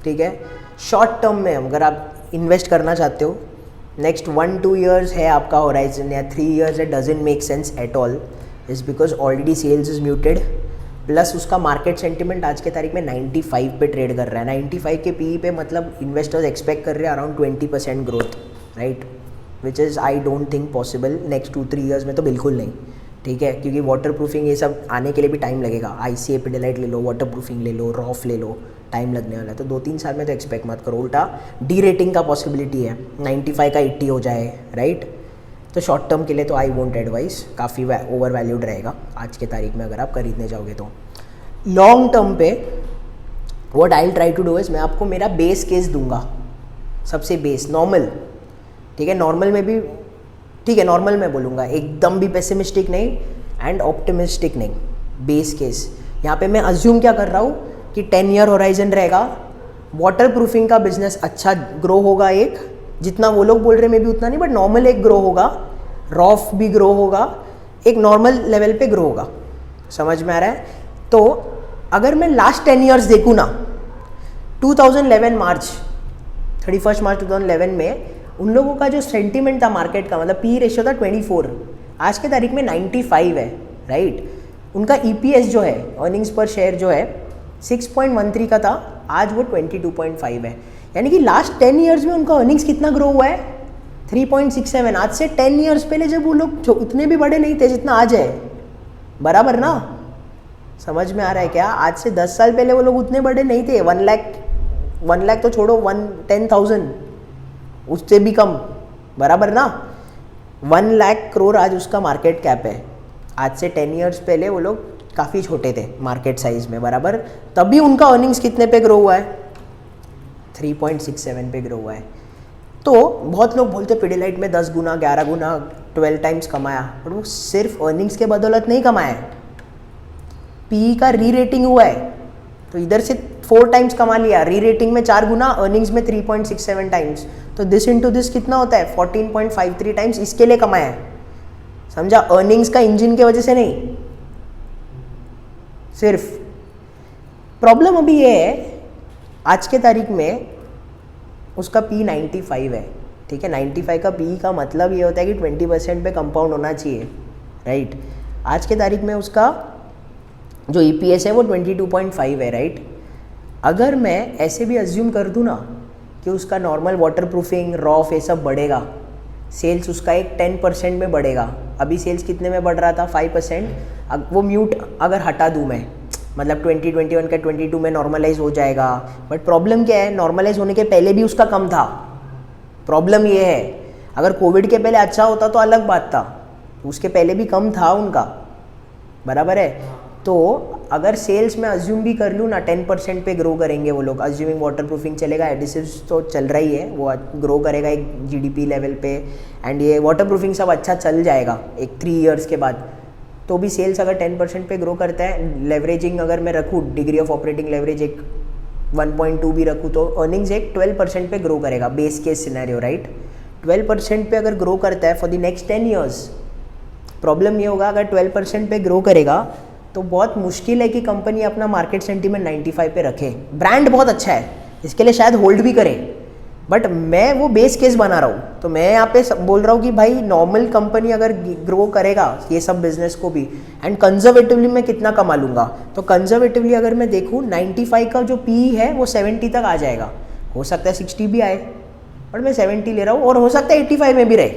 ठीक है। शॉर्ट टर्म में अगर आप इन्वेस्ट करना चाहते हो, नेक्स्ट 1-2 ईयर्स है आपका होराइजन, या 3 years, it doesn't make sense at all, is because already sales is muted, plus उसका मार्केट सेंटिमेंट आज के तारीख में 95 पे ट्रेड कर रहा है। 95 के पीई पे मतलब इन्वेस्टर्स एक्सपेक्ट कर रहे हैं around 20% growth, right, which is I don't think possible next 2-3 years में, तो बिल्कुल नहीं, ठीक है। क्योंकि वाटर प्रूफिंग ये सब आने के लिए भी टाइम लगेगा। ICA पिडिलाइट ले लो, वाटर प्रूफिंग ले लो, रॉफ ले लो, टाइम लगने वाला है। तो 2-3 साल में तो एक्सपेक्ट मत करो, उल्टा डी रेटिंग का पॉसिबिलिटी है, 95 का 80 हो जाए, राइट। तो शॉर्ट टर्म के लिए तो आई वोंट एडवाइस, काफ़ी ओवर वैल्यूड रहेगा आज के तारीख में अगर आप खरीदने जाओगे तो। लॉन्ग टर्म पे what I will try to do is, मैं आपको मेरा बेस केस दूंगा, सबसे बेस नॉर्मल, ठीक है। नॉर्मल में भी ठीक है, नॉर्मल में बोलूँगा, एकदम भी पेसिमिस्टिक नहीं एंड ऑप्टिमिस्टिक नहीं, बेस केस। यहाँ पे मैं अज्यूम क्या कर रहा हूँ कि 10 ईयर होराइजन रहेगा, वाटर प्रूफिंग का बिजनेस अच्छा ग्रो होगा, एक जितना वो लोग बोल रहे हैं, मे भी उतना नहीं, बट नॉर्मल एक ग्रो होगा, रॉफ भी ग्रो होगा, एक नॉर्मल लेवल पे ग्रो होगा। समझ में आ रहा है? तो अगर मैं लास्ट 10 ईयर्स देखूँ ना, 2011 मार्च 31 मार्च 2011 में उन लोगों का जो सेंटीमेंट था मार्केट का, मतलब पी रेशियो था 24, आज के तारीख में 95 है, राइट। उनका EPS जो है, अर्निंग्स पर शेयर जो है 6.13 का था, आज वो 22.5 है। यानी कि लास्ट 10 ईयर्स में उनका अर्निंग्स कितना ग्रो हुआ है, 3.67। आज से 10 ईयर्स पहले जब वो लोग इतने भी बड़े नहीं थे जितना आज है, बराबर ना, समझ में आ रहा है क्या? आज से 10 साल पहले वो लोग उतने बड़े नहीं थे। 1 लाख तो छोड़ो, 10,000, उससे भी कम, बराबर ना। 1 लाख करोड़ आज उसका मार्केट कैप है। आज से 10 ईयर्स पहले वो लोग काफ़ी छोटे थे मार्केट साइज में, बराबर। तभी उनका अर्निंग्स कितने पे ग्रो हुआ है, 3.67 पे ग्रो हुआ है। तो बहुत लोग बोलते पिडिलाइट में 10 गुना, 11 गुना, 12 टाइम्स कमाया, पर वो सिर्फ अर्निंग्स के बदौलत नहीं कमाया है, PE का री रेटिंग हुआ है, तो इधर से 4 टाइम्स कमा लिया, री रेटिंग में 4 गुना, अर्निंग्स में 3.67 टाइम्स, तो दिस इनटू दिस कितना होता है, 14.53 टाइम्स इसके लिए कमाया है, समझा। अर्निंग्स का इंजन की वजह से नहीं, सिर्फ। प्रॉब्लम अभी ये है, आज के तारीख में उसका P 95 है, ठीक है। 95 का PE का मतलब ये होता है कि 20% पे कंपाउंड होना चाहिए, राइट। आज के तारीख में उसका जो EPS है वो 22.5 है, राइट। अगर मैं ऐसे भी अज्यूम कर दूँ ना कि उसका नॉर्मल वाटर प्रूफिंग, रॉफ, ये सब बढ़ेगा, सेल्स उसका एक 10% में बढ़ेगा। अभी सेल्स कितने में बढ़ रहा था, 5%। वो म्यूट अगर हटा दूँ मैं, मतलब 2021 का 22 में नॉर्मलाइज हो जाएगा। बट प्रॉब्लम क्या है, नॉर्मलाइज होने के पहले भी उसका कम था। प्रॉब्लम ये है, अगर कोविड के पहले अच्छा होता तो अलग बात था, उसके पहले भी कम था उनका, बराबर है। तो अगर सेल्स में अज्यूम भी कर लूँ ना 10% पे ग्रो करेंगे वो लोग, अज्यूमिंग वाटर प्रूफिंग चलेगा, एडिसिव्स तो चल रही है, वो ग्रो करेगा एक GDP लेवल पे, एंड ये वाटर प्रूफिंग सब अच्छा चल जाएगा एक 3 ईयर्स के बाद, तो भी सेल्स अगर 10% पे ग्रो करता है, लेवरेजिंग अगर मैं रखूँ, डिग्री ऑफ ऑपरेटिंग लेवरेज एक 1.2 भी रखूँ, तो अर्निंग्स एक 12% पे ग्रो करेगा, बेस केस सिनेरियो, राइट। 12% पे अगर ग्रो करता है for the next 10 years, problem ये होगा अगर 12% पे ग्रो करेगा तो बहुत मुश्किल है कि कंपनी अपना मार्केट सेंटीमेंट 95 पे रखे। ब्रांड बहुत अच्छा है, इसके लिए शायद होल्ड भी करे, बट मैं वो बेस केस बना रहा हूँ। तो मैं यहाँ पे बोल रहा हूँ कि भाई नॉर्मल कंपनी अगर ग्रो करेगा ये सब बिजनेस को भी, एंड कंजर्वेटिवली मैं कितना कमा लूँगा, तो कंजर्वेटिवली अगर मैं देखूँ 95 का जो PE है वो 70 तक आ जाएगा। हो सकता है 60 भी आए, बट मैं 70 ले रहा हूँ, और हो सकता है 85 में भी रहे।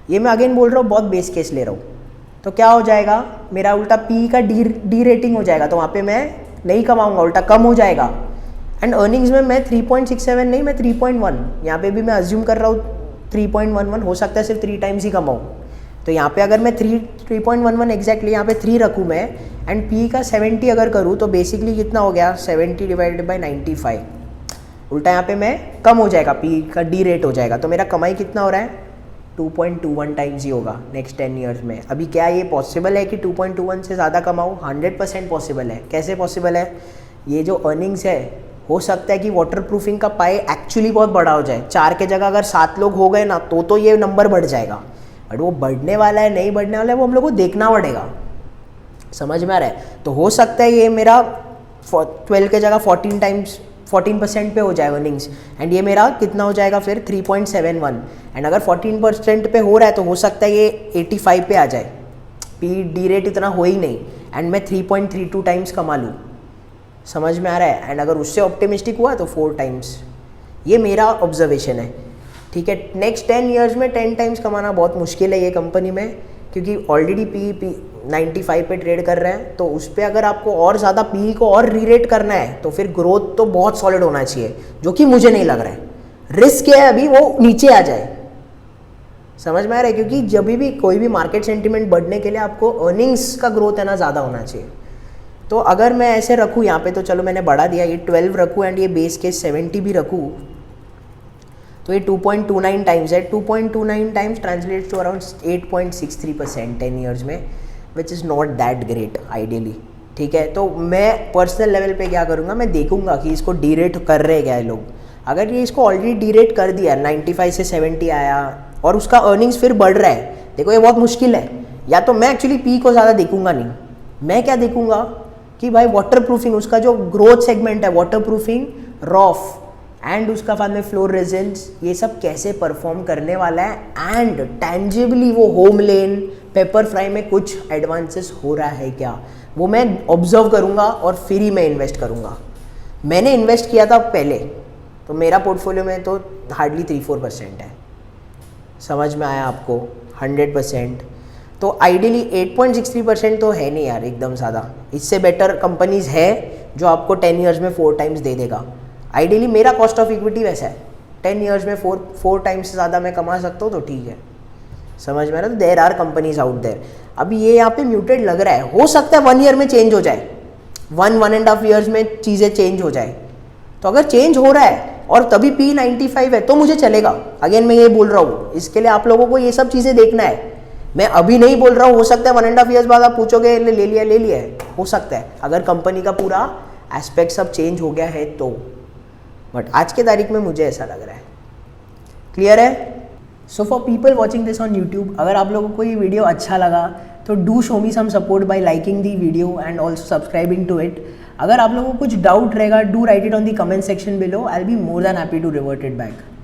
ये मैं अगेन बोल रहा हूँ, बहुत बेस केस ले रहा हूँ। तो क्या हो जाएगा, मेरा उल्टा PE का डी रेटिंग हो जाएगा, तो वहाँ पे मैं नहीं कमाऊँगा, उल्टा कम हो जाएगा। एंड अर्निंग्स में मैं 3.67 नहीं, मैं 3.1, यहाँ पे भी मैं अज्यूम कर रहा हूँ 3.11, हो सकता है सिर्फ 3 टाइम्स ही कमाऊँ। तो यहाँ पे अगर मैं 3.11 एग्जैक्टली यहाँ पे 3 रखूँ मैं, एंड PE का 70 अगर करूँ, तो बेसिकली कितना हो गया, 70 डिवाइडेड बाई 95, उल्टा यहाँ पे मैं कम हो जाएगा, PE का डी रेट हो जाएगा। तो मेरा कमाई कितना हो रहा है, 2.21 टाइम्स ही होगा नेक्स्ट 10 ईयर्स में। अभी क्या ये पॉसिबल है कि 2.21 से ज़्यादा कमाऊँ? 100% पॉसिबल है। कैसे पॉसिबल है? ये जो अर्निंग्स है, हो सकता है कि वाटर प्रूफिंग का पाई एक्चुअली बहुत बड़ा हो जाए। 4 के जगह अगर 7 लोग हो गए ना, तो ये नंबर बढ़ जाएगा, बट वो बढ़ने वाला है नहीं बढ़ने वाला है वो हम लोग को देखना पड़ेगा। समझ में आ रहा है? तो हो सकता है ये मेरा 12 के जगह 14% पे हो जाए अर्निंग्स, एंड ये मेरा कितना हो जाएगा फिर 3.71। एंड अगर 14% पे हो रहा है तो हो सकता है ये 85 पे आ जाए, पी डी रेट इतना हो ही नहीं, एंड मैं 3.32 टाइम्स कमा लूँ। समझ में आ रहा है? एंड अगर उससे ऑप्टिमिस्टिक हुआ तो 4 टाइम्स। ये मेरा ऑब्जर्वेशन है, ठीक है। नेक्स्ट 10 ईयर्स में 10 टाइम्स कमाना बहुत मुश्किल है ये कंपनी में, क्योंकि ऑलरेडी पी 95 पे ट्रेड कर रहे हैं। तो उस पर अगर आपको और ज़्यादा पी को और रीरेट करना है तो फिर ग्रोथ तो बहुत सॉलिड होना चाहिए, जो कि मुझे नहीं लग रहा है। रिस्क क्या है अभी वो नीचे आ जाए। समझ में आ रहा है? क्योंकि जब भी कोई भी मार्केट सेंटीमेंट बढ़ने के लिए आपको अर्निंग्स का ग्रोथ है ना ज़्यादा होना चाहिए। तो अगर मैं ऐसे रखूँ यहाँ पे, तो चलो मैंने बढ़ा दिया, ये 12 रखूँ एंड ये बेस केस 70 भी रखूँ, तो ये 2.29 टाइम्स है। 2.29 times translates to around 8.63% 10 years में, which is not that great ideally, ठीक है। तो मैं पर्सनल लेवल पे क्या करूँगा, मैं देखूँगा कि इसको डी रेट कर रहे क्या है लोग। अगर ये इसको ऑलरेडी डी रेट कर दिया, 95 से 70 आया और उसका अर्निंग्स फिर बढ़ रहा है, देखो ये बहुत मुश्किल है। या तो मैं एक्चुअली पी को ज़्यादा देखूँगा नहीं, मैं क्या देखूँगा कि भाई वाटर प्रूफिंग, उसका जो ग्रोथ सेगमेंट है वाटर प्रूफिंग, रॉफ, एंड उसका बाद में फ्लोर रेजिन्स, ये सब कैसे परफॉर्म करने वाला है एंड टेंजिबली वो होम लेन पेपर फ्राई में कुछ एडवांसेस हो रहा है क्या, वो मैं ऑब्जर्व करूँगा और फिर ही मैं इन्वेस्ट करूँगा। मैंने इन्वेस्ट किया था पहले, तो मेरा पोर्टफोलियो में तो हार्डली 3-4% है। समझ में आया आपको? 100%। तो आइडियली 8.63% तो है नहीं यार एकदम ज़्यादा, इससे बेटर कंपनीज़ है जो आपको 10 ईयर्स में 4 टाइम्स दे देगा। आइडियली मेरा कॉस्ट ऑफ इक्विटी वैसा है, 10 ईयर्स में 4 टाइम्स से ज़्यादा मैं कमा सकता हूँ तो ठीक है। समझ में आ रहा? तो there are companies out there. अभी ये यहाँ पे म्यूटेड लग रहा है, हो सकता है 1 ईयर में चेंज हो जाए, 1.5 ईयर्स में चीज़ें चेंज हो जाए। तो अगर चेंज हो रहा है और तभी P95 है तो मुझे चलेगा। अगेन मैं ये बोल रहा हूँ, इसके लिए आप लोगों को ये सब चीज़ें देखना है। मैं अभी नहीं बोल रहा हूँ, हो सकता है 1.5 ईयर्स बाद आप पूछोगे ले लिया है, हो सकता है अगर कंपनी का पूरा एस्पेक्ट सब चेंज हो गया है तो। बट आज के तारीख में मुझे ऐसा लग रहा है। क्लियर है? So for people watching this on YouTube, अगर आप लोगों को ये वीडियो अच्छा लगा तो do show me some support by liking the video and also subscribing to it. अगर आप लोगों को कुछ डाउट रहेगा, do write it on the comment section below, I will be more than happy to revert it back.